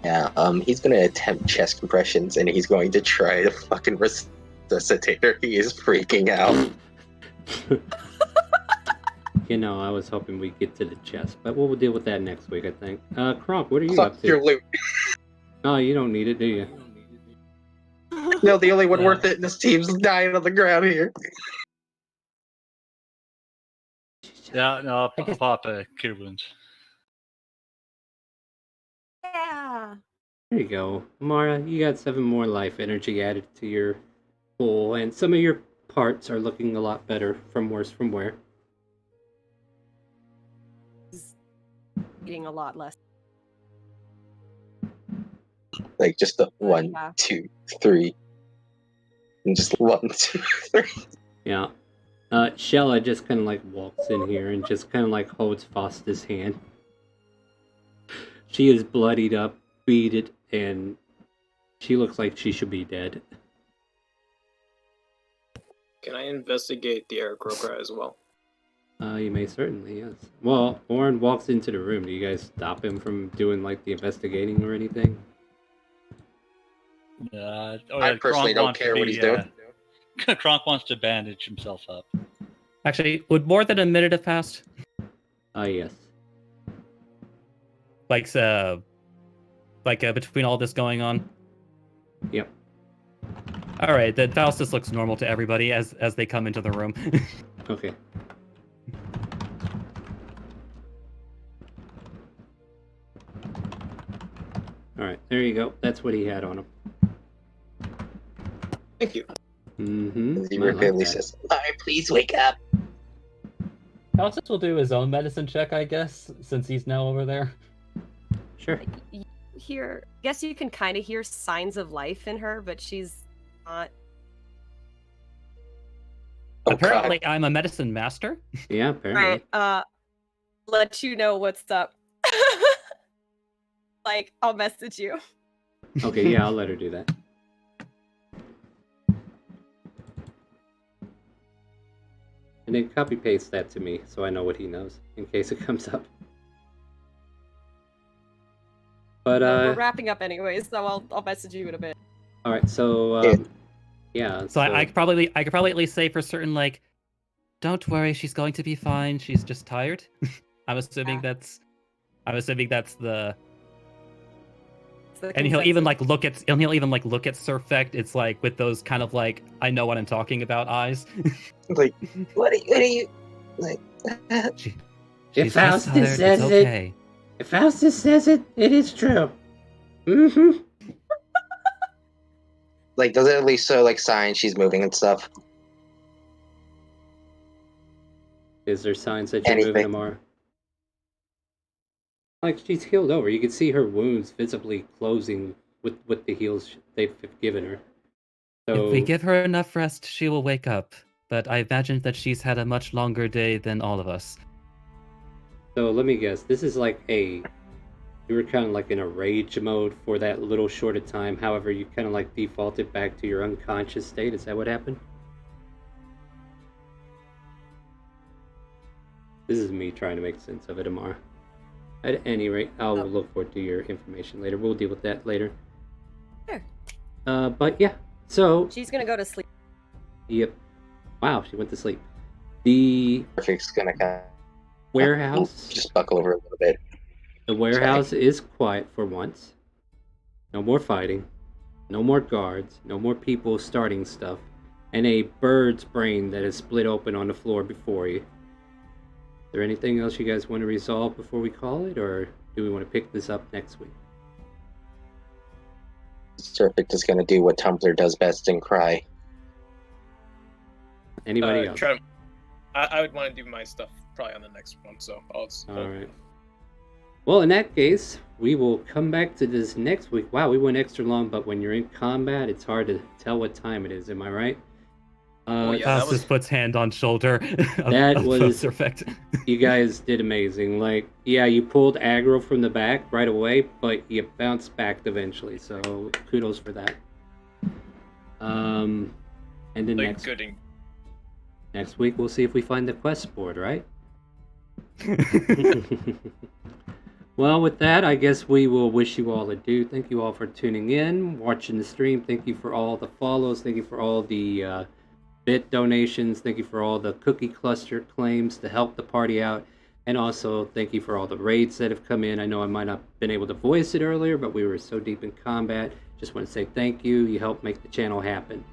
Yeah, he's gonna attempt chest compressions and he's going to try to fucking resuscitate her. He is freaking out. You know, I was hoping we'd get to the chest, but we'll deal with that next week, I think. Kronk, what are you Fuck up to? your loot. Oh, you don't need it, do you? No, the only one worth it in this team's dying on the ground here. Yeah, no, I'll pop cure wounds. Yeah. There you go. Mara, you got 7 more life energy added to your pool, and some of your parts are looking a lot better from worse from wear. Eating a lot less. Like just the 1, Yeah. 2, 3. And just 1, 2, 3. Yeah. Shella just kind of like walks in here and just kind of like holds Foster's hand. She is bloodied up, beaded, and she looks like she should be dead. Can I investigate the Aarakocra as well? You may certainly, yes. Well, Orin walks into the room. Do you guys stop him from doing like the investigating or anything? I personally don't care what he's doing. Kronk wants to bandage himself up. Actually, would more than a minute have passed? Yes. Between all this going on? Yep. Alright, then Faustus looks normal to everybody as they come into the room. Okay. Alright, there you go. That's what he had on him. Thank you. Mm-hmm. He repeatedly says, "Alright, please wake up." Faustus will do his own medicine check, I guess, since he's now over there. Sure. Guess you can kind of hear signs of life in her, but she's not. Apparently, I'm a medicine master. Yeah, apparently. Right. Let you know what's up. Like, I'll message you. Okay, yeah, I'll let her do that. And then copy paste that to me so I know what he knows in case it comes up. But We're wrapping up anyways, so I'll message you in a bit. all right, so yeah. So I could probably at least say for certain, like, don't worry, she's going to be fine. She's just tired. I'm assuming that's the. And he'll even look at Surfect. It's like with those kind of like I know what I'm talking about eyes. Like, what are you like? If Faustus says it, if Faustus says it, it is true. Mm-hmm. Like, does it at least show like signs she's moving and stuff? Is there signs that you're moving tomorrow? Like, she's healed over. You can see her wounds visibly closing with the heals they've given her. So, if we give her enough rest, she will wake up. But I imagine that she's had a much longer day than all of us. So let me guess. This is like you were kind of like in a rage mode for that little short of time. However, you kind of like defaulted back to your unconscious state. Is that what happened? This is me trying to make sense of it tomorrow. At any rate, I'll look forward to your information later. We'll deal with that later. Sure. But yeah, so... She's gonna go to sleep. Yep. Wow, she went to sleep. The... Perfect's gonna kind of... warehouse... Just buckle over a little bit. The warehouse is quiet for once. No more fighting. No more guards. No more people starting stuff. And a bird's brain that is split open on the floor before you. Is there anything else you guys want to resolve before we call it, or do we want to pick this up next week? Perfect is gonna do what Tumblr does best and cry. Anybody else? I would want to do my stuff probably on the next one. So All right. Well, in that case, we will come back to this next week. Wow, we went extra long, but when you're in combat, it's hard to tell what time it is. Am I right? Fastest puts hand on shoulder. That was perfect. You guys did amazing. Like, yeah, you pulled aggro from the back right away, but you bounced back eventually. So kudos for that. And then next week we'll see if we find the quest board, right? Well, with that, I guess we will wish you all adieu. Thank you all for tuning in, watching the stream. Thank you for all the follows. Thank you for all the bit donations. Thank you for all the cookie cluster claims to help the party out. And also, thank you for all the raids that have come in. I know I might not have been able to voice it earlier, but we were so deep in combat. Just want to say thank you. You helped make the channel happen.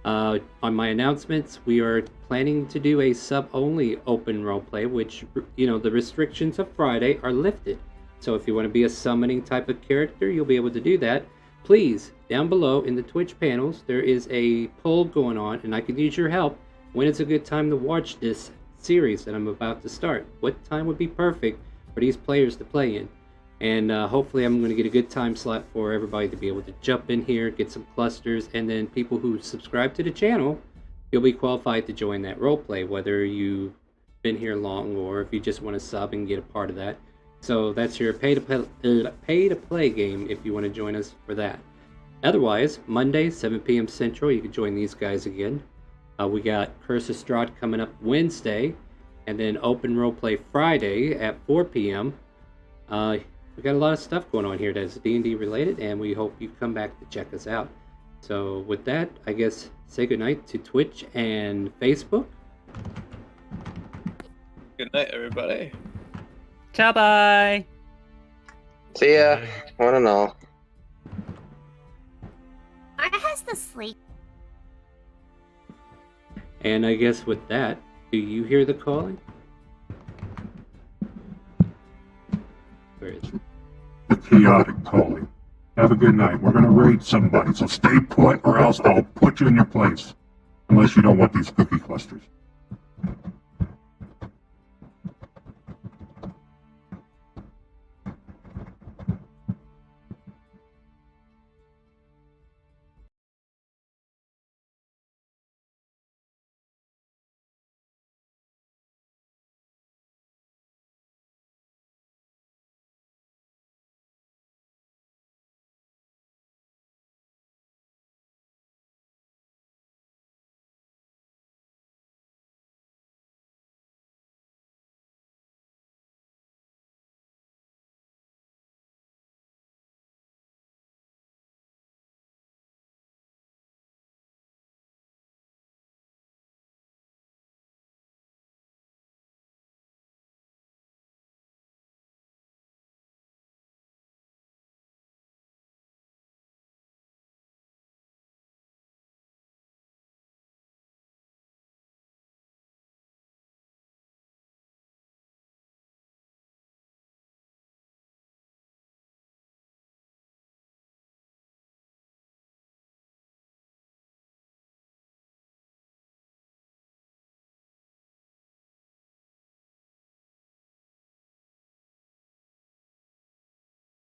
On my announcements, we are planning to do a sub-only open roleplay, which, you know, the restrictions of Friday are lifted. So if you want to be a summoning type of character, you'll be able to do that. Please, down below in the Twitch panels, there is a poll going on, and I could use your help. When is a good time to watch this series that I'm about to start? What time would be perfect for these players to play in? And hopefully I'm going to get a good time slot for everybody to be able to jump in here, get some clusters, and then people who subscribe to the channel, you'll be qualified to join that roleplay, whether you've been here long or if you just want to sub and get a part of that. So that's your pay to play game if you want to join us for that. Otherwise, Monday, 7 p.m. Central, you can join these guys again. We got Curse of Strahd coming up Wednesday, and then Open Roleplay Friday at 4 p.m. We got a lot of stuff going on here that's D&D related, and we hope you come back to check us out. So with that, I guess say goodnight to Twitch and Facebook. Good night, everybody. Ciao, bye. See ya, one and all. I has to sleep. And I guess with that, do you hear the calling? Where is it? The chaotic calling. Have a good night. We're gonna raid somebody, so stay put or else I'll put you in your place. Unless you don't want these cookie clusters.